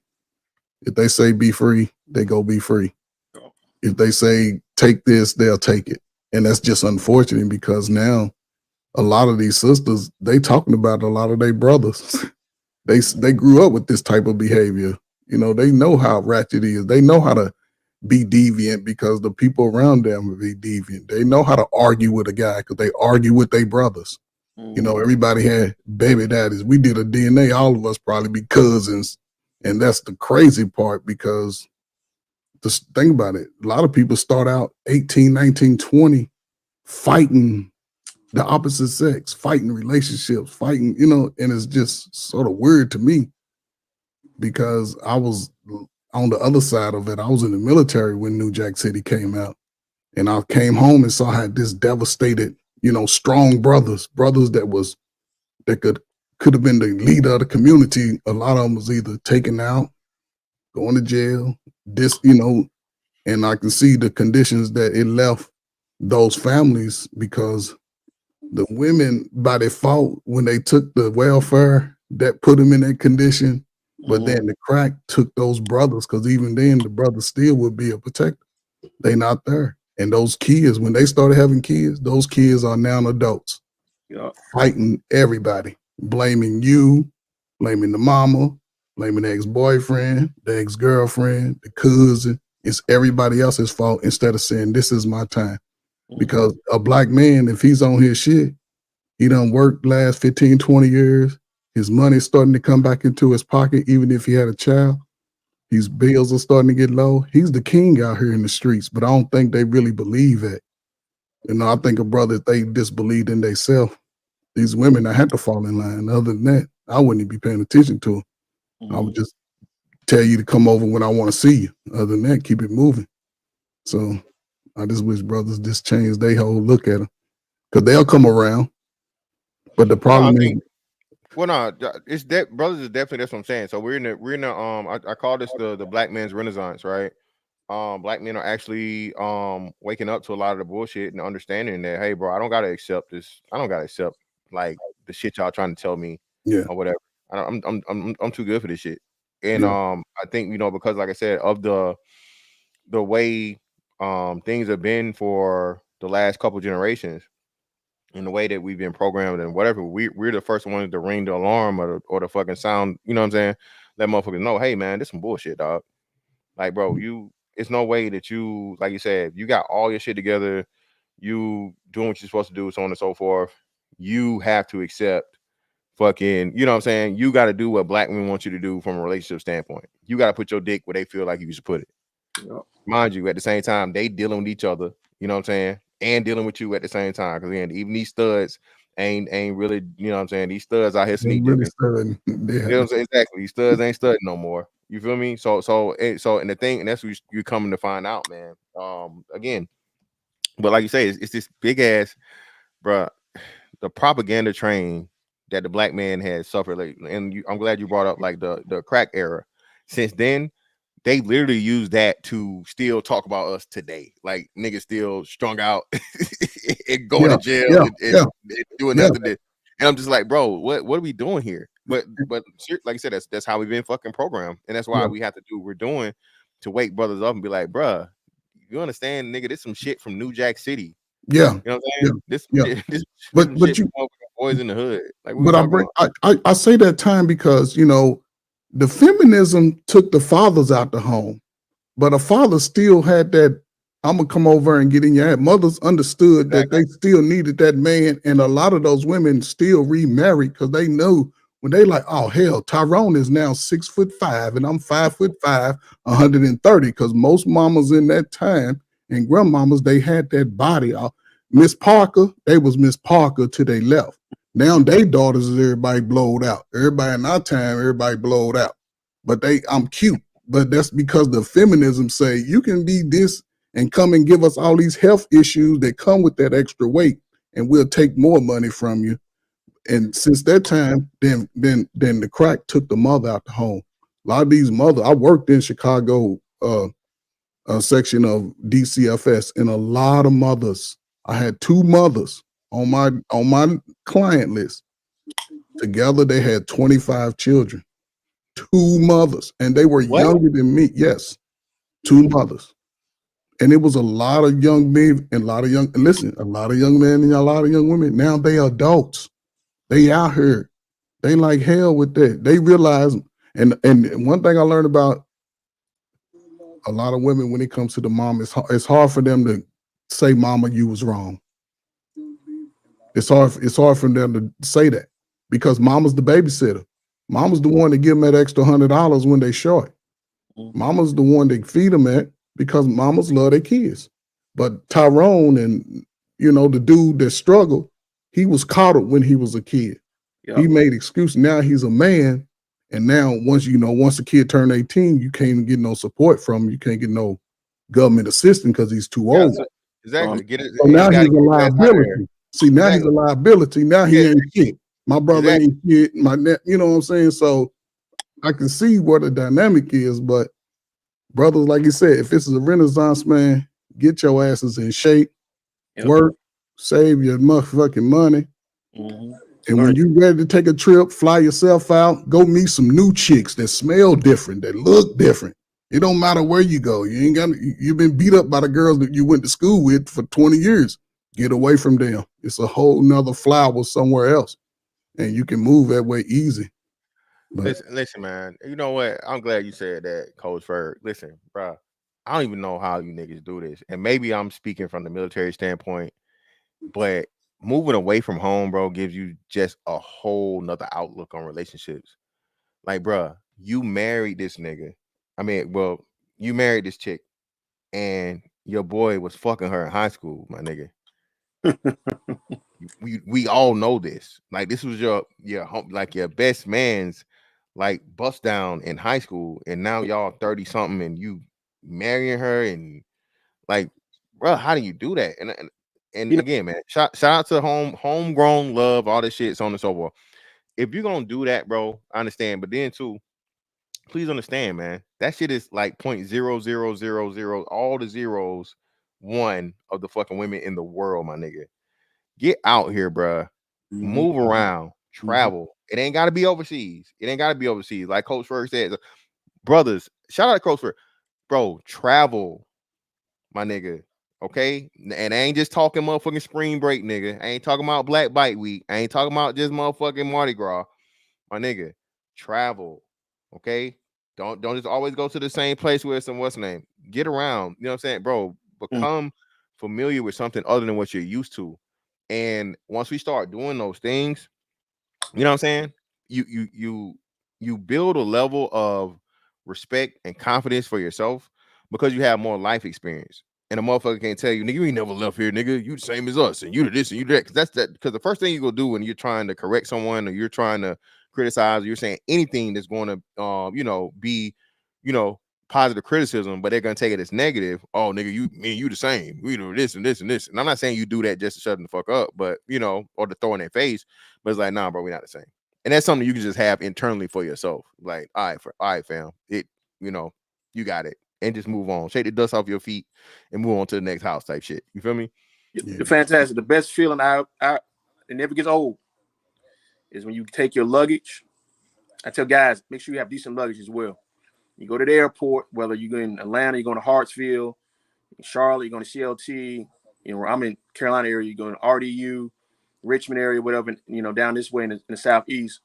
If they say be free, they go be free. If they say take this, they'll take it. And that's just unfortunate, because now a lot of these sisters, they talking about a lot of their brothers. They grew up with this type of behavior. They know how ratchet it is. They know how to be deviant because the people around them be deviant. They know how to argue with a guy because they argue with their brothers. Everybody had baby daddies. We did a DNA, all of us probably be cousins. And that's the crazy part, because just think about it. A lot of people start out 18, 19, 20 fighting the opposite sex, fighting relationships, fighting, and it's just sort of weird to me, because I was on the other side of it. I was in the military when New Jack City came out, and I came home and saw I had this devastated, strong brothers that could have been the leader of the community. A lot of them was either taken out, going to jail, and I can see the conditions that it left those families, because the women, by default, when they took the welfare, that put them in that condition. But then the crack took those brothers, because even then the brothers still would be a protector. They not there. And those kids, when they started having kids, those kids are now adults. Fighting everybody, blaming you, blaming the mama, blaming the ex-boyfriend, the ex-girlfriend, the cousin. It's everybody else's fault, instead of saying, this is my time. Because a black man, if he's on his shit, he done worked last 15, 20 years. His money's starting to come back into his pocket, even if he had a child. His bills are starting to get low. He's the king out here in the streets, but I don't think they really believe that. I think a brother, if they disbelieved in themselves, these women, I had to fall in line. Other than that, I wouldn't even be paying attention to them. I would just tell you to come over when I want to see you. Other than that, keep it moving. So I just wish brothers just change their whole look at them, because they'll come around. But the problem is, it's that brothers is definitely, that's what I'm saying. So we're in the I call this the black man's renaissance, right? black men are actually waking up to a lot of the bullshit and understanding that, hey, bro, I don't gotta accept this. I don't gotta accept like the shit y'all trying to tell me Yeah. or whatever. I'm too good for this shit. And Yeah. I think, because like I said, of the way things have been for the last couple generations, and the way that we've been programmed and whatever, we're the first ones to ring the alarm or the fucking sound, you know what I'm saying? Let motherfuckers know, hey man, this some bullshit, dog. Like, bro, it's no way that you, like you said, you got all your shit together, you doing what you're supposed to do, so on and so forth. You have to accept fucking, you know what I'm saying? You got to do what black men want you to do from a relationship standpoint. You got to put your dick where they feel like you should put it. Yep. Mind you, at the same time, they dealing with each other, you know what I'm saying? And dealing with you at the same time. Because again, even these studs ain't really, you know what I'm saying? These studs out here They sneak really dipping. studying. You know what I'm saying? Exactly. These studs ain't studying no more. You feel me? So and the thing, and that's what you're coming to find out, man. Again, but like you say, it's this big ass, bruh, the propaganda train that the black man has suffered. Like, and I'm glad you brought up like the crack era. Since then, they literally use that to still talk about us today. Like niggas still strung out and going Yeah. to jail Yeah. and Yeah. doing Yeah. nothing. And I'm just like, bro, what are we doing here? But like I said, that's how we've been fucking programmed, and that's why Yeah. we have to do what we're doing to wake brothers up and be like, bruh, you understand, nigga? This some shit from New Jack City. Yeah. You know what I'm Yeah. saying? This Yeah. shit, this some But shit you from boys in the hood. Like, what we but talking about? I say that time because the feminism took the fathers out the home, but a father still had that. I'm gonna come over and get in your head. Mothers understood that Exactly. they still needed that man, and a lot of those women still remarried because they knew when they like, oh hell, Tyrone is now 6'5" and I'm 5'5", 130. Because most mamas in that time and grandmamas, they had that body. Miss Parker, they was Miss Parker till they left. Now they daughters is everybody blowed out. Everybody in our time, everybody blowed out. But I'm cute. But that's because the feminism say you can be this and come and give us all these health issues that come with that extra weight, and we'll take more money from you. And since that time, then the crack took the mother out the home. A lot of these mothers, I worked in Chicago section of DCFS, and a lot of mothers. I had two mothers on my client list. Together, they had 25 children. Two mothers, and they were What? younger than me. Yes, two mothers, and it was a lot of young men and a lot of young. Listen, a lot of young men and a lot of young women. Now they adults. They out here. They like hell with that. They realize, and one thing I learned about a lot of women when it comes to the mom, it's hard for them to say, "Mama, you was wrong." It's hard for them to say that because mama's the babysitter. Mama's the one that give them that extra $100 when they short. Mama's the one that feed them at because mamas love their kids. But Tyrone and the dude that struggled, he was coddled when he was a kid. Yep. He made excuses. Now he's a man, and now once a kid turned 18, you can't get no support from him. You can't get no government assistance because he's too Yeah, old. exactly. Get it. So And now you he's got a to get his ass out of there. liability. See, now he's a Exactly. liability. Now he Yeah, ain't shit. My brother exactly. ain't shit. You know what I'm saying? So I can see what the dynamic is, but brothers, like you said, if this is a renaissance, man, get your asses in shape, Yep. work, save your motherfucking money. Mm-hmm. And when you ready to take a trip, fly yourself out, go meet some new chicks that smell different, that look different. It don't matter where you go. You've been beat up by the girls that you went to school with for 20 years. Get away from them. It's a whole nother flower somewhere else. And you can move that way easy. But Listen, man. You know what? I'm glad you said that, Coach Ferg. Listen, bro. I don't even know how you niggas do this, and maybe I'm speaking from the military standpoint, but moving away from home, bro, gives you just a whole nother outlook on relationships. Like, bro, you married this nigga. I mean, well, you married this chick, and your boy was fucking her in high school, my nigga. We all know this. Like, this was your like your best man's like bust down in high school, and now y'all 30 something, and you marrying her, and like, bro, how do you do that? And again, man, shout out to homegrown love, all this shit, so on and so forth. If you're gonna do that, bro, I understand. But then too, please understand, man, that shit is like 0.0000 all the zeros one of the fucking women in the world, my nigga. Get out here, bruh. Move around, travel. It ain't gotta be overseas. It ain't gotta be overseas. Like Coach Ferg said, brothers, shout out to Coach Ferg. Bro, travel, my nigga. Okay, and I ain't just talking motherfucking spring break, nigga. I ain't talking about Black Bike Week. I ain't talking about just motherfucking Mardi Gras, my nigga. Travel, okay. Don't just always go to the same place where some what's name. Get around, you know what I'm saying, bro. Become familiar with something other than what you're used to. And once we start doing those things, you know what I'm saying? You build a level of respect and confidence for yourself because you have more life experience. And a motherfucker can't tell you, nigga, you ain't never left here, nigga. You the same as us, and you do this and you do that. Cause that's that. Because the first thing you go do when you're trying to correct someone or you're trying to criticize, or you're saying anything that's going to, be, positive criticism, but they're gonna take it as negative. Oh, nigga, you the same. We do this and this and this. And I'm not saying you do that just to shut them the fuck up, but or to throw in their face. But it's like, nah, bro, we're not the same. And that's something you can just have internally for yourself. Like, all right, fam. You got it. And just move on. Shake the dust off your feet and move on to the next house type shit. You feel me? The fantastic. The best feeling it never gets old is when you take your luggage. I tell guys, make sure you have decent luggage as well. You go to the airport, whether you're in Atlanta, you're going to Hartsfield, in Charlotte, you're going to CLT. I'm in Carolina area, you're going to RDU, Richmond area, whatever, down this way in the southeast.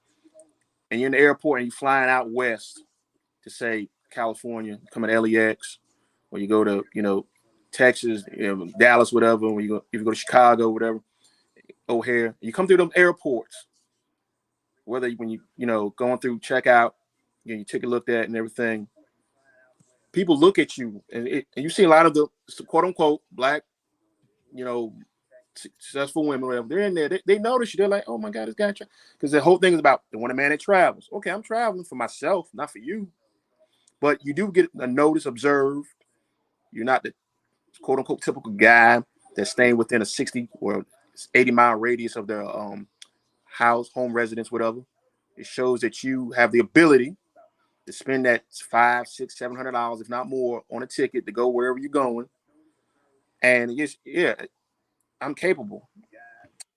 And you're in the airport and you're flying out west to, say, California, come to LAX, or you go to, Texas, Dallas, whatever, or if you go to Chicago, whatever, O'Hare. You come through them airports, whether when you, going through checkout, you take a look at and everything. People look at you, and you see a lot of the quote unquote black, successful women, whatever. They're in there. They notice you. They're like, oh my God, this guy. Because the whole thing is about the one man that travels. Okay, I'm traveling for myself, not for you. But you do get a notice, observed. You're not the quote unquote typical guy that's staying within a 60 or 80-mile radius of their house, home residence, whatever. It shows that you have the ability to spend that $500, $600, $700, if not more, on a ticket to go wherever you're going. And I'm capable.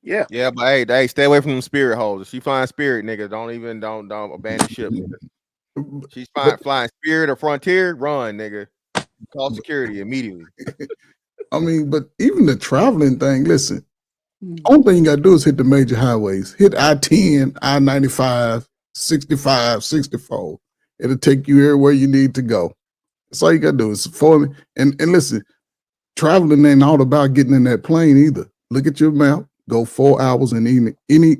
Yeah. Yeah, but hey, stay away from them spirit holes. If she flying spirit, nigga, don't abandon ship, nigga. She's flying spirit or frontier, run, nigga. Call security immediately. I mean, but even the traveling thing, listen, only thing you got to do is hit the major highways. Hit I-10, I-95, 65, 64. It'll take you everywhere you need to go. That's all you got to do is follow. And listen, traveling ain't all about getting in that plane either. Look at your map. Go 4 hours in any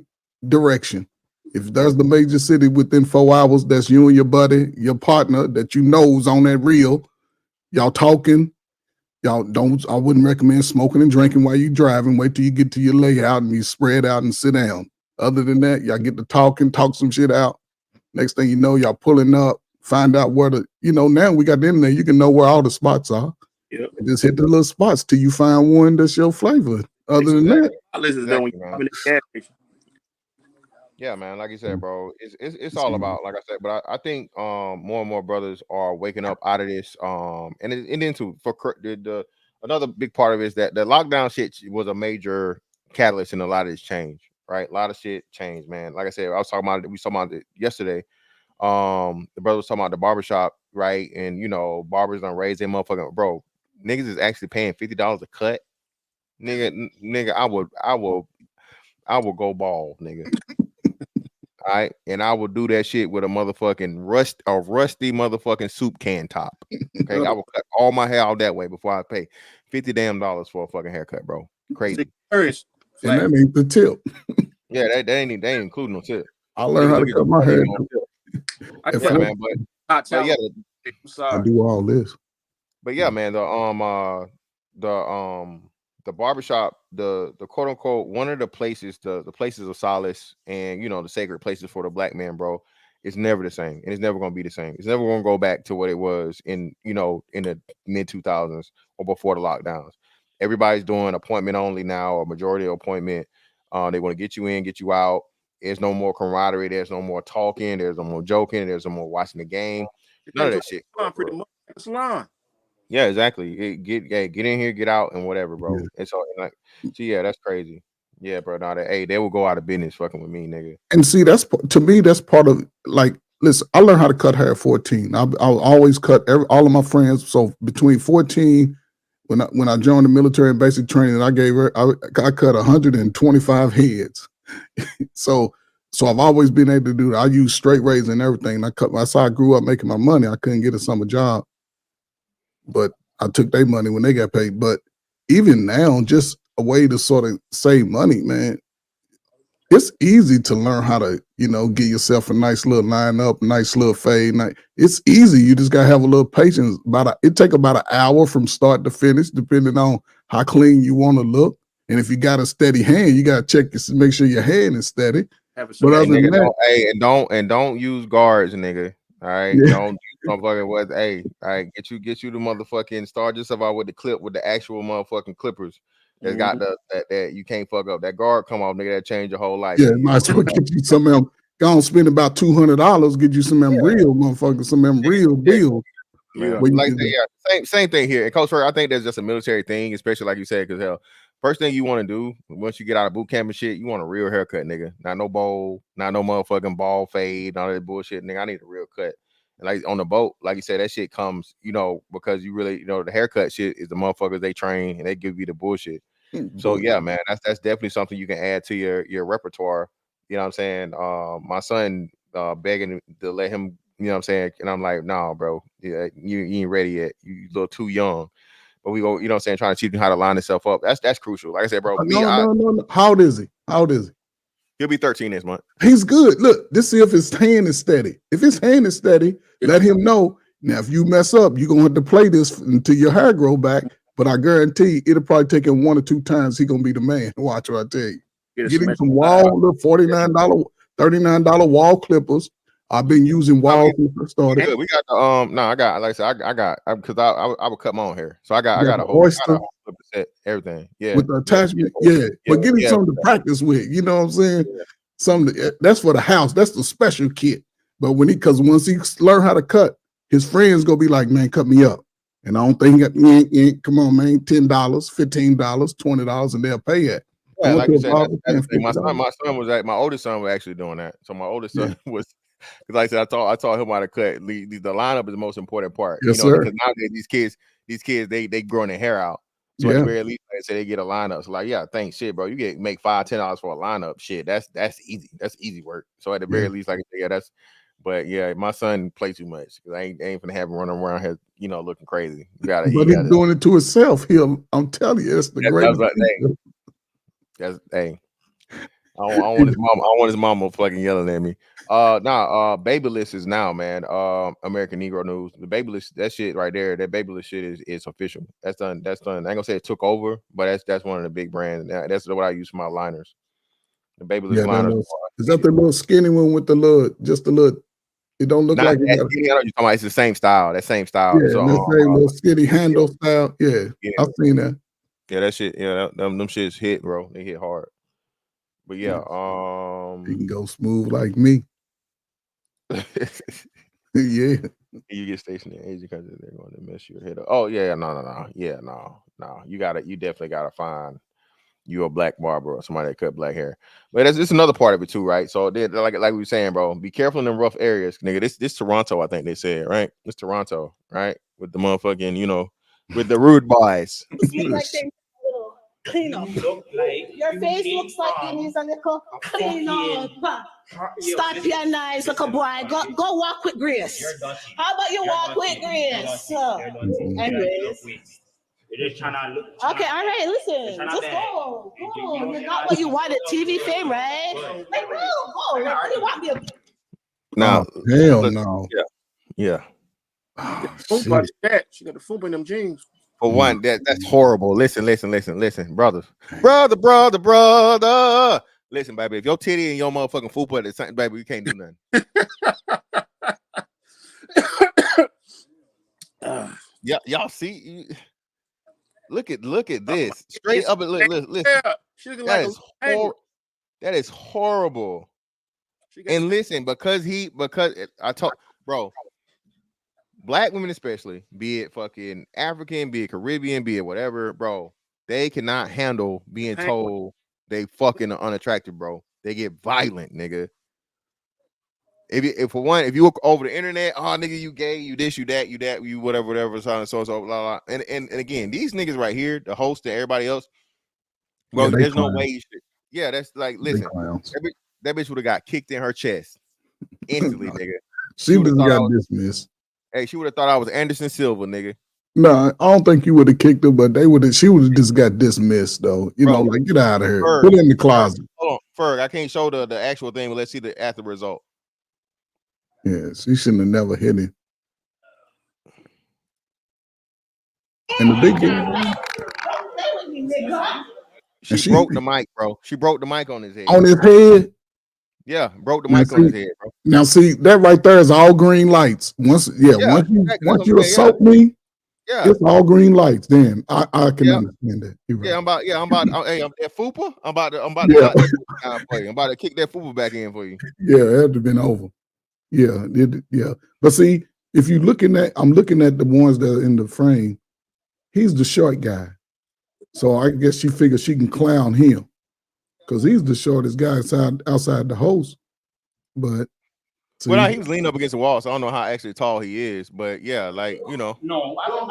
direction. If there's the major city within 4 hours, that's you and your buddy, your partner that you know's on that reel. Y'all talking. I wouldn't recommend smoking and drinking while you driving. Wait till you get to your layout and you spread out and sit down. Other than that, y'all get to talk some shit out. Next thing you know, y'all pulling up, find out where now we got the internet. You can know where all the spots are. Yep. And just hit the little spots till you find one that's your flavor. Other than that, I listen to them when you're in the gas station. Yeah, man. Like you said, bro, it's all about, like I said, but I think more and more brothers are waking up out of this. And then the another big part of it is that the lockdown shit was a major catalyst in a lot of this change, right? A lot of shit changed, man. Like I said, we was talking about it yesterday. The brother was talking about the barbershop, right? And barbers done raise their motherfucking bro. Niggas is actually paying $50 a cut. Nigga, I will go bald, nigga. All right, and I will do that shit with a motherfucking rusty motherfucking soup can top. Okay, I will cut all my hair out that way before I pay $50 for a fucking haircut, bro. Crazy. And that ain't the tip. Yeah, they ain't including no tip. I learned how to cut my hair. I do all this. But yeah, man, the barbershop, the quote unquote one of the places, the places of solace and the sacred places for the black man, bro, it's never the same, and it's never gonna be the same. It's never gonna go back to what it was in the mid 2000s or before the lockdowns. Everybody's doing appointment only now, or majority appointment. They want to get you in, get you out. There's no more camaraderie. There's no more talking. There's no more joking. There's no more watching the game. None of that shit. Pretty much like a salon. Yeah, exactly. Get in here, get out, and whatever, bro. It's all like, so yeah, that's crazy. Yeah, bro. Now they will go out of business fucking with me, nigga. And see, to me, that's part of like. Listen, I learned how to cut hair at 14. I'll always cut all of my friends. So between 14, when I joined the military and basic training, I cut 125 heads. so I've always been able to do that. I use straight razor and everything. That's how I grew up making my money. I couldn't get a summer job, but I took their money when they got paid. But even now, just a way to sort of save money, man. It's easy to learn how to, get yourself a nice little lineup, nice little fade. It's easy. You just gotta have a little patience. It take about an hour from start to finish, depending on how clean you want to look. And if you got a steady hand, you gotta check make sure your hand is steady. But other than that, don't use guards, nigga. All right, Yeah. don't motherfucking what? Hey, all right, get you the motherfucking start yourself out with the clip with the actual motherfucking clippers. That's got that you can't fuck up. That guard come off, nigga, that change your whole life. Yeah, might as well get you some of them. Go on, spend about $200, get you some of them real motherfuckers, some of them real deals. Yeah. Same thing here. And Coach Fur, I think that's just a military thing, especially like you said, because hell, first thing you want to do once you get out of boot camp and shit, you want a real haircut, nigga. Not no bowl, not no motherfucking ball fade, none of that bullshit, nigga. I need a real cut. And like on the boat, like you said, that shit comes, because you really, the haircut shit is the motherfuckers they train and they give you the bullshit. So yeah, man, that's definitely something you can add to your repertoire. You know what I'm saying? My son begging to let him, you know what I'm saying? And I'm like, nah, bro, yeah, you ain't ready yet. You a little too young. But we go, you know what I'm saying, trying to teach him how to line himself up. That's crucial. Like I said, bro. No. How old is he? He'll be 13 this month. He's good. Look, let's see if his hand is steady. If his hand is steady, let him know. Now, if you mess up, you're gonna have to play this until your hair grow back. But I guarantee it'll probably take him 1 or 2 times. He's gonna be the man. Watch what I tell you. Get him some little $49, $39 wall clippers. I've been using wall clippers. Started. We got the I got, like I said, I got because I would cut my own hair, so I got a whole oyster set, everything. Yeah, with the attachment. Yeah. But get him something to practice with. You know what I'm saying? Yeah. Something that's for the house. That's the special kit. But because once he learn how to cut, his friends gonna be like, man, cut me up. And I don't think come on, man, $10, $15, $20, and they'll pay it. Yeah, like you said, my son was my oldest son was actually doing that. So my oldest son was, because like I said, I taught him how to cut. The lineup is the most important part. Yes, sir. Because nowadays these kids they growing their hair out. So at the very least, like I said, they get a lineup. So like, yeah, thanks, shit, bro. You make $5-10 for a lineup. Shit, that's easy. That's easy work. So at the very least, like I said, that's. But yeah, my son play too much because I ain't gonna have him running around here, looking crazy. But he's doing it to himself. I'm telling you, it's the greatest. That's hey. I want his mom. I want his mama fucking yelling at me. Babyless is now, man. American Negro News. The Babyless, that shit right there. That Babyless shit is official. That's done. That's done. I ain't gonna say it took over, but that's one of the big brands. That's what I use for my liners. The Babyless liners. Is that the little skinny one with the little? It don't look like that. It's the same style. That same style. Yeah, so, little skinny handle style. Yeah, I've seen that. Yeah, that shit. Yeah, them shits hit, bro. They hit hard. But yeah, you can go smooth like me. Yeah. You get stationed in Asian countries, they're going to mess your head up. Oh yeah, no. Yeah, no. You definitely gotta find you a black barber or somebody that cut black hair. But it's another part of it too, right? So like we were saying, bro, be careful in them rough areas, nigga. This Toronto, I think they said, right? It's Toronto, right? With the motherfucking, with the rude boys. Clean up. Your face looks like it needs a little clean up. Stop your nice little boy. Go walk with Grace. How about you walk with Grace? Anyways. Okay, all right, listen. Just go. You got what you wanted, TV fame, right? Like, go. What do you want me to do? No. Hell no. Yeah. She got the food in them jeans. For one, that's horrible. Listen, brothers. Brother. Listen, baby, if your titty and your motherfucking fupa at the same, baby, you can't do nothing. Yeah, y'all see. Look at this. Straight up and listen. Yeah, That is horrible. And listen, because I told bro, black women especially, be it fucking African, be it Caribbean, be it whatever, bro, they cannot handle being told they fucking unattractive, bro. They get violent, nigga. If for one, if you look over the internet, oh nigga, you gay, you this, you that, you whatever, so and so, blah, blah. And again, these niggas right here, the host and everybody else, bro, Yeah, they there's no clowns. way you should. Yeah, that's like, They listen, clowns. that bitch would have got kicked in her chest instantly, nigga. She would have just thought got dismissed. Hey, she would have thought I was Anderson Silva, nigga. No, I don't think you would have kicked her, but she would have just got dismissed though. You know, like get out of here. Ferg, Put her in the closet. Hold on, Ferg. I can't show the actual thing, but let's see the after result. Yeah, she shouldn't have never hit him. And the big She broke the mic, bro. She broke the mic on his head. On his head? Yeah, broke the mic on his head, bro. Now see, that right there is all green lights. Once you assault me, it's all green lights. Then I can understand that. You're right. I'm about that fupa. I'm about to knock that fupa down for you. I'm about to kick that fupa back in for you. Yeah, it had to have been over. Yeah. But see, if you I'm looking at the ones that are in the frame, he's the short guy. So I guess she figures she can clown him because he's the shortest guy outside the host. But see, well, he was leaning up against the wall, so I don't know how actually tall he is. But yeah, like you know. No, I don't.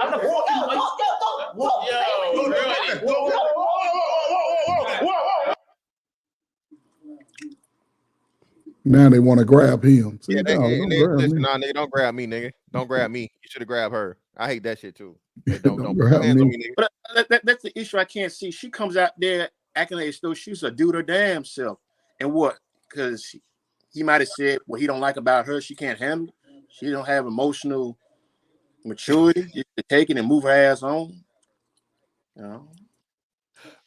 Now they want to grab him. See, listen, nah, nigga, don't grab me, nigga. Don't grab me. You should have grabbed her. I hate that shit too. Hey, don't grab hands me. on me, nigga. But that's the issue I can't see. She comes out there acting like though she's a dude her damn self. And what? Because he might have said what he don't like about her. She can't handle. She don't have emotional maturity to take it and move her ass on. You know.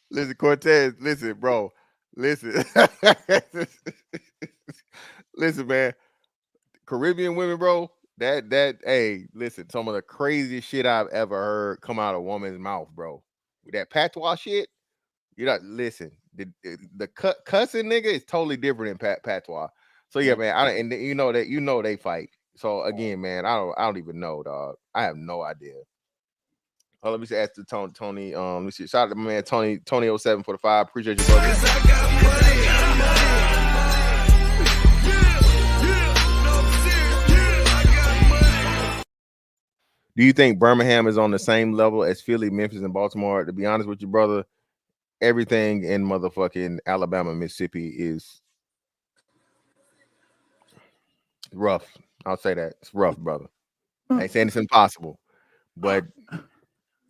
Listen, Cortez. Listen, bro. Listen. Listen, man. Caribbean women, bro. Hey, listen, some of the craziest shit I've ever heard come out of a woman's mouth, bro. With that patois shit, you know, listen, the cussing nigga is totally different than patois. So yeah, man, you know they fight. So again, man, I don't even know, dog. I have no idea. Oh, let me ask the Tony. Let me see. Shout out to my man Tony 07 for the 5. Appreciate you, brother. Do you think Birmingham is on the same level as Philly, Memphis, and Baltimore? To be honest with you, brother, everything in motherfucking Alabama, Mississippi is rough. I'll say that. It's rough, brother. I ain't saying it's impossible, but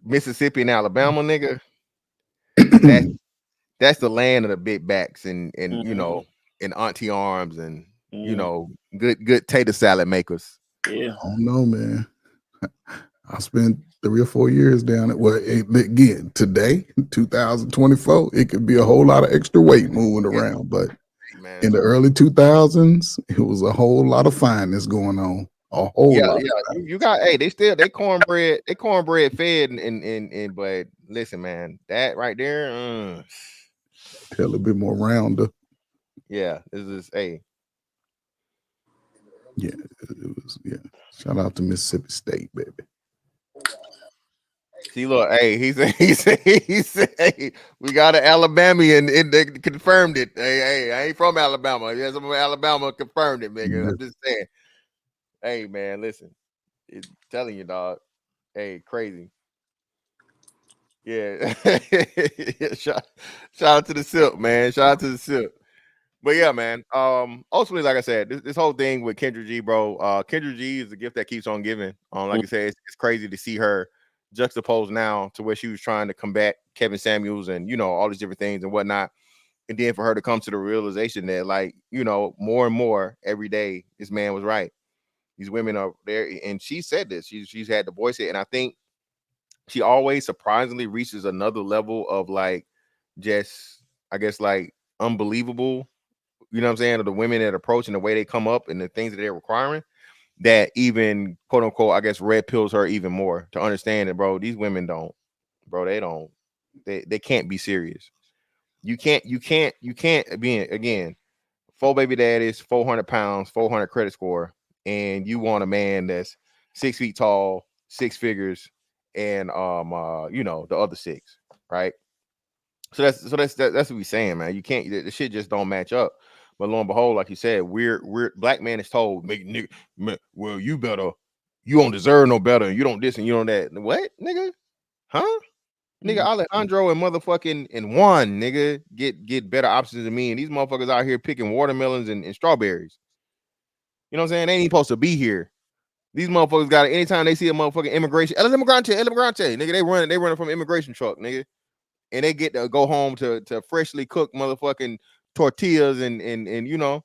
Mississippi and Alabama, nigga, that's the land of the big backs and you know, and auntie arms and you know, good tater salad makers. Yeah. I don't know, man. I spent 3 or 4 years down at again today, 2024. It could be a whole lot of extra weight moving around, but in the early 2000s, it was a whole lot of fineness going on. A whole lot. Yeah. You got they cornbread fed and but listen, man, that right there, a little bit more rounder. Yeah, this is Yeah, it was. Yeah, shout out to Mississippi State, baby. See, look, he said, we got an Alabamian and they confirmed it. Hey, I ain't from Alabama. Yeah, some of Alabama confirmed it, nigga. I'm just saying. Hey, man, listen, it's telling you, dog. Hey, crazy. Yeah, shout out to the silk, man. Shout out to the silk. But yeah, man. Ultimately, like I said, this whole thing with Kendra G, bro. Kendra G is a gift that keeps on giving. Like I said, it's crazy to see her juxtaposed now to where she was trying to combat Kevin Samuels and you know all these different things and whatnot, and then for her to come to the realization that like you know more and more every day this man was right. These women are there, and she said this. She's had to voice it, and I think she always surprisingly reaches another level of like just I guess like unbelievable. You know what I'm saying? Of the women that approach and the way they come up and the things that they're requiring. That even quote unquote, I guess red pills her even more to understand that, bro, these women don't, bro, they can't be serious. You can't be again, 4 baby daddies, 400 pounds, 400 credit score, and you want a man that's 6 feet tall, 6 figures, and the other 6, right? So that's what we saying, man. You can't, the shit just don't match up. But lo and behold, like you said, we're black man is told, make nigga, well, you don't deserve no better, you don't this and you don't that. What, nigga? Huh? Nigga, Alejandro and motherfucking and Juan, nigga, get better options than me. And these motherfuckers out here picking watermelons and strawberries. You know what I'm saying? They ain't supposed to be here. These motherfuckers got it. Anytime they see a motherfucking immigration, el immigrante, nigga, they running from an immigration truck, nigga. And they get to go home to freshly cooked motherfucking tortillas and you know,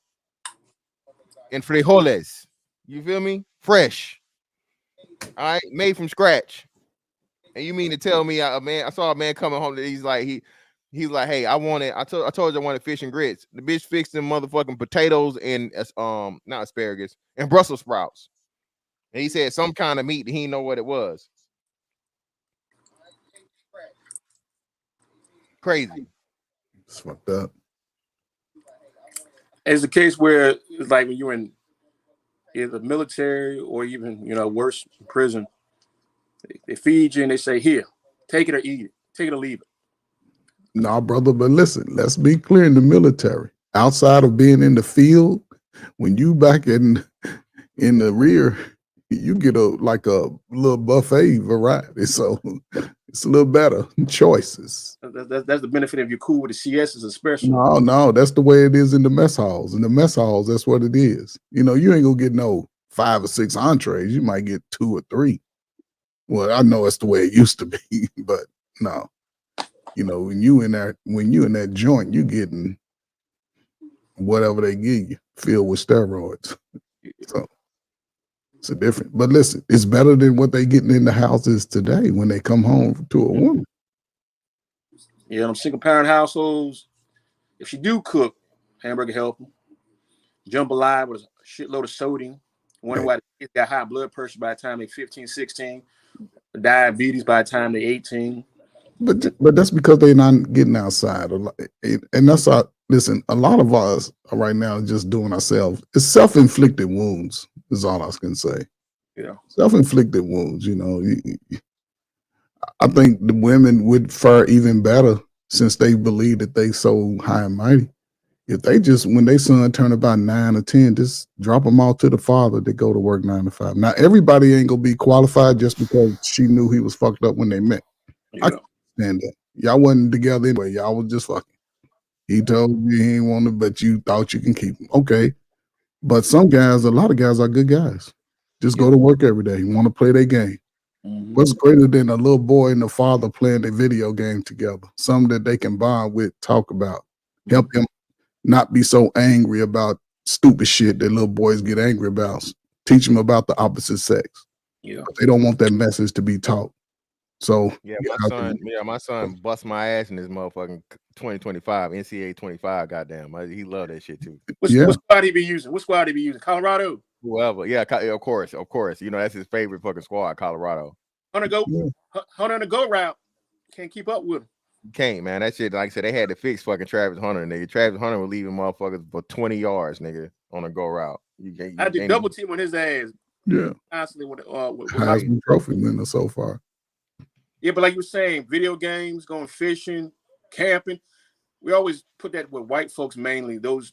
and frijoles. You feel me? Fresh. All right, made from scratch. And you mean to tell me I saw a man coming home that he's like, hey, I told you I wanted fish and grits. The bitch fixed them motherfucking potatoes and not asparagus and Brussels sprouts. And he said some kind of meat that he didn't know what it was. Crazy. It's fucked up. It's a case where it's like when you're in either the military or even, worse, prison, they feed you and they say, here, take it or eat it. Take it or leave it. No, brother, but listen, let's be clear in the military. Outside of being in the field, when you back in the rear, you get a little buffet variety. So it's a little better choices. That's the benefit of you're cool with the CSs especially. No, that's the way it is in the mess halls. In the mess halls, that's what it is. You ain't gonna get no 5 or 6 entrees. You might get 2 or 3. Well, I know it's the way it used to be, but no. When you in that joint, you getting whatever they give you, filled with steroids. So it's a different. But listen, it's better than what they getting in the houses today when they come home to a woman. Yeah, them single parent households, if you do cook, hamburger helper, jambalaya with a shitload of sodium, wonder why the kids got high blood pressure by the time they're 15, 16, diabetes by the time they're 18. But that's because they're not getting outside. And that's listen, a lot of us right now just doing ourselves. It's self-inflicted wounds, is all I can say. Yeah. Self-inflicted wounds, I think the women would fare even better since they believe that they so high and mighty. If they just, when they son turn about 9 or 10, just drop them all to the father to go to work 9 to 5. Now, everybody ain't gonna be qualified just because she knew he was fucked up when they met. Yeah. I can understand that. Y'all wasn't together anyway. Y'all was just fucking. He told you he ain't want to, but you thought you can keep him. Okay. But a lot of guys are good guys. Just go to work every day. Want to play their game. Mm-hmm. What's greater than a little boy and the father playing a video game together? Something that they can bond with, talk about, help them not be so angry about stupid shit that little boys get angry about. Teach them about the opposite sex. Yeah. But they don't want that message to be taught. So my son bust my ass in this motherfucking 2025 NCAA 25. Goddamn, he loved that shit too. What squad he be using? What squad he be using? Colorado. Whoever, yeah, of course. That's his favorite fucking squad, Colorado. Hunter on the go route. Can't keep up with him. Can't, man. That shit, like I said, they had to fix fucking Travis Hunter, nigga. Travis Hunter was leaving motherfuckers for 20 yards, nigga, on a go route. I did double team on his ass. Yeah. Constantly with Heisman Trophy winner so far. Yeah, but like you were saying, video games, going fishing, camping. We always put that with white folks mainly, those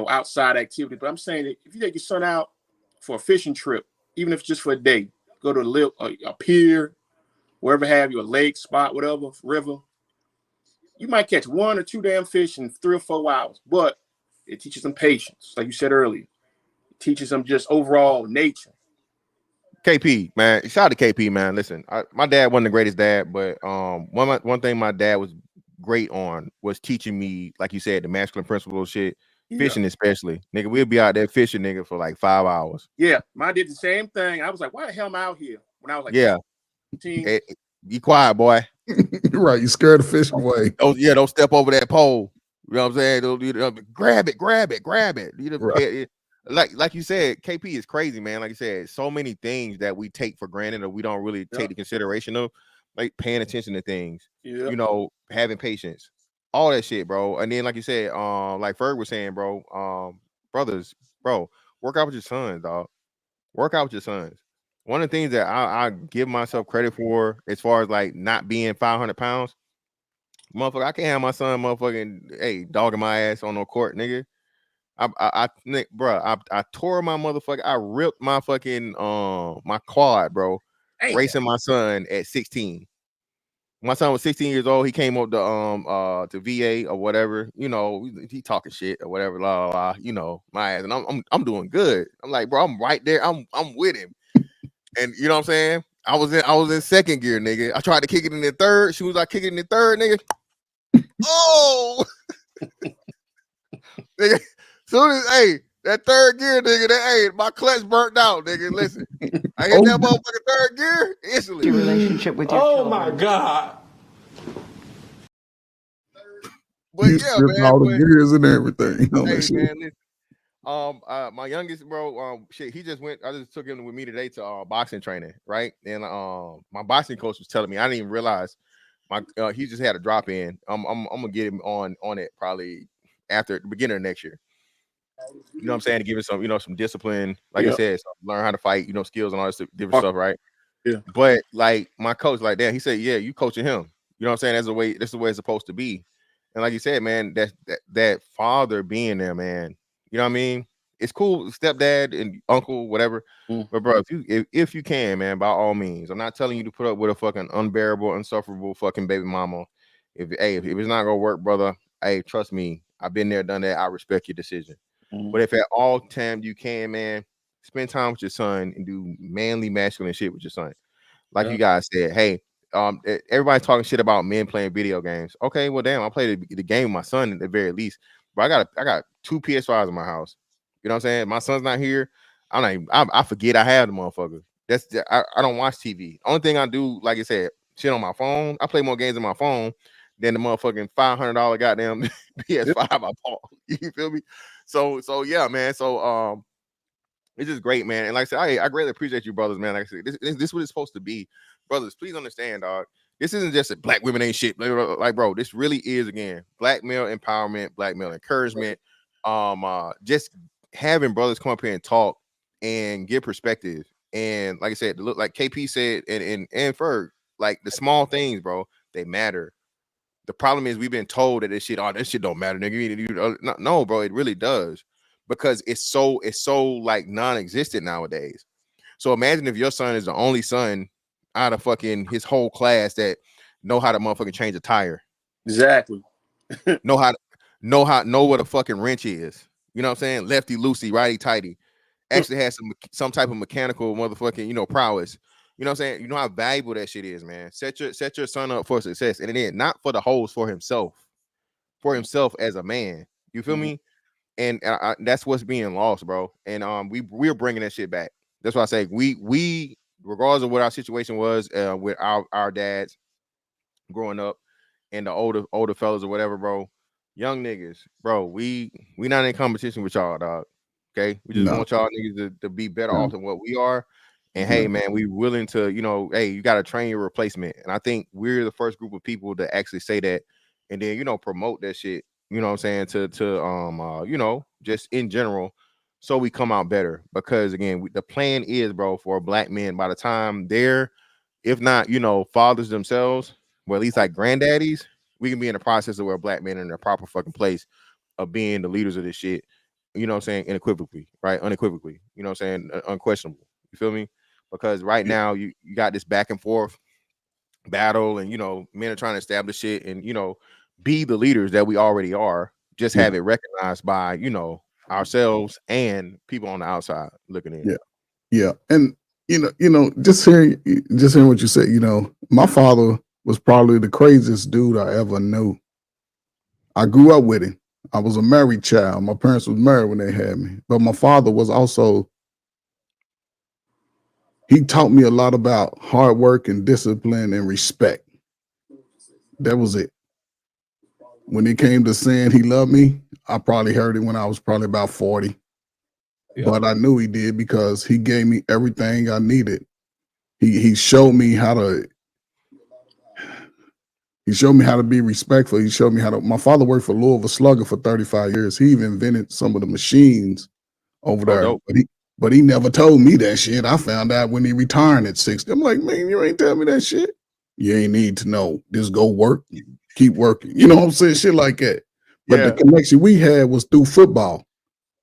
outside activities. But I'm saying that if you take your son out for a fishing trip, even if it's just for a day, go to a pier, wherever have you, a lake, spot, whatever, river, you might catch 1 or 2 damn fish in 3 or 4 hours. But it teaches them patience, like you said earlier. It teaches them just overall nature. KP, man, shout out to KP, man. Listen, my dad wasn't the greatest dad, but one thing my dad was great on was teaching me, like you said, the masculine principle shit, fishing especially. Nigga, we'll be out there fishing, nigga, for like 5 hours. Yeah, mine did the same thing. I was like, why the hell am I out here? When I was like, yeah, 15. Hey, be quiet, boy. Right, you scared the fish away. Don't step over that pole. You know what I'm saying? Grab it. Right. Like you said, KP is crazy, man. Like you said, so many things that we take for granted or we don't really take the consideration of, like paying attention to things, having patience, all that shit, bro. And then, like you said, like Ferg was saying, bro, brothers, bro, work out with your sons, dog. Work out with your sons. One of the things that I give myself credit for, as far as like not being 500 pounds, motherfucker, I can't have my son motherfucking dogging my ass on no court, nigga. Bro, I tore my motherfucker. I ripped my fucking my quad, bro, racing my son at 16. My son was 16 years old. He came up to VA or whatever, you know, he talking shit or whatever, la la la, you know, my ass, and I'm doing good. I'm like, bro, I'm right there. I'm with him, and you know what I'm saying. I was in second gear, nigga. I tried to kick it in the third. She was like, kick it in the third, nigga. Oh, nigga. Soon as that third gear, nigga, my clutch burnt out, nigga. Listen, I hit that motherfucking third gear instantly. Your relationship with your children. my God. But You yeah, stripped man. all the gears and everything on that Hey, shit. man, listen. My youngest bro, shit, he just went. I just took him with me today to boxing training, right? And my boxing coach was telling me, I didn't even realize he just had a drop in. I'm gonna get him on it probably after the beginning of next year. You know what I'm saying? To give him some, some discipline, like I said, learn how to fight, skills and all this different stuff, right? Yeah. But like my coach, like that, he said, yeah, you coaching him. You know what I'm saying? That's the way it's supposed to be. And like you said, man, that father being there, man. You know what I mean? It's cool, stepdad and uncle, whatever. But bro, if you can, man, by all means, I'm not telling you to put up with a fucking unbearable, insufferable fucking baby mama. If it's not gonna work, brother, hey, trust me, I've been there, done that. I respect your decision. But if at all time you can, man, spend time with your son and do manly, masculine shit with your son. Like you guys said, hey, everybody's talking shit about men playing video games. Okay, well, damn, I play the game with my son at the very least. But I got 2 PS5s in my house. You know what I'm saying? My son's not here. I forget I have the motherfucker. I don't watch TV. Only thing I do, like I said, shit on my phone. I play more games on my phone than the motherfucking $500 goddamn PS5 I bought. You feel me? So yeah, man. So it's just great, man. And like I said, I greatly appreciate you, brothers, man. Like I said, this is what it's supposed to be. Brothers, please understand, dog. This isn't just a black women ain't shit. Like, bro, this really is, again, black male empowerment, black male encouragement. Just having brothers come up here and talk and give perspective. And like I said, look, like KP said, and Ferg, like the small things, bro, they matter. The problem is we've been told that this shit don't matter, nigga. No, bro, it really does, because it's so like non-existent nowadays. So imagine if your son is the only son out of fucking his whole class that know how to motherfucking change a tire. Exactly. know what a fucking wrench is. You know what I'm saying? Lefty loosey, righty tighty. Actually has some type of mechanical motherfucking, prowess. You know what I'm saying? You know how valuable that shit is, man. Set your son up for success. And then not for the hoes, for himself as a man. You feel me? And that's what's being lost, bro. And we're bringing that shit back. That's why I say we regardless of what our situation was with our dads growing up and the older fellas or whatever, bro. Young niggas, bro, we not in competition with y'all, dog. Okay, we just want y'all niggas to be better off than what we are. And hey, man, we willing to, hey, you got to train your replacement. And I think we're the first group of people to actually say that, and then promote that shit. You know what I'm saying, to just in general, so we come out better. Because again, the plan is, bro, for black men, by the time they're, if not, fathers themselves, or at least like granddaddies, we can be in the process of where black men are in their proper fucking place of being the leaders of this shit. You know what I'm saying? Unequivocally, right? Unequivocally. You know what I'm saying? Unquestionable. You feel me? Because right now you got this back and forth battle, and men are trying to establish it and be the leaders that we already are. Just have it recognized by ourselves and people on the outside looking in. Yeah. And just hearing what you said, my father was probably the craziest dude I ever knew. I grew up with him. I was a married child. My parents was married when they had me. But my father was also, he taught me a lot about hard work and discipline and respect. That was it. When it came to saying he loved me, I probably heard it when I was probably about 40. But I knew he did because he gave me everything I needed. He showed me how to He showed me how to be respectful. He showed me how to. My father worked for Louisville Slugger for 35 years. He even invented some of the machines over Oh, there. dope. But he never told me that shit. I found out when he retired at 60. I'm like, man, you ain't tell me that shit. You ain't need to know. Just go work, keep working. You know what I'm saying? Shit like that. But the Yeah. connection we had was through football.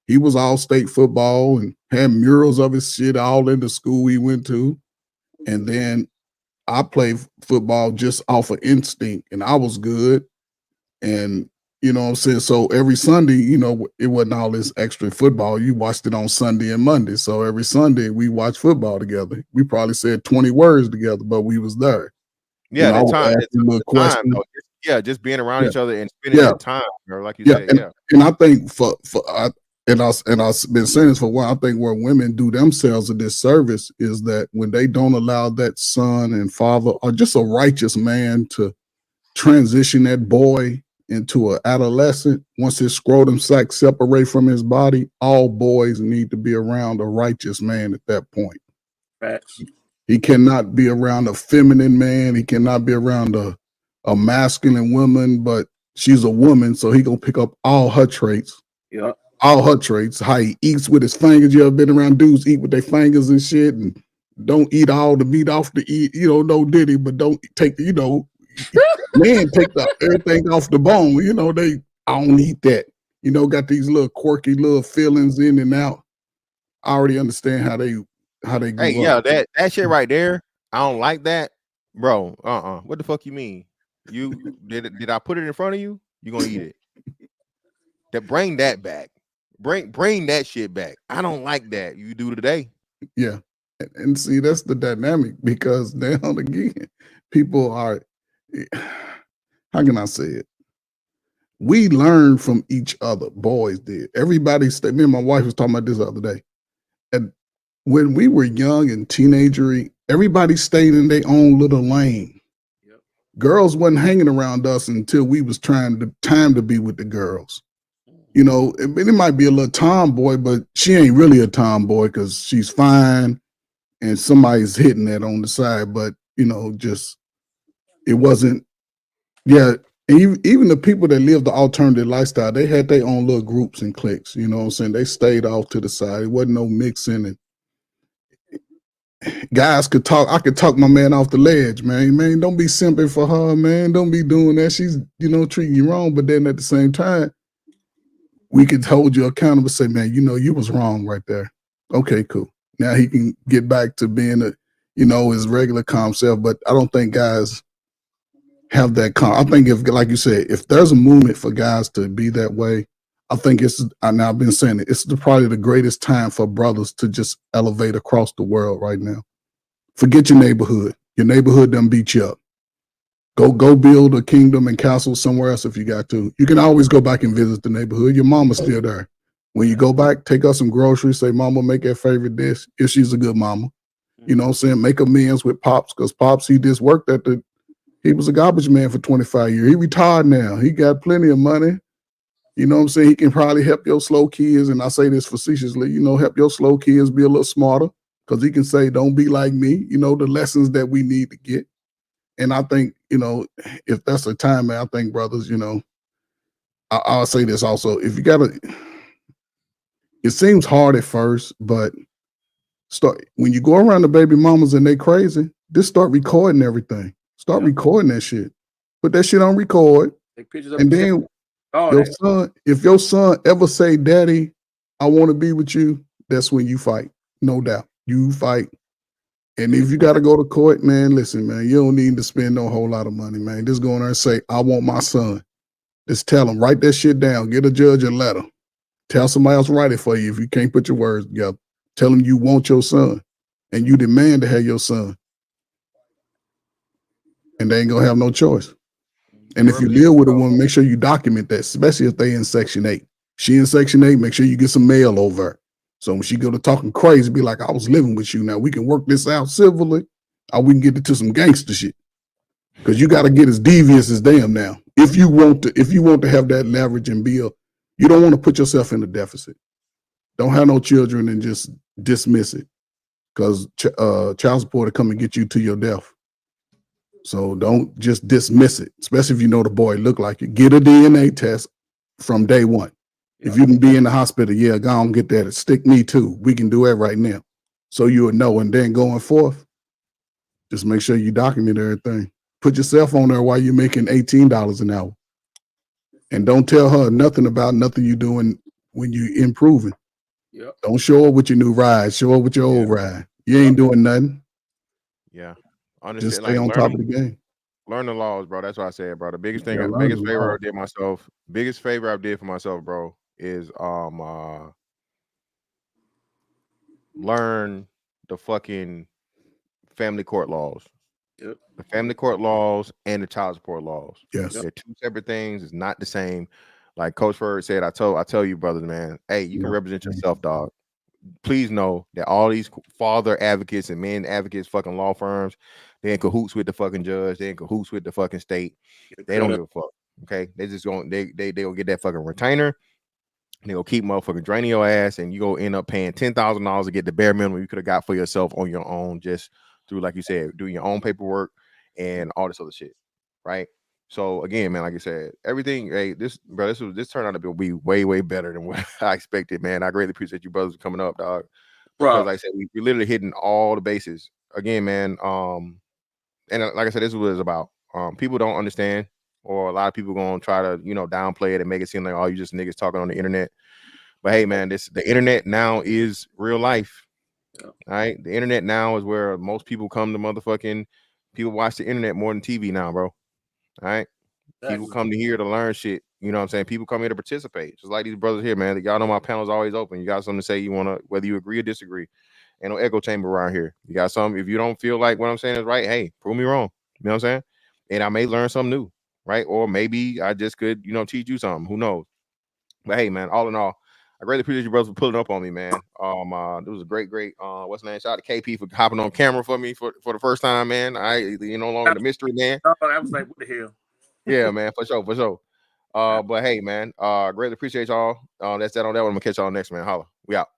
He was all state football and had murals of his shit all in the school we went to. And then I played football just off of instinct, and I was good. And you know what I'm saying? So every Sunday, you know, it wasn't all this extra football. You watched it on Sunday and Monday. So every Sunday we watched football together. We probably said 20 words together, but we was there. Yeah, You know, I that would time, ask him little the time questions. though. Just being around Yeah. each other and spending Yeah. that time, bro, like you Yeah. said. Yeah. And I think and I've been saying this for a while. I think where women do themselves a disservice is that when they don't allow that son and father or just a righteous man to transition that boy into an adolescent, once his scrotum sac separate from his body, all boys need to be around a righteous man at that point. Facts. He cannot be around a feminine man. He cannot be around a masculine woman, but she's a woman, so he gonna pick up all her traits. Yeah. All her traits. How he eats with his fingers. You ever been around dudes eat with their fingers and shit, and don't eat all the meat off the eat. You know, no diddy, but don't take. You know, men take everything off the bone. You know, I don't eat that. You know, got these little quirky little feelings in and out. I already understand how they Hey, grew yeah, up. that shit right there. I don't like that, bro. What the fuck you mean? You did I put it in front of you? You gonna eat it? Bring that back. Bring that shit back. I don't like that. You do today. Yeah. And see, that's the dynamic because now again, people are, how can I say it? We learn from each other. Boys did. Everybody me and my wife was talking about this the other day. And when we were young and teenagery, everybody stayed in their own little lane. Yep. Girls wasn't hanging around us until we was time to be with the girls. You know, it might be a little tomboy, but she ain't really a tomboy because she's fine and somebody's hitting that on the side. But, you know, just, it wasn't, yeah. And even the people that lived the alternative lifestyle, they had their own little groups and cliques, you know what I'm saying? They stayed off to the side. It wasn't no mixing. And guys could talk. I could talk my man off the ledge, man. Man, don't be simping for her, man. Don't be doing that. She's, you know, treating you wrong. But then at the same time, we could hold you accountable, say, man, you know, you was wrong right there. Okay, cool. Now he can get back to being his regular calm self. But I don't think guys have that calm. I think if, like you said, if there's a movement for guys to be that way, I think I've been saying it, it's probably the greatest time for brothers to just elevate across the world right now. Forget your neighborhood. Your neighborhood done beat you up. Go build a kingdom and castle somewhere else if you got to. You can always go back and visit the neighborhood. Your mama's still there. When you go back, take her some groceries, say, mama, make that favorite dish, if she's a good mama. You know what I'm saying? Make amends with Pops, because Pops, he just worked he was a garbage man for 25 years. He retired now. He got plenty of money. You know what I'm saying? He can probably help your slow kids, and I say this facetiously, you know, help your slow kids be a little smarter, because he can say, don't be like me, you know, the lessons that we need to get. And I think, you know, if that's a time, man, I think, brothers, you know, I'll say this also. If you it seems hard at first, but when you go around the baby mamas and they crazy, just start recording everything. Start recording that shit. Put that shit on record. Take pictures of And then if your son ever say, Daddy, I want to be with you, that's when you fight. No doubt. You fight. And if you got to go to court, man, listen, man, you don't need to spend no whole lot of money, man. Just go in there and say, I want my son. Just tell him, write that shit down. Get a judge a letter. Tell somebody else write it for you if you can't put your words together. Tell him you want your son and you demand to have your son. And they ain't going to have no choice. And if you live with a woman, make sure you document that, especially if they in Section 8. She in Section 8, make sure you get some mail over her. So when she go to talking crazy, be like, I was living with you. Now we can work this out civilly, or we can get into some gangster shit. Because you got to get as devious as damn now. If you want to have that leverage and build, you don't want to put yourself in a deficit. Don't have no children and just dismiss it. Because child support will come and get you to your death. So don't just dismiss it, especially if you know the boy look like it. Get a DNA test from day one. Yeah. If you can be in the hospital, yeah, go on get that. Stick me too. We can do that right now. So you would know. And then going forth, just make sure you document everything. Put yourself on there while you're making $18 an hour. And don't tell her nothing about nothing you doing when you improving. Yep. Don't show up with your new ride. Show up with your old ride. You ain't doing nothing. Yeah. Just Understand, stay like on top of the game. learn the laws, bro. That's what I said, bro. The biggest thing, Yeah, learn biggest the favor I laws. did myself, biggest favor I did for myself, bro, is learn the fucking family court laws. Yep. The family court laws and the child support laws. Yes. They're two separate things. It's not the same. Like Coach Ferd said, I tell you, brothers, man, hey, you can represent yourself, dog. Please know that all these father advocates and men advocates, fucking law firms, they in cahoots with the fucking judge, they in cahoots with the fucking state. They don't give a fuck. Okay. They just going they gonna get that fucking retainer. They gonna keep motherfucking draining your ass, and you go end up paying $10,000 to get the bare minimum you could have got for yourself on your own, just through, like you said, doing your own paperwork and all this other shit. Right. So again, man, like I said, everything, hey, this turned out to be way, way better than what I expected, man. I greatly appreciate you brothers coming up, dog. Because like I said, we literally hitting all the bases. Again, man. And like I said, this is what it's about. People don't understand, or a lot of people gonna try to, downplay it and make it seem like, oh, you just niggas talking on the internet. But hey, man, the internet now is real life. Yeah. All right. The internet now is where most people come to motherfucking people watch the internet more than TV now, bro. All right. People come to here to learn shit. You know what I'm saying? People come here to participate. Just like these brothers here, man. Y'all know my panel's always open. You got something to say, you want to, whether you agree or disagree. Ain't no echo chamber around here. You got something. If you don't feel like what I'm saying is right, hey, prove me wrong. You know what I'm saying? And I may learn something new, right? Or maybe I just could, teach you something. Who knows? But hey, man, all in all, I greatly appreciate you brothers for pulling up on me, man. It was a great, what's the name? Shout out to KP for hopping on camera for me for the first time, man. You're no longer the mystery man. I was like, what the hell? Yeah, man, for sure. But hey, man, greatly appreciate y'all. That's that on that one. I'm gonna catch y'all next, man. Holla. We out.